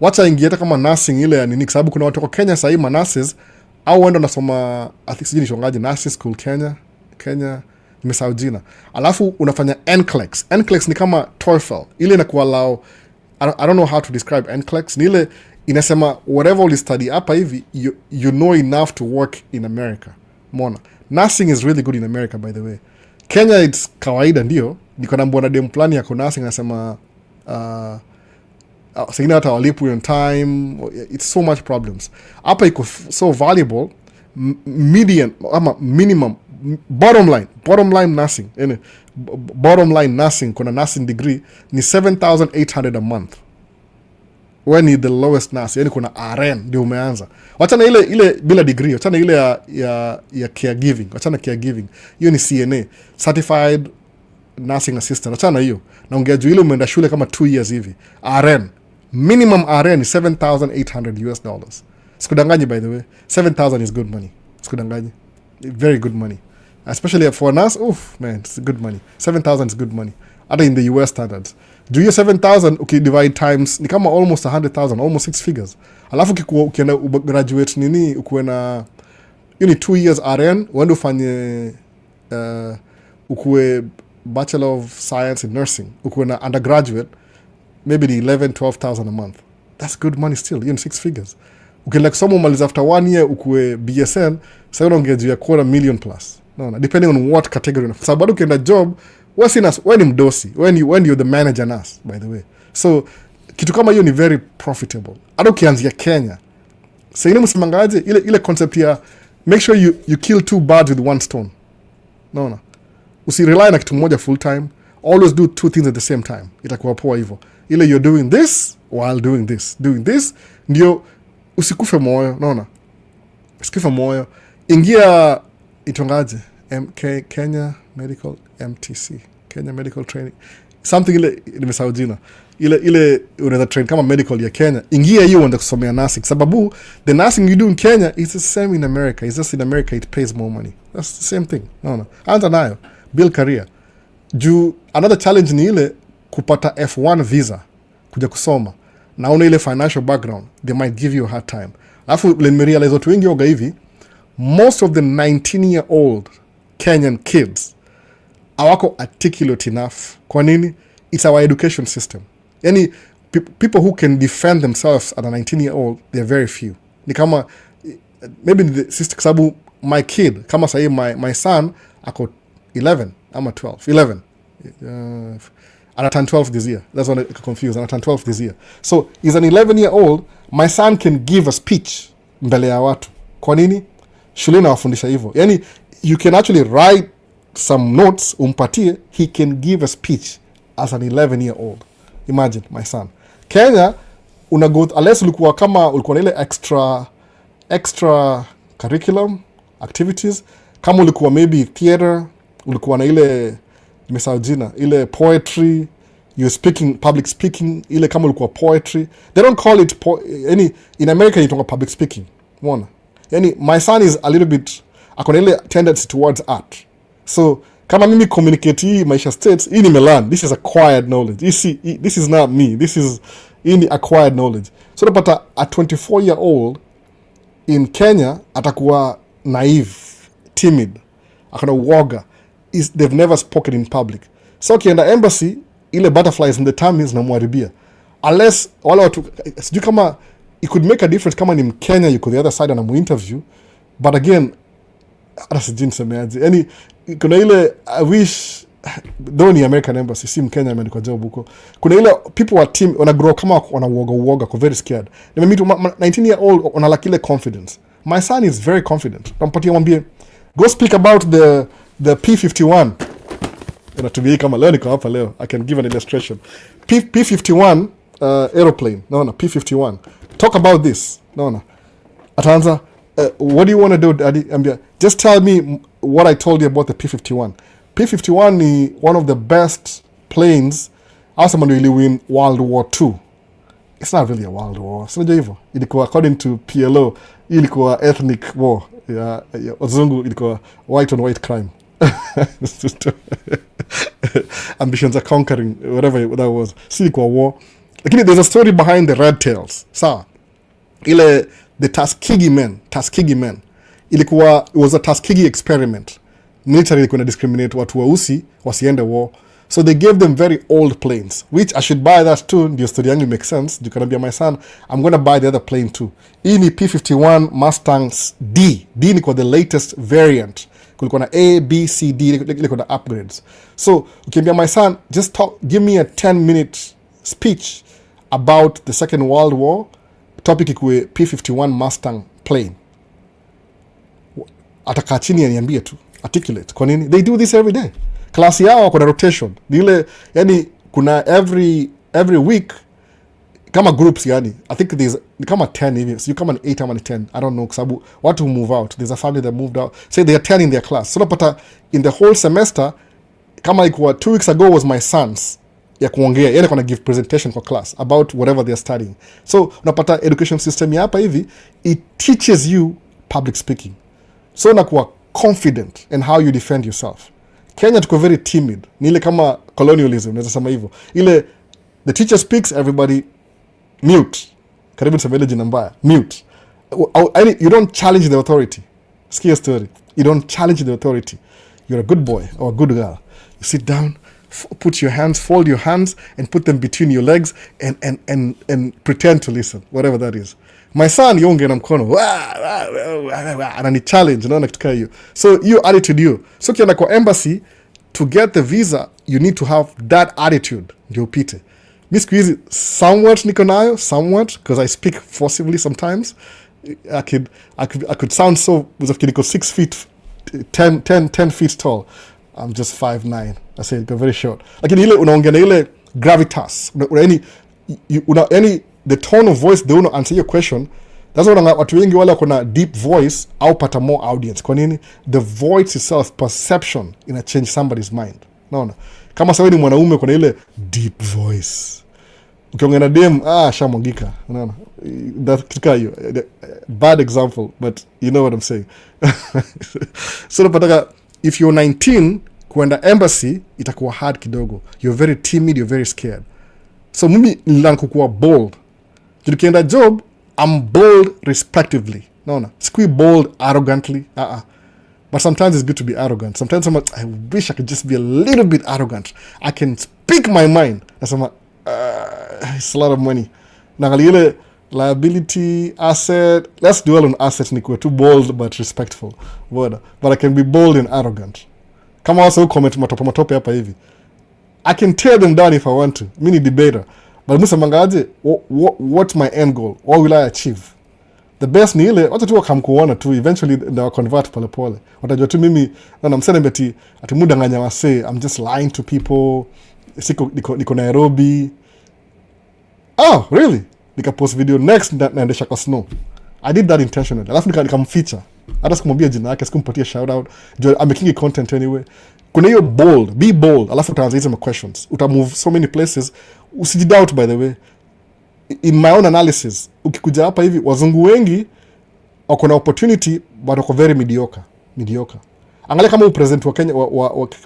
Wacha ingieta kama nursing ile ya nini, sababu kuna watu kwa Kenya sahii ma nurses au wenda nasoma I think sijui nishongaje nursing school Kenya nimesahau jina. Alafu unafanya NCLEX. NCLEX ni kama TOEFL. Ile inakuwa allow, I don't know how to describe NCLEX. Ni ile inasema whatever you study hapa hivi you know enough to work in America. Mona. Nursing is really good in America, by the way. Kenya it's kawaida ndio. Niko na mbwana dem plan ya nursing anasema singine hata walipu on time. It's so much problems. Hapa iko so valuable. Median ama minimum bottom line nursing. Bottom line nursing kuna nursing degree ni 7,800 a month. When ni the lowest nurse, yani kuna RN ndio umeanza. Wachana ile bila degree, wachana ile ya caregiving, wachana caregiving. Hiyo ni CNA, certified nursing assistant. Wachana hiyo. Na ungeaju ile umeenda shule kama 2 years hivi. RN, minimum RN is $7,800. Sikudanganyi, by the way. 7,000 is good money. Sikudanganyi. Very good money. Especially for a nurse, oof, man, it's good money. 7,000 is good money. Other in the US standards. Do you 7,000 divide times ni kama almost 100,000, almost 6 figures. Alafu ukienda graduate nini ukuwe na 2 years RN, uende ufanye ukuwe Bachelor of Science in Nursing, ukuwe na undergraduate, maybe the 11,000-12,000 a month. That's good money still, 6 figures. Ukienda kusoma umaliza after 1 year ukuwe BSN, sasa unaongea juu ya $250,000 plus. No, depending on what category. Sababu bado ukienda job, wewe ni mdosi, when you're the manager nurse, by the way. So kitu kama hiyo ni very profitable. Hata ukianzia Kenya, sasa ile msimangaje ile concept ya make sure you kill 2 birds with 1 stone. No. Usirely na kitu moja full time. Always do 2 things at the same time. Itakuwa poa hivyo. Ile you're doing this while doing this. Doing this ndio usikufe moyo, naona. Usikufe moyo. Ingia itongaje? Kenya Medical MTC, Kenya Medical Training. Something ile nimesahau jina. Ile unaweza train kama medical ya Kenya. Ingia hiyo uende kusomea nursing. Sababu the nursing you do in Kenya is the same in America. It's just in America it pays more money. That's the same thing. No. Anza nayo. Build career. Another challenge ni ile kupata F1 visa kuja kusoma. Na una ile financial background, they might give you a hard time. Alafu nimerealize watu wengi oga hivi, most of the 19-year-old Kenyan kids hawako articulate enough. Kwa nini? It's our education system. Yani people who can defend themselves at a 19-year-old, they're very few. Ni kama maybe the system, sababu my kid kama sahi my son ako 11 ama 12 ana turn 12 this year. That's why I'm confused. Ana turn 12 this year. So he's an 11-year-old. My son can give a speech mbele ya watu. Kwa nini? Shule na wafundisha hivyo. Yani you can actually write some notes umpatie, he can give a speech as an 11-year-old. Imagine my son. Kenya unless ulikuwa na ile extra curriculum activities, kama ulikuwa maybe theater, ulikuwa na ile nimesahau jina, ile poetry, you speaking, public speaking, ile kama ulikuwa poetry, they don't call it in America inaitwa public speaking. Umeona? Yani my son is a little bit akona ile tendency towards art. So kama mimi communicate hii Maisha States, hii nimelearn. This is acquired knowledge. You see, this is not me. This is acquired knowledge. So napata a 24-year-old in Kenya atakuwa naive, timid, akona uoga. They've never spoken in public. So kienda embassy, ile butterflies in the tummy zinamharibia. Unless wale watu sijui kama it could make a difference kama ni Mkenya yuko the other side na interview. But again, hata sijui nisemeaje. Yani kuna ile I wish though ni American embassy, si Mkenya ameandikwa job huko. Kuna ile people wa team wana grow kama wana uoga, very scared. Nimemeet 19-year-old wana lack ile confidence. My son is very confident. Nampatia mwambie go speak about the P51. inatumia kama leo niko hapa leo, I can give an illustration. P51 aeroplane, naona P51, talk about this, naona ataanza what do you want to do daddy, ambia just tell me what I told you about the P51. P51 ni one of the best planes hasa ndio ili win World War II. It's not really a world war, sio hivyo, ilikuwa according to PLO, ilikuwa ethnic war ya wazungu, ilikuwa white on white crime. Ambitions are conquering whatever that was, si ilikuwa war. Lakini there's a story behind the red tails, sawa, ile the Tuskegee men ilikuwa, it was a Tuskegee experiment. Military ilikuwa na discriminate watu weusi wasiende war, so they gave them very old planes, which I should buy that too. Ndio story yangu make sense. You can be my son, I'm going to buy the other plane too. Hii ni P51 Mustangs D ni kwa the latest variant, kulikuwa na A, B, C, D, ilikuwa na upgrades. So ukiambia my son, just give me a 10-minute speech about the Second World War, topic ikuwe P51 Mustang plane, atakaa chini aniambie tu, articulate. Kwa nini? They do this every day. Klasi yao kuna rotation. Ile yani kuna every week kama groups, yani I think there's kama 10 even, so you come an 8 ama 10, I don't know, kwa sababu watu move out. There's a family that moved out, say they are 10 in their class. So unapata in the whole semester, kama ilikuwa 2 weeks ago was my sons ya kuongea, yani kuna give presentation for class about whatever they are studying. So unapata education system hapa hivi, it teaches you public speaking, so unakuwa confident in how you defend yourself. Kenya tuko very timid, ni ile kama colonialism, naweza sema hivyo, ile the teacher speaks, everybody mute, karibu niseme ile jina mbaya, mute. You don't challenge the authority. Sikia story, you don't challenge the authority. You're a good boy or a good girl, you sit down, put your hands, fold your hands and put them between your legs and pretend to listen, whatever that is. My son yonge na mkono anani challenge, naona kitu kama hiyo. So you attitude you, so kienda kwa embassy to get the visa, you need to have that attitude ndio upite. Mimi siku hizi somewhat niko nayo, somewhat, because I speak forcibly sometimes. I could sound so, niko 6 feet 10 feet tall, I'm just 5'9", I say it's very short. Lakini ile unaongea na ile gravitas, any the tone of voice, they don't answer your question. That's why watu wengi wale kuna deep voice au pata more audience. Kwa nini? The voice itself, perception, ina change somebody's mind. Naona kama sawa ni mwanaume kuna ile deep voice, ukiongea na dem shamwangika, unaona that kika hiyo bad example, but you know what I'm saying. So napataka if you're 19 kuenda embassy itakuwa hard kidogo, you're very timid, you're very scared. So mimi nilangu kuwa bold. Tukienda job, I'm bold respectively. No. Squee bold arrogantly. But sometimes it's good to be arrogant. Sometimes I wish I could just be a little bit arrogant. I can speak my mind. It's a lot of money. Nangalile liability, asset. Let's dwell on assets. Nikuwe too bold but respectful. But I can be bold and arrogant. Kama also comment matope hapa hivi, I can tear them down if I want to. Mini debater. But musa mangaje, what's my end goal? What will I achieve? The best ni ile watu tu wakamkuona tu, eventually they convert pole pole. Watajua tu mimi na namsema beti ati muda nganya wase, I'm just lying to people. Niko Nairobi. Oh, really? Nika post video next naendesha kwa snow. I did that intentionally. Alafu nikamfeature. Hata sikumwambia jina yake, sikumpatia shout out. I'm making content anyway. Kuna hiyo bold, be bold. Alafu utaanza hizo questions. Utamove so many places. Usijidoubt by the way. In my own analysis, ukikuja hapa hivi wazungu wengi wako na opportunity but wako very mediocre. Angalia kama president wa Kenya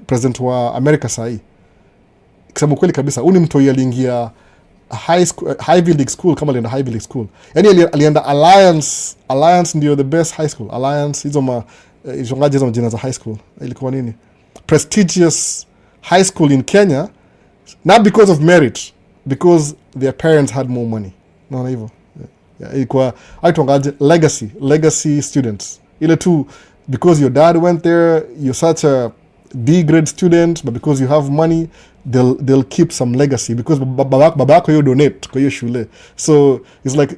president wa America sahi. Kisabu kweli kabisa, uni mtu aliingia Ivy League school, kama alienda Ivy League school. Yaani alienda Alliance ndio the best high school. Alliance hizo izongaje hizo jina za high school. Ilikuwa nini? Prestigious high school in Kenya, not because of merit, because their parents had more money. Naona hivyo. Ilikuwa aitongaje legacy students. Ile tu because your dad went there, you're such a B grade student, but because you have money, they'll keep some legacy because babako you donate kwa hiyo shule. So it's like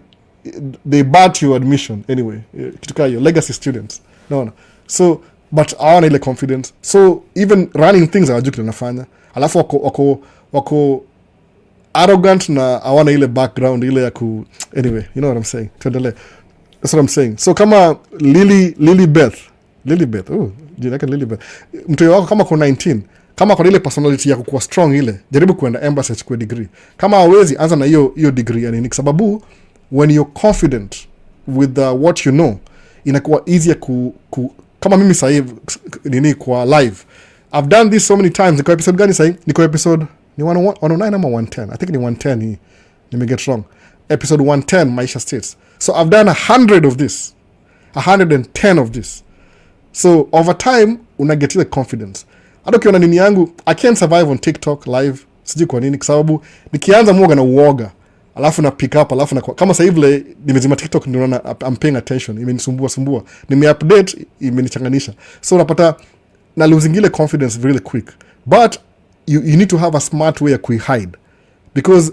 they bought your admission anyway. Kituka your legacy students. No. So but hawana ile confidence, so even running things hawajui kile nafanya, alafu wako arrogant na hawana ile background ile ya ku, anyway, you know what I'm saying, tuendelee. That's what I'm saying. So kama Lilybeth, jina yake Lilybeth, mtu wako kama kwa 19, kama kwa ile personality ya kuwa strong ile, jaribu kuenda embassy chukue degree. Kama hawezi, anza na hiyo degree. Yani ni sababu when you're confident with what you know, inakuwa easier kama mimi sasa nini kwa live. I've done this so many times. Niko episode gani sasa? Niko episode ni 109 ama 110. I think ni 110 hii. Nime get wrong. Episode 110 Maisha States. So I've done 100 of this. 110 of this. So over time unaget ile confidence. Hata ukiona nini yangu, I can't survive on TikTok live. Sijui kwa nini, kwa sababu nikianza muoga na uoga, alafu na pick up, alafu na kama sasa hivi nimezima TikTok ndio naona I'm paying attention, imenisumbua. Nimeupdate, imenichanganisha. So unapata na losing ile confidence really quick. But you need to have a smart way ya kuhide. Because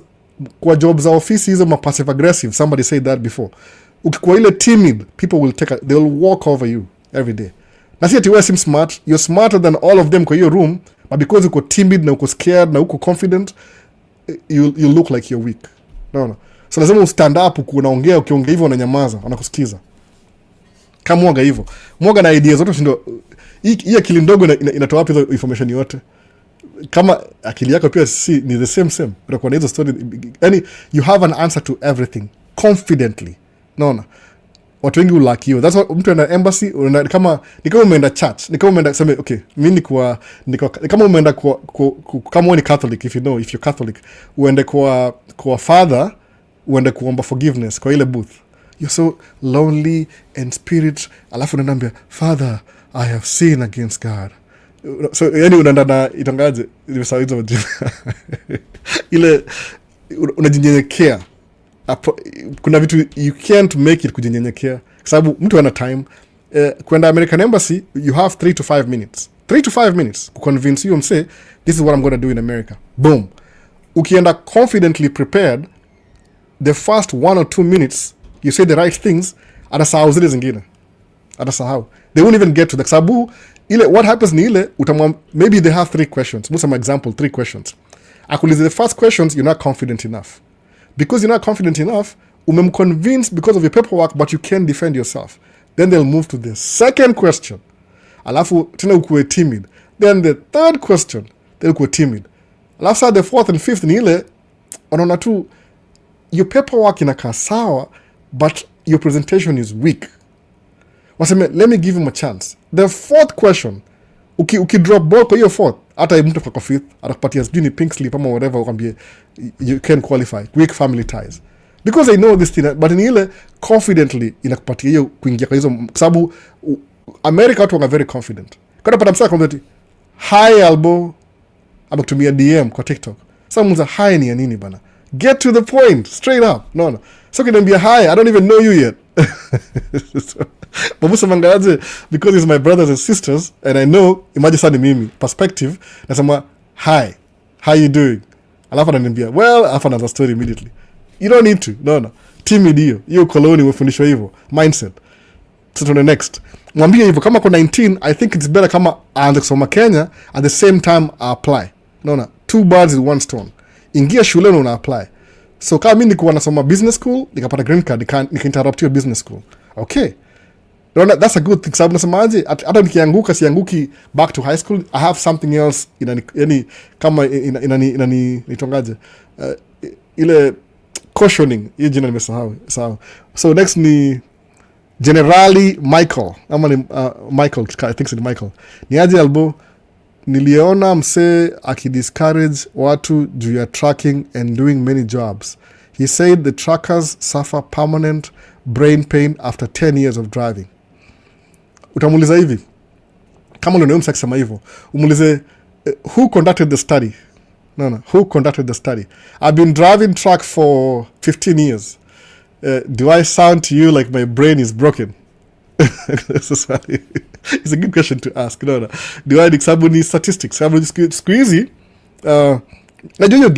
kwa jobs za office hizo ma passive aggressive, somebody said that before. Ukikuwa ile timid, people will they will walk over you every day. Na si ati wewe sim smart, you're smarter than all of them kwa hiyo room, but because uko timid na uko scared na uko confident, you look like you're weak. No. So lazima stand up, unaongea, ukiongea hivyo unanyamaza, wanakusikiza. Kama mwoga hivyo. Mwoga na ideas zote ndio hii akili ndogo inatoa wapi hizo information yote? Kama akili yako pia ni the same. Utakuwa na hizo story, yani you have an answer to everything confidently. Naona watu wengi ulaki hiyo. That's why mtu ana embassy, kama umeenda church, umeenda sema okay, mimi kama umeenda kama wewe ni Catholic, if you're Catholic, uende kwa father, uende kuomba forgiveness kwa ile booth. You're so lonely and spirit, alafu unaambia Father, I have sinned against God. So yani unaenda na itangaje nimesahau ile unajinyenyekea. Kuna vitu you can't make it kujinyenyekea, kwa sababu mtu ana time. Kwenda American Embassy, you have 3 to 5 minutes. 3 to 5 minutes to convince you, say this is what I'm going to do in America. Boom. Ukienda confidently prepared, the first 1 or 2 minutes you say the right things, atasahau zile zingine. They won't even get to the sababu ile. What happens ni ile maybe they have 3 questions. Most some example 3 questions. Akulize the first questions, you're not confident enough. Because you're not confident enough, convinced because of your paperwork, but you can't defend yourself. Then they'll move to the second question. Alafu tena ukuwe timid. Then the third question, they'll ukuwe timid. Alafu the fourth and fifth ni ile unaona tu your paperwork inakaa sawa, but your presentation is weak. Waseme, let me give him a chance. The fourth question, drop ball kwa hiyo fourth, hata mtu kwa fifth, atakupatia sijui pink slip ama whatever, ukwambie you can qualify, weak family ties. Because I know this thing, but ni ile confidently inakupatia hiyo kuingia kwa hizo, sababu America watu wanga very confident. Kwa pata msaka confident, hi elbow, abakutumia DM kwa TikTok. Sasa mwanza hi ni ya nini bana? Get to the point, straight up. No. So kinambia hi, I don't even know you yet. Babusa mangaje, because it's my brothers and sisters and I know imagine sani mimi perspective, nasema hi, how you doing? Alafu ananiambia well, alafu anaanza story immediately. You don't need to. No. Timid hiyo koloni umefundishwa hivyo mindset. So to the next, mwambie hivyo kama kwa 19, I think it's better kama aanze kusoma Kenya at the same time apply. No. 2 birds with 1 stone. Ingia shule na una apply. So kama mimi nilikuwa nasoma business school, nikapata green card, nika-interrupt your business school. Okay. That's a good thing. Sababu nasemaje, hata nikianguka sianguki back to high school, I have something else yani kama nitongaje ile cautioning, hiyo jina nimesahau. So next ni Generally Michael, ama ni Michael, I think it's Michael. Ni aje albo, niliona mse akidiscourage watu juu ya tracking and doing many jobs. He said the trackers suffer permanent brain pain after 10 years of driving. Utamuliza hivi, kama ndio msaki sema hivyo, umulize who conducted the study? No, who conducted the study? I've been driving truck for 15 years. Do I sound to you like my brain is broken? It's a good question to ask. No. Do I sababu ni statistics? Sababu siku hizi najua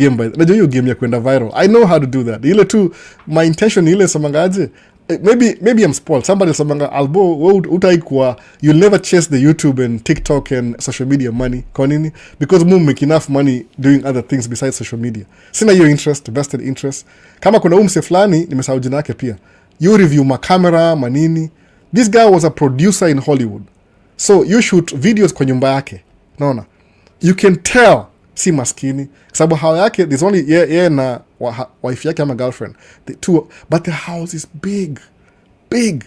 hiyo game ya kwenda viral. I know how to do that. Ile tu my intention ile somangaje, maybe I'm spoiled. Somebody samanga albo utaikuwa you'll never chase the YouTube and TikTok and social media money. Kwa nini? Because mu make enough money doing other things besides social media. Sina hiyo interest, vested interest. Kama kuna mse fulani nimesahau jina yake pia. You review makamera, manini. This guy was a producer in Hollywood. So you shoot videos kwa nyumba yake. Naona. You can tell si maskini. Sababu hao yake there's only yeah na wife yake ama girlfriend. The two, but the house is big. Big.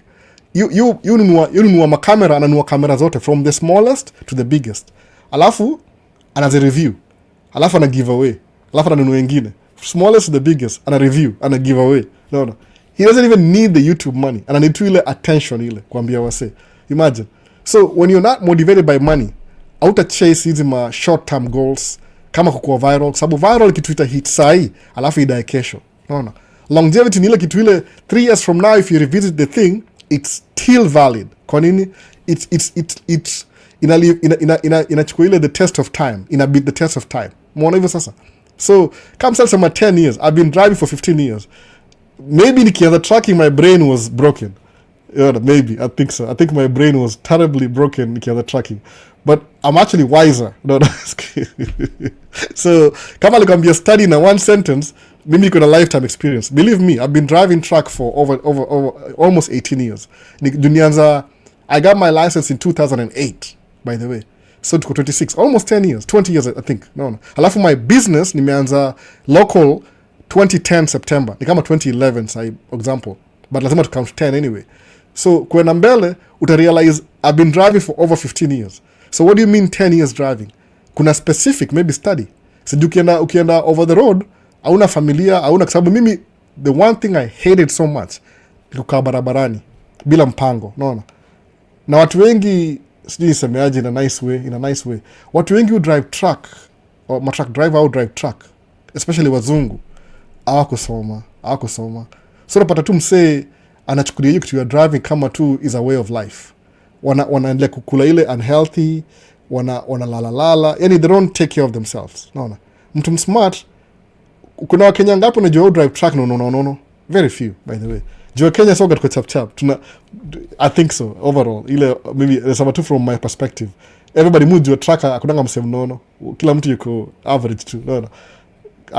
You nunua makamera, ananunua kamera zote from the smallest to the biggest. Alafu anazi review. Alafu ana give away. Alafu ananunua wengine. Smallest to the biggest, ana review, ana give away. No. He doesn't even need the YouTube money. Ana need ile attention ile kuambia wase. Imagine. So when you're not motivated by money, auta chase hizi ma short term goals kama kukua viral, sababu viral kitu ita hit sahi alafu idae kesho. Unaona? Longevity ni ile kitu ile 3 years from now if you revisit the thing, it's still valid. Kwa nini? It's inachukua ile the test of time, ina beat the test of time. Muona hivyo sasa? So, kama sasa 10 years, I've been driving for 15 years. Maybe nikianza tracking my brain was broken. Yeah, maybe, I think so. I think my brain was terribly broken nikianza tracking. But I'm actually wiser. No. So, kama alikwambia study na one sentence, mimi niko na lifetime experience. Believe me, I've been driving truck for over almost 18 years. I got my license in 2008, by the way. So tuko 26, almost 10 years, 20 years I think. No. Alafu my business nimeanza local 2010 September. Ni kama 2011 say example. But lazima to count 10 anyway. So kwenda mbele utarealize I've been driving for over 15 years. So what do you mean 10 years driving? Kuna specific maybe study. So ukienda over the road, hauna familia, hauna kwa sababu mimi the one thing I hated so much ni kukaa barabarani bila mpango, unaona? Na watu wengi sijui nisemeaje in a nice way. Watu wengi who drive truck or matruck driver au drive truck, especially wazungu, hawakusoma. So unapata tu msee anachukulia hiyo kitu ya driving kama tu is a way of life. Wanaendelea kukula ile unhealthy, wanalala. Yani they don't take care of themselves. Naona. Mtu smart, kuna Wakenya ngapi unajua drive truck? No. Very few, by the way. Jua Kenya soga tuko chap. I think so, overall. Ile, maybe, nasema tu from my perspective. Everybody mujua truck, akunanga msemu nono. Kila mtu yuko average tu. No.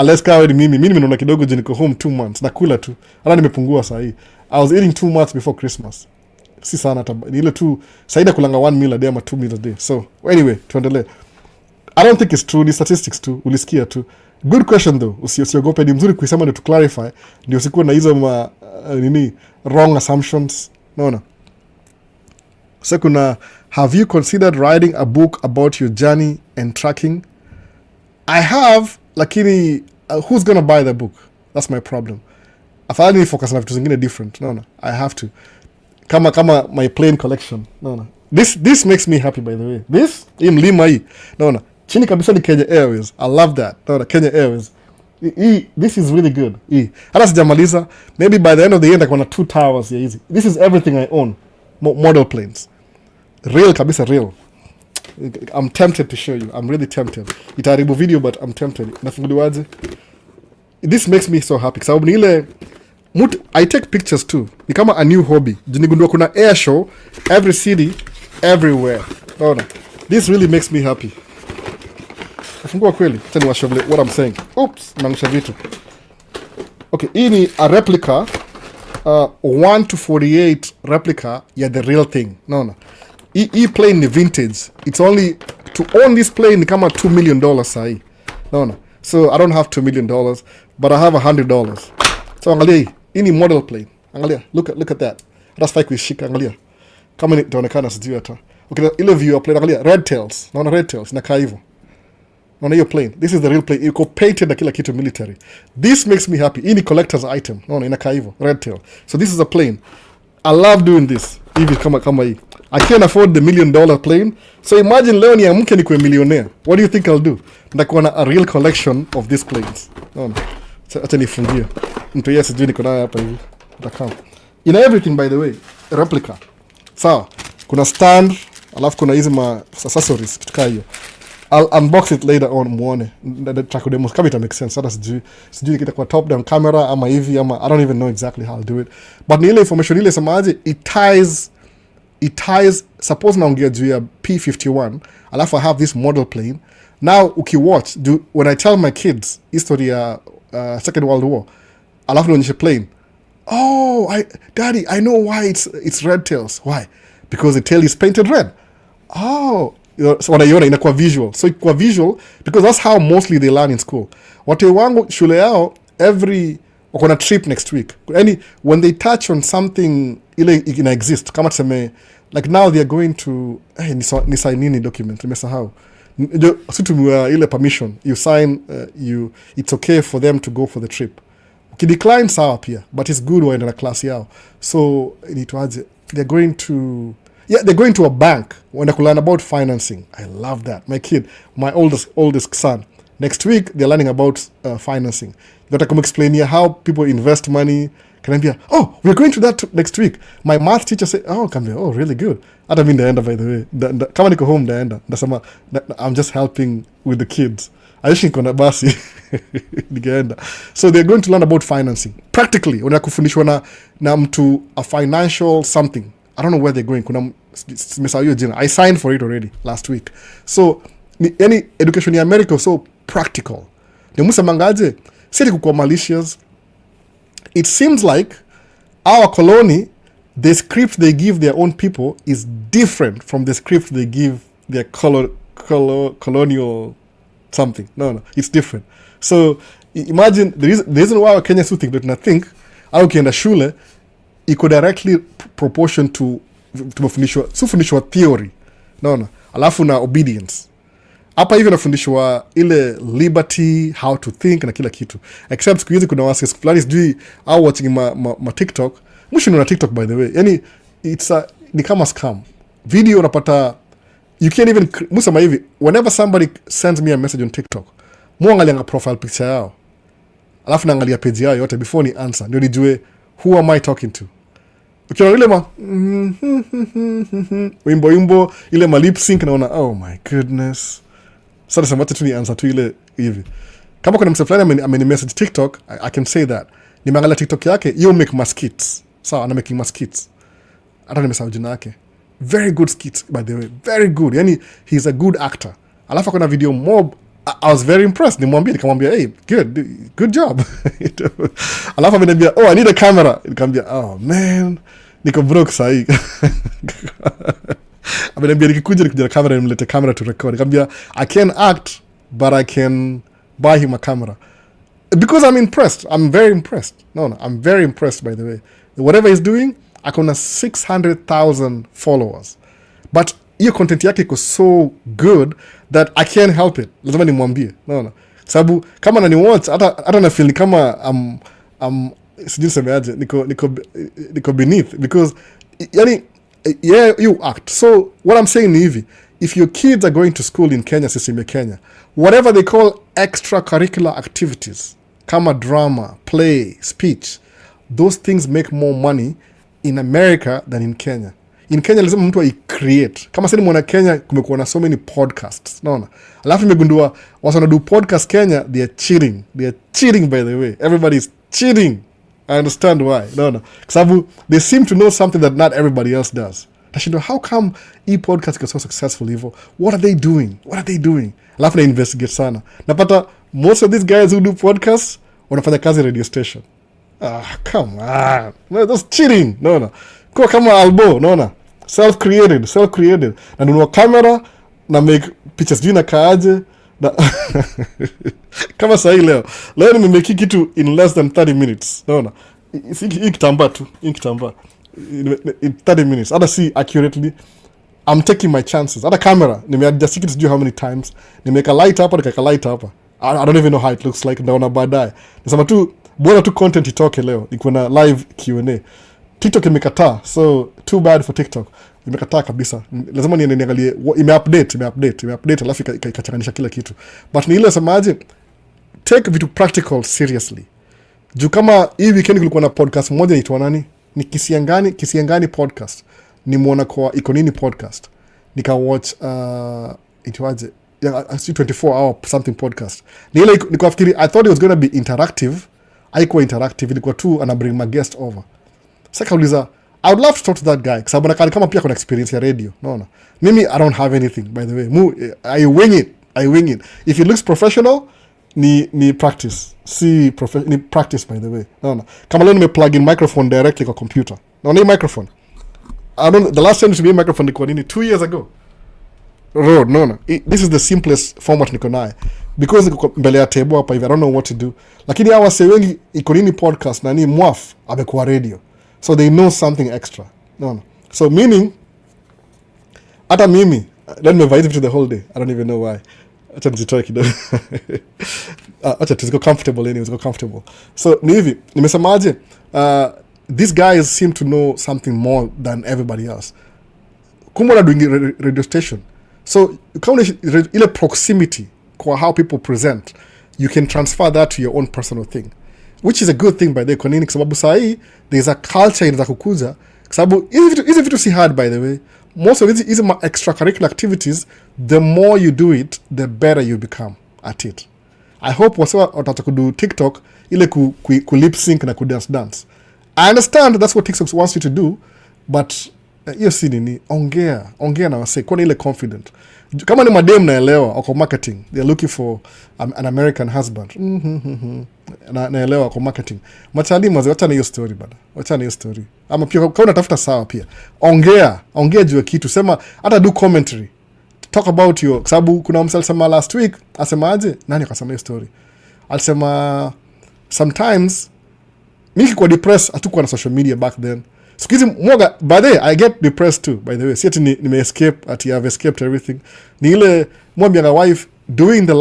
Unless kawa ni mimi naona kidogo je niko home 2 months. Nakula tu. Hata nimepungua saa hii. I was eating 2 months before Christmas. Si sana ni ile tu. Saida kulanga 1 meal a day ama 2 meals a day. So, anyway, tuendelee. I don't think it's true. Ni statistics tu. Ulisikia tu. Good question though. Usiogope, ni mzuri kuisema ndio to clarify. Ndio usikuwe na hizo wrong assumptions. No. So kuna, have you considered writing a book about your journey and tracking? I have, lakini who's gonna buy the book? That's my problem. Afadhali ni focus na vitu zingine different. No. I have to. Kama my plane collection. No. This makes me happy, by the way. This mlima hii. No. Chini kabisa ni Kenya Airways. I love that. No, Kenya Airways. This is really good. Hata sijamaliza. Maybe by the end of the year nitakuwa na 2 towers ya hizi. This is everything I own. Model planes. Real kabisa, real. I'm tempted to show you. I'm really tempted. Itaharibu video but I'm tempted. Nafunguliwaje? This makes me so happy. Sababu ni ile I take pictures too. Ni kama a new hobby. Nigundua kuna air show every city, everywhere. Naona. This really makes me happy. Nafungua kweli. Tell you what I'm saying. Oops, naangusha vitu. Okay, hii ni a replica 1:48 replica ya the real thing. Naona. Hii plane ni vintage. It's only to own this plane ni kama $2 million sahi. Naona. So I don't have $2 million, but I have $100. So angalia hii ni model plane. Angalia, look at that. That's fake kuishika, angalia. Kama ni itaonekana sijui hata. Okay, ile view ya plane angalia, red tails. Naona red tails inakaa hivyo. Naona hiyo plane. This is the real plane. Iko painted na kila kitu military. This makes me happy. Hii ni collector's item. Naona inakaa hivyo, red tail. So this is a plane. I love doing this. Hivi kama hii. I can't afford the $1 million plane. So imagine leo niamke nikuwe millionaire. What do you think I'll do? Nitakuwa na a real collection of these planes. Naona. Acha nifungie. Mtu yeye sijui niko nayo hapa hivi. Utakao. In everything, by the way, replica. Sawa. Kuna stand, alafu kuna hizi accessories kitu kama hiyo. I'll unbox it later on muone nataka demo kama it makes sense. Hata sijui kitakuwa top down camera ama hivi ama I don't even know exactly how I'll do it, but ni ile information ile semaje it ties suppose naongea juu ya P51 alafu I have this model plane. Now ukiwatch when I tell my kids history ya Second World War alafu naonyesha plane, Daddy, I know why it's red tails. Why? Because the tail is painted red. So wanaiona inakuwa visual. So ikuwa visual because that's how mostly they learn in school. Watu wangu shule yao wako na trip next week. Yani when they touch on something ile ina exist kama tuseme like now they are going to ni sign nini document nimesahau. Situmiwa ile permission you sign it's okay for them to go for the trip. Ukidecline sawa pia but it's good waenda na class yao. So inaitwaje they're going to a bank when they learn about financing. I love that. My kid, my oldest son, next week they're learning about financing. You gotta come explain here how people invest money. Can I be we're going to that next week. My math teacher said, really good. I don't mean the end by the way. Kama niko home the end. I'm just helping with the kids. Aishi kona basi nikaenda. So they're going to learn about financing practically. Wanakufundishwa na mtu a financial something. I don't know where they're going. Kuna mesao jina. I signed for it already last week. So any education in America so practical. Ni musemangaje sisi kuko malicious. It seems like our colony, the script they give their own people is different from the script they give their colonial something. No, it's different. So imagine the reason why Kenya so think that think au kienda shule iko directly proportion to fundishwa theory. No. Alafu na obedience. Hapa hivi nafundishwa ile liberty, how to think na kila kitu. Except siku hizi kuna wasi fulani sijui au watching ma TikTok. Mwisho na TikTok by the way. Yani ni kama scam. Video unapata you can't even musema hivi whenever somebody sends me a message on TikTok. Muangalia profile picture yao. Alafu naangalia page yao yote before ni answer. Ndio nijue who am I talking to. Ukiona ile wimbo ile ma lip sync naona oh my goodness. Sasa samata tu ni answer tu ile hivi. Kama kuna mse fulani ameni message TikTok, I can say that. Nimeangalia TikTok yake, you make my skits. Sawa, ana making my skits. Hata nimesahau jina yake. Very good skits by the way. Very good. Yani he's a good actor. Alafu kuna video mob I was very impressed. Nikamwambia hey, good job. Alafu ameniambia I need a camera. Nikamwambia man, niko broke sahi. Ameniambia nikikuja na camera nimlete camera to record. Nikamwambia I can act but I can buy him a camera. Because I'm impressed. I'm very impressed. No, I'm very impressed by the way. Whatever he's doing, akona 600,000 followers. But hiyo content yake iko so good that I can't help it. Lazima nimwambie. No. Sababu kama nani watch hata na feel kama sijui semeaje niko beneath because yani you act. So what I'm saying ni hivi, if your kids are going to school in Kenya, system ya Kenya, whatever they call extracurricular activities kama drama, play, speech, those things make more money in America than in Kenya. In Kenya lazima mtu ai-create. Kama sasa mwana Kenya kumekuwa na so many podcasts. Naona. Alafu nimegundua wasana do podcast Kenya, they are cheating. They are cheating by the way. Everybody is cheating. I understand why. Naona. Kwa sababu they seem to know something that not everybody else does. Tashindo, how come e-podcast is so successful hivyo? What are they doing? Alafu na investigate sana. Napata most of these guys who do podcasts wanafanya kazi radio station. Come on. No, that's cheating. Naona. Kwa kama albo, naona. Self-created. Na nunua camera na make pictures juu na kaaje. Kama sahi leo nimemeki kitu in less than 30 minutes. Naona. Hii kitambaa tu. In 30 minutes. Hata si accurately. I'm taking my chances. Hata camera. Nimeadjust kitu sijui how many times. Nimeweka light hapa, nikaweka light hapa. I don't even know how it looks like. Naona baadaye. Nasema tu bora tu content itoke leo. Niko na live Q&A. TikTok imekataa, so too bad for TikTok. Imekataa kabisa. Lazima niangalie imeupdate alafu ikachanganisha kila kitu. But ni ile semaje, take vitu practical seriously. Juu kama hii weekend kulikuwa na podcast moja inaitwa nani? Ni Kisiangani podcast. Nimeona kwa Iko Nini podcast. Nika watch itwaje? I see 24-hour something podcast. Ni ile niko nafikiri I thought it was going to be interactive. Haikuwa interactive, ilikuwa tu ana bring my guest over. Sasa kauliza I would love to talk to that guy sababu nakali kama pia kuna experience ya radio. No. Mimi I don't have anything by the way. I wing it. If it looks professional ni practice. Ni practice by the way. No. Kama leo plug in microphone directly kwa computer. No, ni microphone. The last time to be a microphone niko nini 2 years ago. No. This is the simplest format niko naye. Because niko mbele ya table hapa hivi I don't know what to do. Lakini hawa wase wengi iko nini podcast na ni mwaf amekuwa radio. So they know something extra. No. So meaning hata mimi let me invite you to the whole day. I don't even know why. Acha nizitoe kidogo. Acha tuziko comfortable. So ni hivi nimesemaje these guys seem to know something more than everybody else. Kumona doing radio station. So kama ile proximity kwa how people present, you can transfer that to your own personal thing, which is a good thing by the way. Kwa nini? Kwa sababu sahi there's a culture in kukuza. Kwa sababu hizi vitu si hard by the way. Most of these extracurricular activities, the more you do it, the better you become at it. I hope wasewa watata kudu TikTok ile ku lip sync na ku dance. I understand that's what TikTok wants you to do, but hiyo si nini, ongea na wase kwa ile confident. Kama ni madem naelewa wako marketing, they're looking for an American husband. Naelewa wako marketing. Machali maze wacha na hiyo story bana. Wacha na hiyo story. Ama pia kama unatafuta sawa pia. Ongea juu ya kitu. Sema hata do commentary. Talk about your sababu kuna msali sema last week asemaje? Nani akasema hiyo story? Alisema sometimes mimi kwa depressed hatukuwa na social media back then. Sikizi mwoga by the way I get depressed too by the way. Sieti nime escape ati I've escaped everything. Ni ile mwambia na wife doing the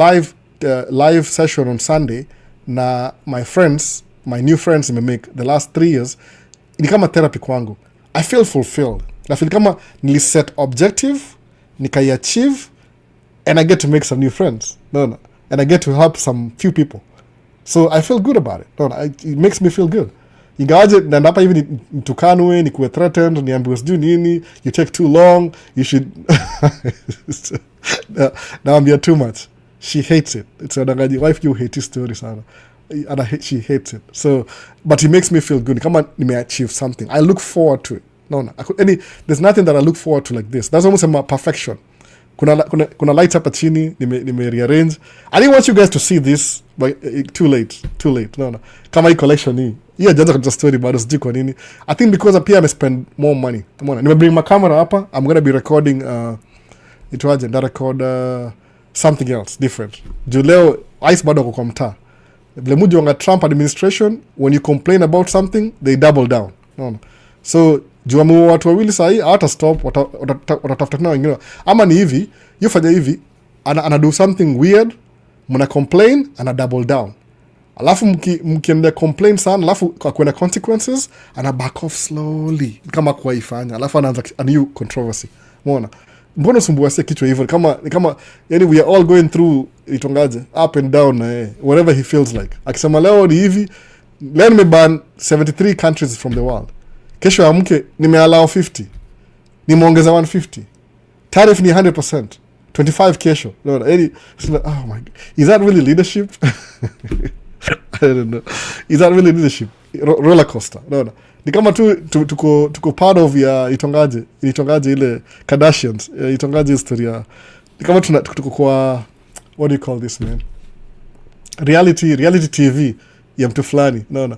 live session on Sunday na my new friends make the last 3 years ni kama therapy kwangu. I feel fulfilled. I feel kama niliset objective nikaiachieve and I get to make some new friends. No. And I get to help some few people. So I feel good about it. It makes me feel good. Ingawaje na hapa hivi nitukanwe nikuwe threatened niambiwe sijui nini, you take too long, you should naambia too much. She hates it. It's a dangaji wife you hate this story sana. And she hates it. So but it makes me feel good. Kama nimeachieve something, I look forward to it. There's nothing that I look forward to like this. That's almost a perfection. Kuna lights hapa chini nime rearrange. I didn't want you guys to see this but too late. No. Kama hii collection hii jaza kwa story bado sijui kwa nini. I think because pia I spend more money. Umeona? Nime bring my camera hapa. I'm going to be recording record something else different. Juu leo ice bado kwa mtaa. Vile muji wanga Trump administration, when you complain about something they double down. No. So juu watu wawili sahi hata stop watatafuta tena wengine. Ama ni hivi, yufanya hivi ana do something weird, mna complain ana double down. Alafu mkienda complain sana, alafu kwa kuna consequences ana back off slowly kama kwa ifanya. Alafu anaanza a new controversy. Umeona? Mbona usumbuwa sasa kichwa hivyo kama yani we are all going through itongaje up and down whatever he feels like. Akisema leo ni hivi, leo nimeban 73 countries from the world. Kesho amke nimeallow 50. Nimeongeza 150. Tariff ni 100%. 25 kesho. No, oh my God. Is that really leadership? I don't know. Is that really leadership? Roller coaster. No. Ni kama tuko part of ya itongaje ile Kardashians. Itongaje historia. Ni kama tuko kwa what do you call this man? Reality TV ya mtu fulani. No.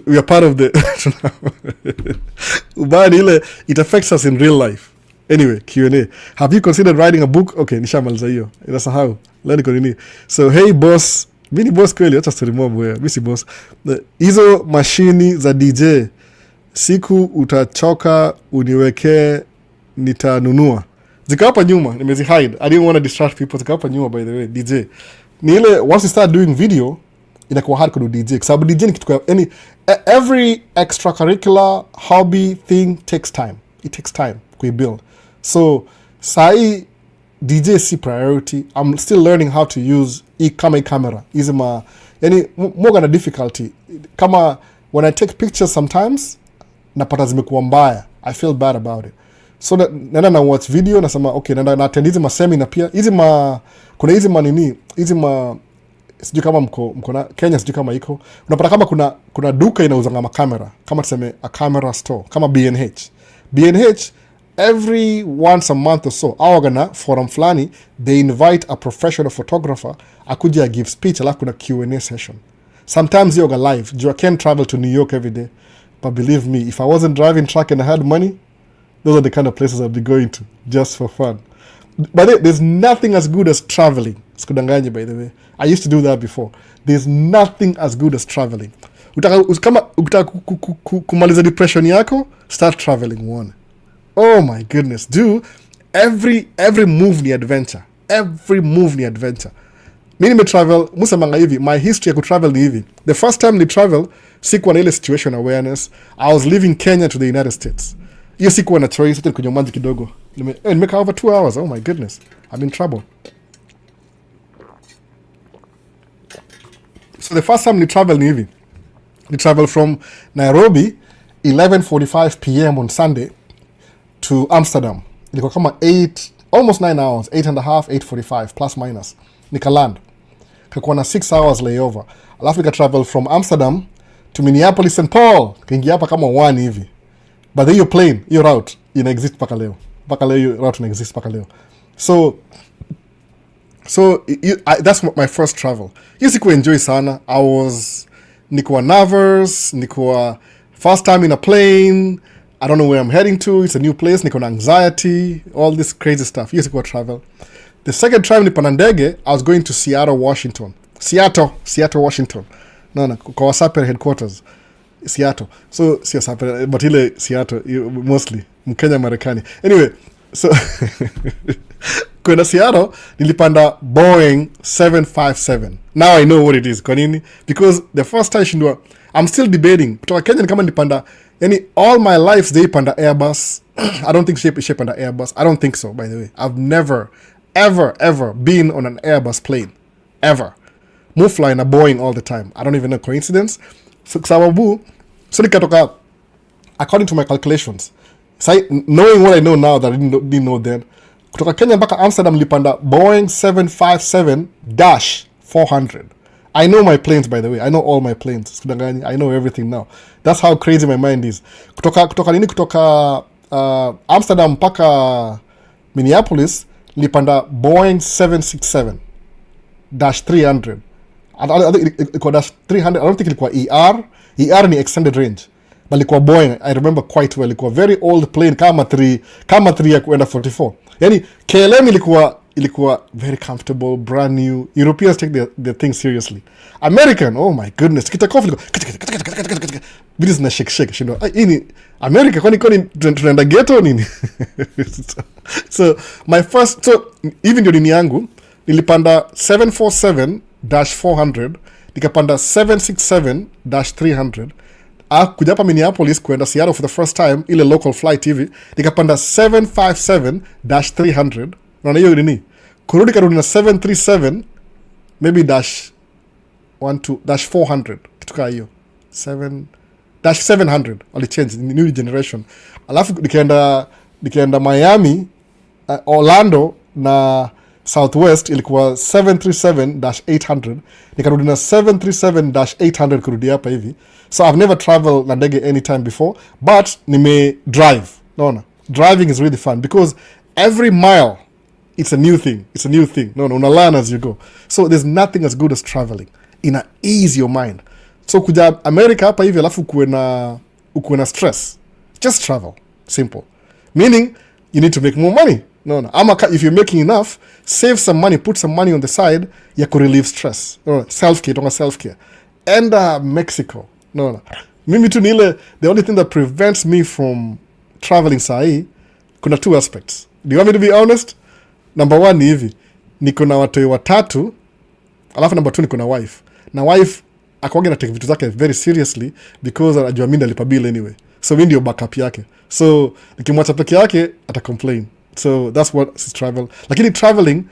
We are part of the ubani ile it affects us in real life. Anyway, Q&A. Have you considered writing a book? Okay, nishamaliza hiyo. Inasahau. Lani kwa nini? So, hey boss. Mini boss kweli, acha story mob wewe. Mimi si boss. Hizo mashini za DJ siku utachoka uniwekee nitanunua. Zika hapa nyuma, nimezi hide. I didn't want to distract people. Zika hapa nyuma by the way, DJ. Ni ile once you start doing video, inakuwa hard kudu DJ. Kwa sababu DJ ni kitu kwa every extracurricular hobby thing takes time. It takes time kuibuild. So, sai DJ si priority. I'm still learning how to use kama camera. Yani more na difficulty. Kama when I take pictures sometimes, napata zimekuwa mbaya. I feel bad about it. So nenda na watch video nasema okay, nenda na attend hizi ma seminar pia. kuna hizi manini hizi sijui kama mko na Kenya, sijui kama iko, unapata kama kuna duka inauzanga makamera, kama tuseme a camera store kama BNH every once a month or so awagana forum flani they invite a professional photographer akuja give speech, alafu kuna Q&A session. Sometimes yoga live. I can't travel to New York every day, but believe me, if I wasn't driving truck and I had money, those are the kind of places I'd be going to just for fun. But there's nothing as good as traveling. Sikudanganya, by the way. I used to do that before. There's nothing as good as traveling. Ukitaka kumaliza depression yako, start traveling one. Oh my goodness, every move ni adventure. Every move ni adventure. Mimi nimetravel, musemanga hivi, my history ya kutravel ni hivi. The first time ni travel, sikuwa na ile situation awareness. I was leaving Kenya to the United States. Hiyo sikuwa na choice, hata kwenye maji kidogo. Nimeka over 2 hours. Oh my goodness. I'm in trouble. So the first time ni travel ni hivi. Ni travel from Nairobi 11:45 p.m. on Sunday to Amsterdam. Ilikuwa kama almost 9 hours, 8.5, 8:45 plus minus. Nikaland. Kakuwa na 6 hours layover. Alafu nika travel from Amsterdam to Minneapolis St. Paul. Kaingia hapa kama 1 hivi. But then your plane, your route, ina exist paka leo. Paka leo your route ina exist paka leo. So that's my first travel. Sikuwa enjoy sana. Nikuwa nervous, nikuwa first time in a plane. I don't know where I'm heading to. It's a new place. Niko na anxiety, all this crazy stuff. Sikuwa travel. The second time nilipanda ndege, I was going to Seattle, Washington. Seattle, Washington. No, kwa Wasaper headquarters. Seattle. So, sio Saper, but ile Seattle, mostly. Mkenya Marekani. Anyway, so, kwenda Seattle, nilipanda Boeing 757. Now I know what it is. Kwa nini? Because the first time I'm still debating. Kutoka Kenya ni kama nilipanda, all my life they panda Airbus. I don't think shape panda Airbus. I don't think so, by the way. I've never, ever been on an Airbus plane. Ever. Move flying a Boeing all the time. I don't even know, coincidence. So nikatoka, according to my calculations, knowing what I know now that I didn't know then, kutoka Kenya mpaka Amsterdam nilipanda Boeing 757-400. I know my planes, by the way. I know all my planes. I know everything now. That's how crazy my mind is. Kutoka Amsterdam mpaka Minneapolis nilipanda Boeing 767-300. I don't think ilikuwa ER. ER ni extended range. But ilikuwa Boeing, I remember quite well. Ilikuwa very old plane, kama 3 ya kuenda 44. Yani KLM ilikuwa very comfortable, brand new. Europeans take their things seriously. American, oh my goodness. Kickoff ilikuwa vitu zina shake. Shindo. Ini America kwani tunaenda ghetto nini? So even ndio dini yangu nilipanda 747-400, nikapanda 767-300. Kuja hapa Minneapolis kuenda Seattle for the first time, ile local flight hivi, nikapanda 757-300. Naona hiyo nini? Kurudi na 737 maybe -400 kitu kama hiyo. 700 wali change new generation. Alafu nikaenda Miami, Orlando na Southwest ilikuwa 737-800. Nikarudi na 737-800 kurudi hapa hivi. So I've never traveled na ndege anytime before, but nime drive. Naona driving is really fun because every mile it's a new thing. No, una learn as you go. So there's nothing as good as traveling. Ina ease your mind. So kuja America hapa hivi alafu ukuwe na stress. Just travel. Simple. Meaning you need to make more money. No. If you're making enough, save some money, put some money on the side, ya ku relieve stress. No. Self-care. And Mexico. No. Mimi tu nile, the only thing that prevents me from traveling sahi, kuna 2 aspects. Do you want me to be honest? Number 1 ni hivi. Niko na watoi 3, alafu number 2 niko na wife. Na wife akwage na take vitu zake very seriously because anajua mimi nalipa bill anyway. So mimi ndio backup yake. So nikimwacha peke yake ata complain. So that's what is travel. Lakini traveling,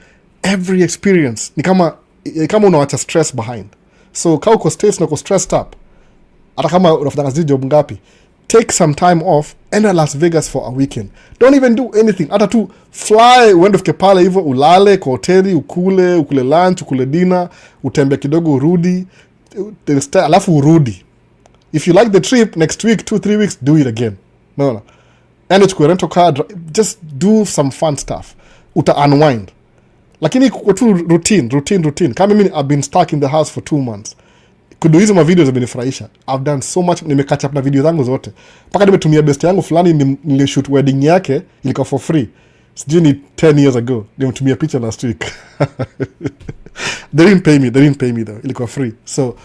every experience ni kama unawacha stress behind. So kama uko States na uko stressed up, hata kama unafanya job ngapi, take some time off, enda Las Vegas for a weekend. Don't even do anything. Hata tu fly, uende fike pale hivyo, ulale kwa hoteli, ukule lunch, ukule dinner, utembe kidogo urudi, alafu urudi. If you like the trip, next week, 2-3 weeks, do it again. No. And it's rental car, just do some fun stuff. Uta unwind. Lakini kwa tu routine. Kama mimi I've been stuck in the house for 2 months. Kudu hizo ma videos zimenifurahisha. I've done so much, nimecatch up na video zangu zote. Paka nimetumia best yangu fulani nilishoot wedding yake, ilikuwa for free. Sijui ni 10 years ago. Nimetumia picha last week. They didn't pay me though. Ilikuwa free. So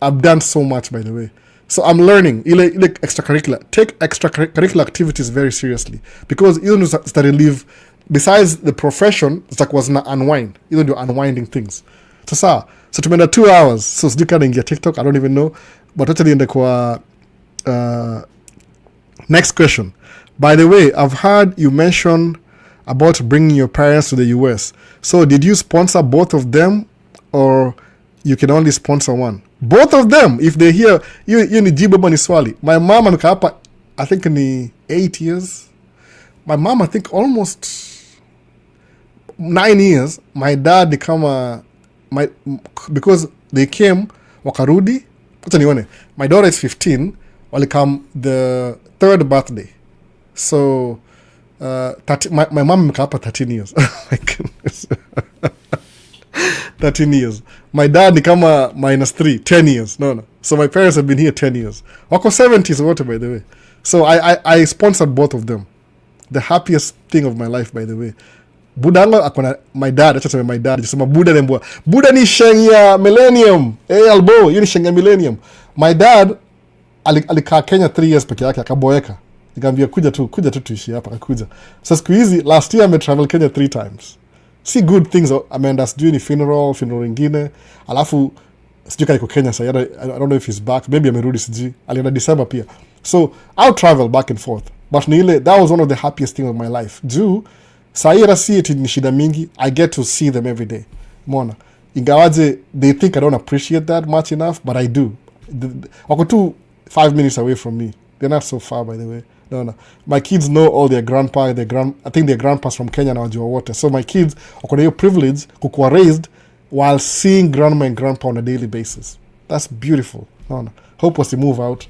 I've done so much, by the way. So I'm learning ile extracurricular. Take extracurricular activities very seriously, because you know that relieve, besides the profession, that was na unwind. You know, unwinding things. So tumeenda 2 hours. So sijui kana ingia TikTok, I don't even know. But actually in the next question. By the way, I've heard you mention about bringing your parents to the US. So did you sponsor both of them, or you can only sponsor one? Both of them, if they hear you ni jibu bani swali. My mom amekaa hapa, I think ni 8 years. My mom, I think almost 9 years. My dad ni kama because they came wakarudi. Acha nione. My daughter is 15. Walikam the 3rd birthday. So my mom amekaa hapa 13 years. My goodness. 13 years. My dad ni kama -3, 10 years. No. So my parents have been here 10 years. Wako 70s wote, by the way. So I sponsored both of them. The happiest thing of my life, by the way. Buda yangu akona my dad, acha sema my dad, jisema Buda nembwa. Buda ni shenya millennium. Albo, yuni shenya millennium. My dad alikaa Kenya 3 years peke yake akaboeka. Nikamwambia kuja tu tuishi hapa, akakuja. So siku hizi last year I traveled Kenya 3 times. See good things. Ameenda sijui ni funeral ingine. Alafu sijui kaiko Kenya sasa. I don't know if he's back. Maybe amerudi sijui. Alienda December pia. So I'll travel back and forth. But that was one of the happiest things of my life. Juu saira see it ni shida mingi. I get to see them every day. Mona. Ingawaje they think I don't appreciate that much enough, but I do. Wako tu 5 minutes away from me. They're not so far, by the way. No. My kids know all their grandpa, I think their grandpas from Kenya na wajua wote. So my kids wako na hiyo privilege kukuwa raised while seeing grandma and grandpa on a daily basis. That's beautiful. No. Hope was to move out.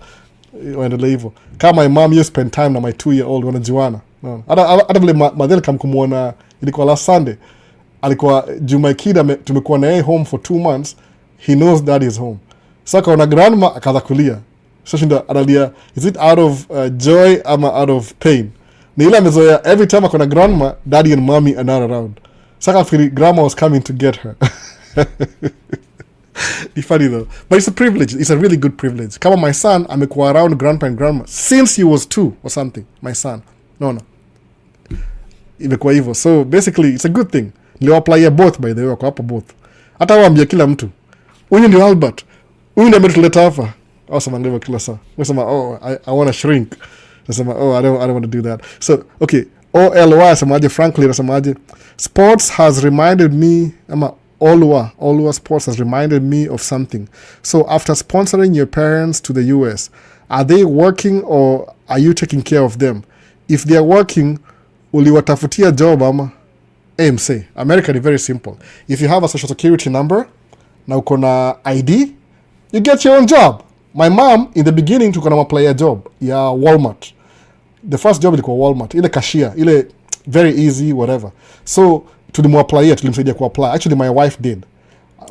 Waendelee hivyo. Kama my mom, you spend time na my 2-year-old wanajuana. No. Hata vile madheli kamkumuona ilikuwa last Sunday. Alikuwa juu my kid tumekuwa na yeye home for 2 months. He knows dad is home. So kaona grandma akaanza kulia. So shinda analia, is it out of joy ama out of pain? Ni ile amezoea every time akona grandma, daddy and mommy are not around. Saka feel grandma was coming to get her. It's funny though. But it's a privilege. It's a really good privilege. Kama my son amekuwa around grandpa and grandma since he was 2 or something. My son. No. Imekuwa hivyo. So basically it's a good thing. Niliwaplaya both, by the way, wako hapo both. Hata waambia kila mtu. Huyu ndio Albert. Huyu ndio ametuleta hapa. Awesome, I'm kila saa. Nasema, I want to shrink. Nasema, I don't want to do that. So, okay. OLY, nasemaje, frankly, nasemaje, sports has reminded me, Olwa Sports has reminded me of something. So, after sponsoring your parents to the US, are they working or are you taking care of them? If they are working, uliwatafutia job ama? AMC. America is very simple. If you have a social security number, na uko na ID, you get your own job. My mom, in the beginning, tuko na maplaya job ya Walmart. The first job ilikuwa Walmart. Ile cashier. Ile very easy, whatever. So, tulimsaidia kuapply. Actually, my wife did.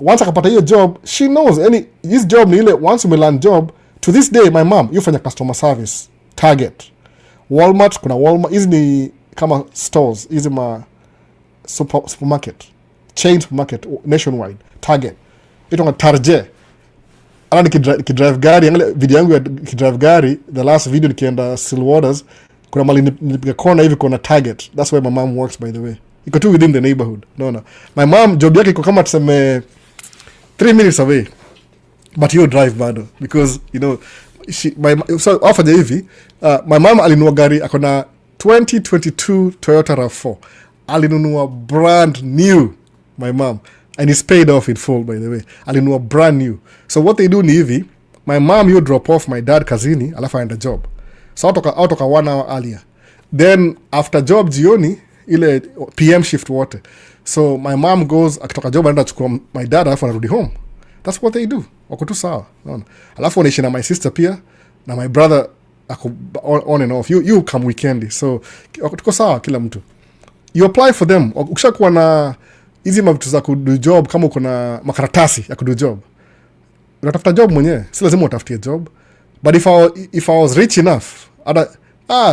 Once akapata hiyo job, she knows. This job ni ile, once umeland job, to this day, my mom, yufanya customer service. Target. Walmart, kuna Walmart. Hizi ni kama stores. Hizi ma supermarket. Chain supermarket, nationwide. Target. Ito nga Target. Ana nikidrive gari, angalia video yangu ya kidrive gari, the last video nikienda Stillwaters, kuna mali nilipiga kona hivi kuna Target. That's where my mom works, by the way. Iko tu within the neighborhood. No. My mom, job yake iko kama tuseme 3 minutes away. But you drive bado. Because, you know, so after hivi, my mom alinunua gari, akona 2022 Toyota RAV4. Alinunua brand new, my mom. And it's paid off in full, by the way. Alinunua brand new. So what they do ni hivi, my mom, you drop off my dad kazini, alafu aenda job. so autoka 1 hour earlier, then after job jioni ile PM shift wote, so my mom goes akitoka job anaenda chukua my dad alafu anarudi home. That's what they do. Wako tu sawa, unaona. Alafu wanaishi na my sister pia na my brother ako on and off. You come weekendi, so tuko sawa kila mtu. You apply for them. Ukishakuwa na hizi mavitu za kudu job, kama uko na makaratasi ya kudu job, unatafuta job mwenyewe, si lazima utafutie job. But if I was rich enough,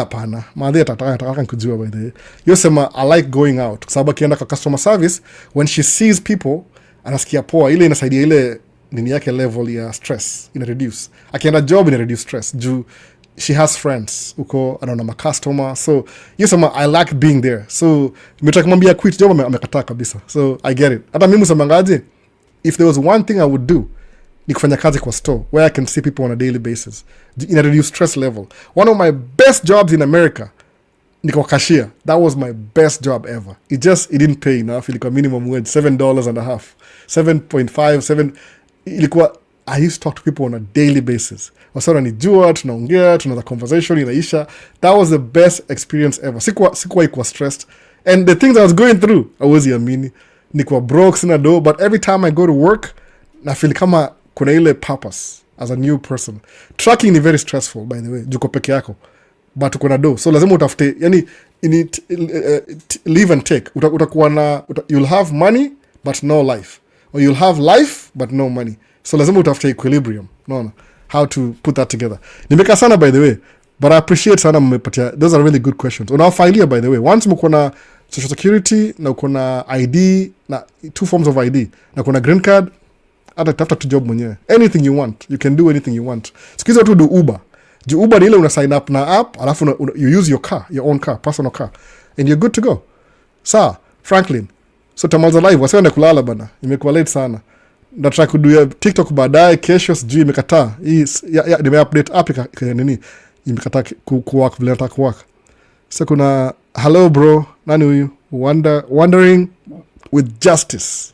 pana madhi atataka nikujua by the way. Yosema I like going out, kwa sababu akienda kwa customer service, when she sees people anasikia poa, ile inasaidia ile nini yake level ya stress ina reduce. Akienda job ina reduce stress juu she has friends uko anaona ma customer, so yosema I like being there. So nimetaka kumwambia quit job, amekataa kabisa. So I get it. Hata mimi msemangaje, if there was one thing I would do ni kufanya kazi kwa store where I can see people on a daily basis. In a reduced stress level. One of my best jobs in America ni kwa cashier. That was my best job ever. It didn't pay enough. Ilikuwa minimum wage $7.50, 7.5, 7. Ilikuwa I used to talk to people on a daily basis. Wasana nijua, tunaongea, tunaanza conversation inaisha. That was the best experience ever. Sikuwa stressed. And the things I was going through, I was yamini. Nikuwa broke, sina do, but every time I go to work, na feel kama kuna ile purpose as a new person. Tracking ni very stressful by the way, juko peke yako, but uko na do, so lazima utafute, yani live and take. Utakuwa na you'll have money but no life, or you'll have life but no money, so lazima utafute equilibrium. No, how to put that together. Nimeka sana by the way, but I appreciate sana mmepatia, those are really good questions. Unawafailia by the way, once mko na social security na uko na ID na 2 forms of ID na uko na green card, hata tafuta tu job mwenyewe. Anything you want, you can do anything you want. Siku hizo tu do Uber. Uber ni ile una sign up na app, alafu you use your own car, personal car, and you're good to go. Sawa, Franklin. So tamaliza live, wasiende kulala bana. Imekuwa late sana. Nataka kudu TikTok baadaye, kesho sijui imekataa. Hii nime update app nini? Imekataa kuwork vile nataka kuwork. So kuna hello bro, nani huyu? Wondering with justice.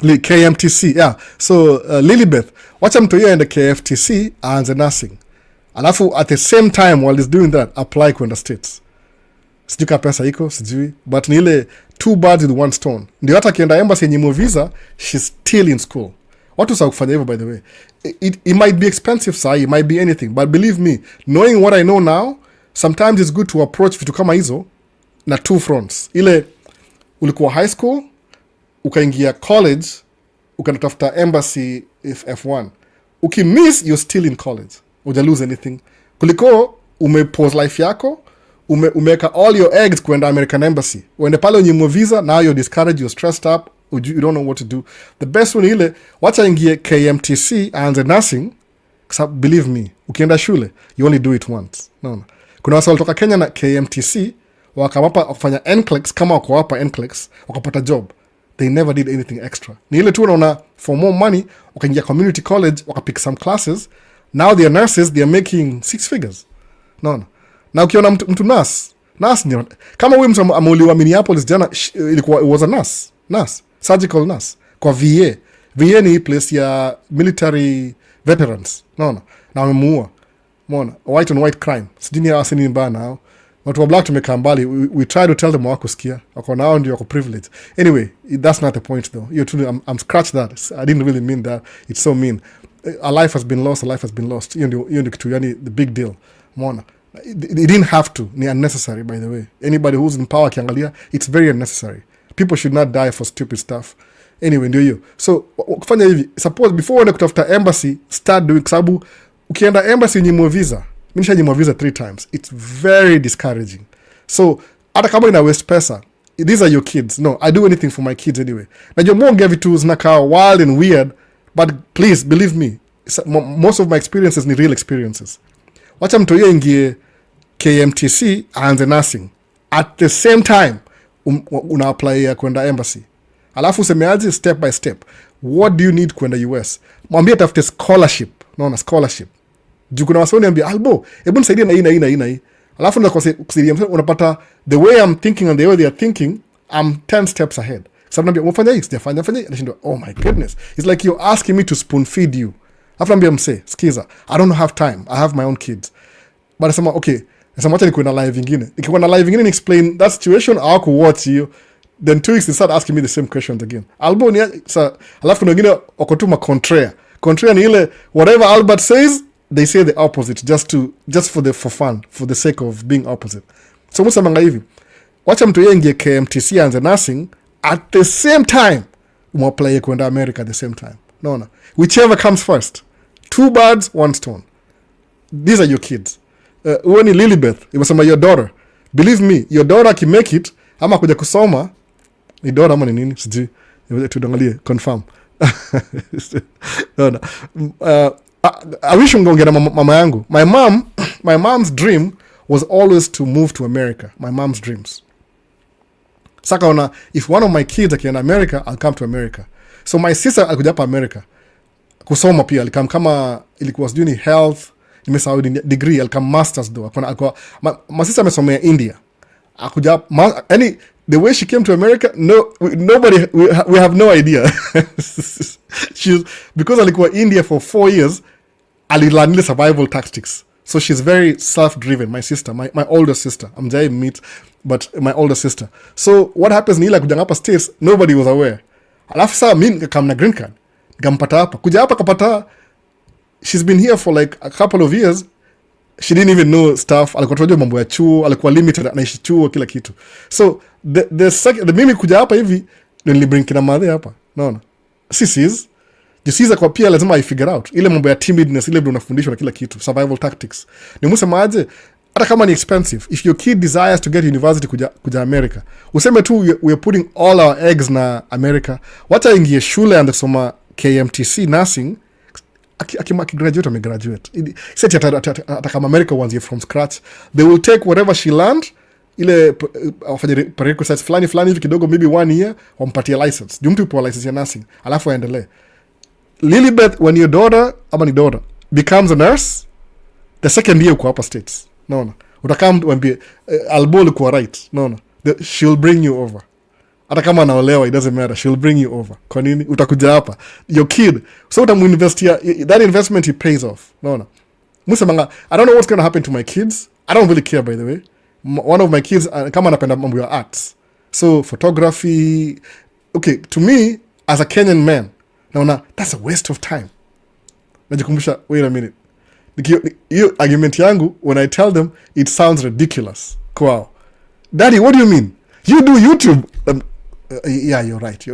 KMTC, yeah. So Lilibeth, wacha mtu yeye aende KFTC aanze nursing, alafu at the same time while he's doing that apply kwenda States. Sijui ka pesa iko, sijui, but ni ile 2 birds with 1 stone. Ndio hata akienda embassy yenye visa, she's still in school. Watu sa kufanya hivyo by the way. It might be expensive sai, it might be anything, but believe me, knowing what I know now, sometimes it's good to approach vitu kama hizo na 2 fronts. Ile ulikuwa high school, ukaingia college, ukanatafuta embassy F1. Ukimiss, you're still in college. Uja lose anything. Kuliko umepose life yako, umeka all your eggs kwenda American embassy. Uende pale unyimwe visa, now you're discouraged, you're stressed up, you don't know what to do. The best one ile, wacha ingie KMTC aanze nursing, because believe me, ukienda shule, you only do it once. No. Kuna wasa walitoka Kenya na KMTC, wakawapa kufanya NCLEX, kama wako hapa NCLEX, wakapata job. They never did anything extra. Ni ile tu unaona for more money, wakaingia community college, wakapick some classes. Now they are nurses, they are making 6 figures. No. Na ukiona mtu nurse ni kama huyu mtu ameuliwa Minneapolis jana, ilikuwa it was a nurse, surgical nurse kwa VA. VA ni place ya military veterans. No. Na wamemuua. Umeona? White on white crime. Sijini ya asini mbaya nao. Watu wa black tumekaa mbali. We try to tell them wakusikia. Wako nao ndio wako privilege. Anyway, that's not the point though. I'm scratch that. I didn't really mean that. It's so mean. A life has been lost. A life has been lost. Hiyo ndio kitu, yani the big deal. Umeona? It didn't have to. Ni unnecessary by the way. Anybody who's in power kiangalia, it's very unnecessary. People should not die for stupid stuff. Anyway, ndio hiyo. So, kufanya hivi, suppose before uende kutafuta embassy, start doing, sababu ukienda embassy nyimwe visa, minisha nyimwe visa 3 times. It's very discouraging. So, hata kama ina waste pesa, these are your kids. No, I do anything for my kids anyway. Najua mwongea vitu zinakaa wild and weird, but please, believe me, most of my experiences ni real experiences. Wacha mtu hiyo ingie KMTC aanze nursing. At the same time, una apply ya kwenda embassy. Alafu usemeaje step by step. What do you need kwenda US? Mwambie tafute scholarship. Naona scholarship. Juu kuna wasoni ambia, albo, hebu nisaidie na hii. Alafu kusaidia unapata the way I'm thinking and the way they are thinking, I'm 10 steps ahead. Sababu naambia, umefanya hii, sijafanya, anashindwa, oh my goodness. It's like you're asking me to spoon feed you. After ambia mse, skiza, I don't have time, I have my own kids. But nasema okay, nasema wacha nikuwe na live ingine. Nikiwa na live ingine ni explain that situation, I'll watch you. Then 2 weeks they start asking me the same questions again. Albo ni alafu kuna wengine wako tu contraire. Contraire ni ile whatever Albert says, they say the opposite just for fun, for the sake of being opposite. So msemanga hivi, wacha mtu yeye ingie KMTC anze nursing at the same time umapply kwenda America at the same time. No. Whichever comes first. 2 birds, 1 stone. These are your kids. Uweni Lilibeth, imesema your daughter. Believe me, your daughter can make it, ama kuja kusoma, ni daughter ama ni nini, sijui. Tudangalie, confirm. No. I wish ungeongea mama yangu. My mom's dream was always to move to America. My mom's dreams. Saka ona, if one of my kids akienda America, I'll come to America. So my sister alikuja hapa America. Kusoma pia, alikam kama ilikuwa sijui ni health, nimesahau degree, alikam masters though. My sister amesomea India. Akuja the way she came to America, we have no idea. Because alikuwa India for 4 years, alilearn survival tactics. So she's very self-driven, my sister, my older sister. I'm Jai meet, but my older sister. So what happens ni ila kuja hapa States, nobody was aware. Alafu saa mimi nikakam na green card. Nikampata hapa. Kuja hapa kapata, she's been here for like a couple of years. She didn't even know stuff. Alikuwa tunajua mambo ya chuo, alikuwa limited, anaishi chuo, kila kitu. So the mimi kuja hapa hivi, nilibring kina madhe hapa. Naona. Sisis. Jisiza kwa pia lazima I figure out. Ile mambo ya timidness, ile ndio unafundishwa na kila kitu. Survival tactics. Ni msema aje, hata kama ni expensive, if your kid desires to get university kuja America, useme tu we are putting all our eggs na America. Wacha ingie shule and soma KMTC nursing, akigraduate amegraduate. Seti hata kama America uanzie from scratch, they will take whatever she learned, ile wafanye prerequisites fulani hivi kidogo, maybe 1 year, wampatie license. Jumtu ipo license ya nursing, alafu aendelee. Lilibeth, when your daughter, ama ni daughter, becomes a nurse, the second year uko hapa States. No. Utakam wambie, Albo likuwa right. No. She'll bring you over. Hata kama anaolewa, it doesn't matter. She'll bring you over. Kwa nini? Utakuja hapa. Your kid. So utamuinvest here. That investment, he pays off. No. Musemanga, I don't know what's going to happen to my kids. I don't really care, by the way. One of my kids, kama anapenda mambo ya arts. So, photography. Okay, to me, as a Kenyan man, naona, that's a waste of time. Najikumbusha, wait a minute. Hiyo argument yangu, when I tell them, it sounds ridiculous. Wow. Daddy, what do you mean? You do YouTube. Yeah, you're right.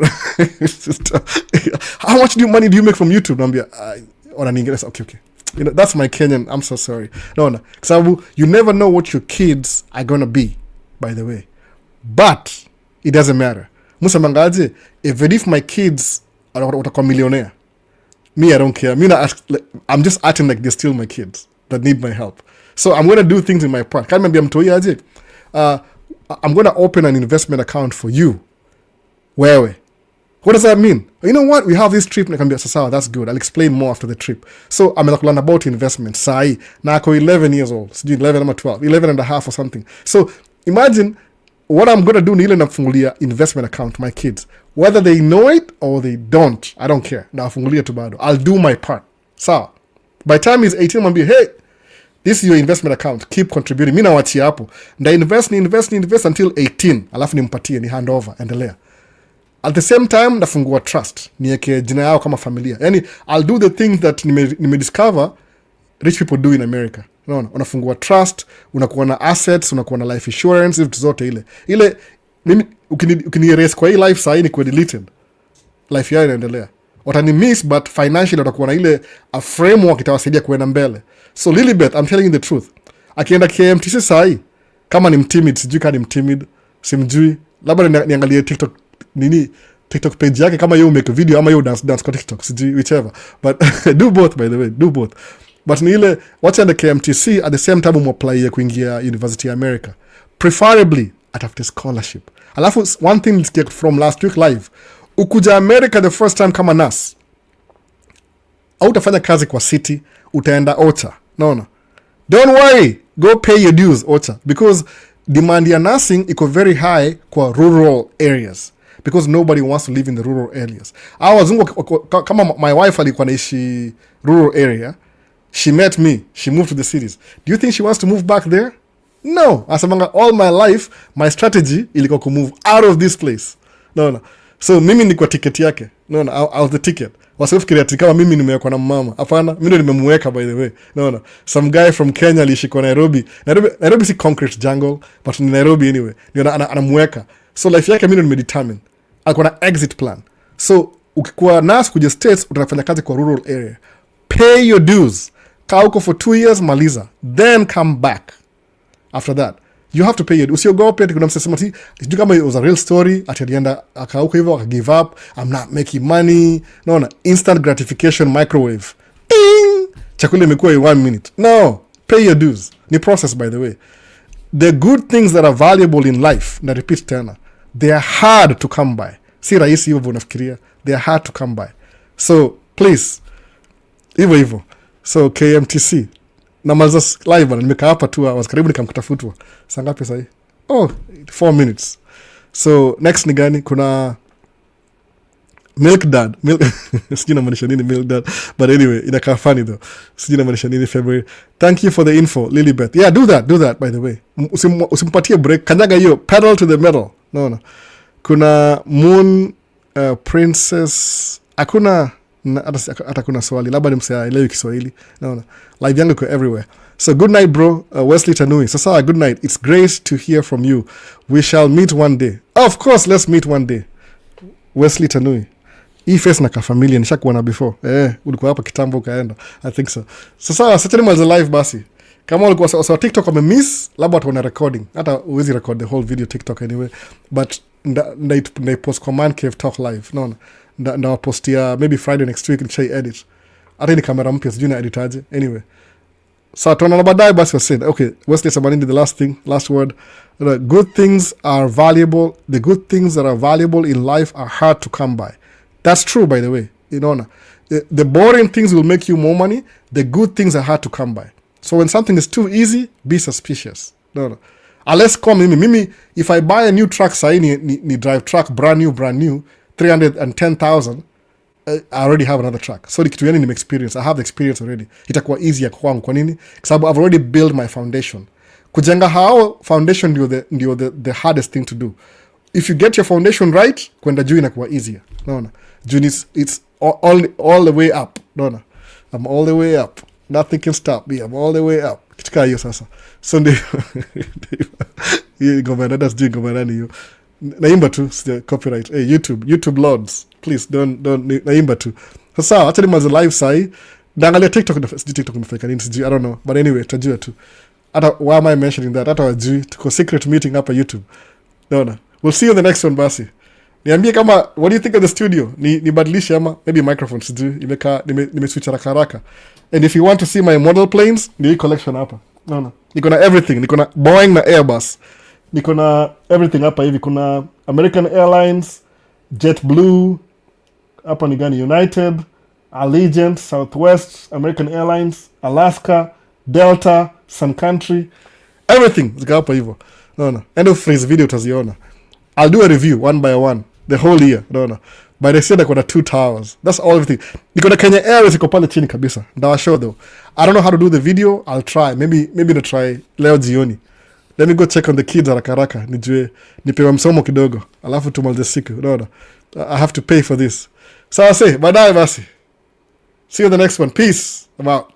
How much money do you make from YouTube? Okay. You know, that's my Kenyan. I'm so sorry. No. Sababu, you never know what your kids are going to be, by the way. But, it doesn't matter. Musa mangaje, if my kids are millionaire, me, I don't care. I'm just acting like they're still my kids that need my help. So I'm going to do things in my part. I'm going to open an investment account for you. Where? What does that mean? You know what? We have this trip. That's good. I'll explain more after the trip. So I'm going to learn about investment. Sai, now I'm 11 years old. 11 or 12, 11 and a half or something. So imagine what I'm going to do ni ile nafungulia investment account my kids. Whether they know it or they don't, I don't care. Nafungulia tu bado. I'll do my part. So, by the time he's 18, I'm be, hey, this is your investment account. Keep contributing. Mina wachia hapo. Nda invest until 18. Alafu nimpatie, ni hand over, endelea. At the same time, nafungua trust. Nieke jina yao kama familia. Yani, I'll do the things that nime discover rich people do in America. Unaona, unafungua trust, unakuwa na assets, unakuwa na life insurance, vitu zote ile. Ile, mimi, ukini-erase kwa hii life saa hii ni kwa deleted. Life yao inaendelea. Watani miss, but financially watakuwa na ile a framework itawasaidia kuenda mbele. So Lilibeth, I'm telling you the truth. Akienda KMTC saa hii, kama ni mtimid, sijui kama ni mtimid, simjui, labda niangalie TikTok page yake, kama yeye make a video, ama yeye dance kwa TikTok, sijui, whichever. But do both, by the way, do both. But ni ile, watch the KMTC, at the same time umapply ya kuingia University of America. Preferably, atafute scholarship. Alafu, one thing let's get from last week live, ukuja America the first time kama nurse, au utafanya kazi kwa city, utaenda OCHA. No. Don't worry, go pay your dues, OCHA. Because demand ya nursing iko very high kwa rural areas. because nobody wants to live in the rural areas. Wazungu kama my wife alikuwa naishi rural area, she met me, she moved to the cities. Do you think she wants to move back there? No. Asamanga, all my life my strategy ilikuwa ku move out of this place. No. So mimi ni kwa ticket yake. No, I was the ticket. Wasifikiria kama mimi nimewekwa na mama. Hapana, mimi ndo nimemweka by the way. No. Some guy from Kenya alishikwa Nairobi. Nairobi si concrete jungle, but ni Nairobi anyway. Ndio anamweka. So life yake mimi ndo nimedetermine. Alikuwa na exit plan. So ukikuwa nurse kuja states utafanya kazi kwa rural area. Pay your dues. Kaa huko for 2 years maliza. Then come back. After that. You have to pay it. Usiogope ati kuna msema ati sijui kama it was a real story ati alienda akauka hivyo give up, I'm not making money. No, instant gratification microwave. Ding! Chakula imekuwa in 1 minute. No, pay your dues. Ni process by the way. The good things that are valuable in life, na repeat tena, they are hard to come by. Si rahisi hivyo unafikiria. They are hard to come by. So, please, hivyo. So, KMTC. Na malza live bana, nimekaa hapa 2 hours, karibu nikamkutafutwa. Saa ngapi sasa hii? 4 minutes. So next ni gani? Kuna Milk Dad. Sijui namaanisha nini Milk Dad, but anyway, inakaa funny though. Sijui namaanisha nini February. Thank you for the info, Lilybeth. Yeah, do that by the way. Usimpatie break. Kanyaga hiyo, pedal to the metal. No. Kuna Moon Princess. Hakuna hata kuna swali, labda ni msea elewi Kiswahili. No. Live yangu kwa everywhere. So good night bro, Wesley Tanui. Sasa good night. It's great to hear from you. We shall meet one day. Of course, let's meet one day. Wesley Tanui. Hii face na kafamilia nishakuona before. Ulikuwa hapa kitambo ukaenda. I think so. Sasa sasa ni live basi. Kama ulikuwa so TikTok wamemiss, labda watu wana recording. Hata uwezi record the whole video TikTok anyway. But nda post command cave talk live. No. Nda postia maybe Friday next week nikishai edit. Hata ni kamera mpya sijui na editaje. Anyway. So tunaona baadaye basi said, okay, Wesley Samanindi, the last word. Good things are valuable. The good things that are valuable in life are hard to come by. That's true, by the way. You know, the boring things will make you more money. The good things are hard to come by. So when something is too easy, be suspicious. No. Unless come mimi, if I buy a new truck, say ni drive truck, brand new, 310,000, I already have another truck. So kitu yani experience. I have the experience already. Itakuwa easier kwangu. Kwa nini? Because I've already built my foundation. Kujenga hao foundation ndio the hardest thing to do. If you get your foundation right, kwenda juu inakuwa easier. No. Juu it's all the way up. No. I'm all the way up. Nothing can stop me. I'm all the way up. Kitika hiyo sasa. So ndio. Ngoma that's doing ngoma nani hiyo. Naimba tu copyright. Hey, YouTube lords, please don't naimba tu. Sasa acha nimaze live sai. Naangalia TikTok nafanya nini sijui, I don't know, but anyway tajua tu. Hata why am I mentioning that? Hata wajui tuko secret meeting hapa YouTube. No. We'll see you in the next one basi. Niambie kama what do you think of the studio? Ni badilisha ama maybe microphone sijui imekaa nimeswitch haraka. And if you want to see my model planes, ni hii collection hapa. No. Niko na everything. Niko na Boeing na Airbus. Niko na everything hapa hivi. Kuna American Airlines, JetBlue, hapa ni gani, United, Allegiant, Southwest, American Airlines, Alaska, Delta, Sun Country, everything zika hapa hivyo. No. End of phrase video utaziona. I'll do a review one by one the whole year. No. But they said kuna 2 towers. That's all everything. Niko na Kenya Airways iko pale chini kabisa. Ndawa show though. I don't know how to do the video. I'll try. Maybe na try leo jioni. Let me go check on the kids haraka. Nijue nipewa msomo kidogo. Alafu tumalize siku. No. I have to pay for this. So I say, baadaye basi. See you in the next one. Peace. I'm out.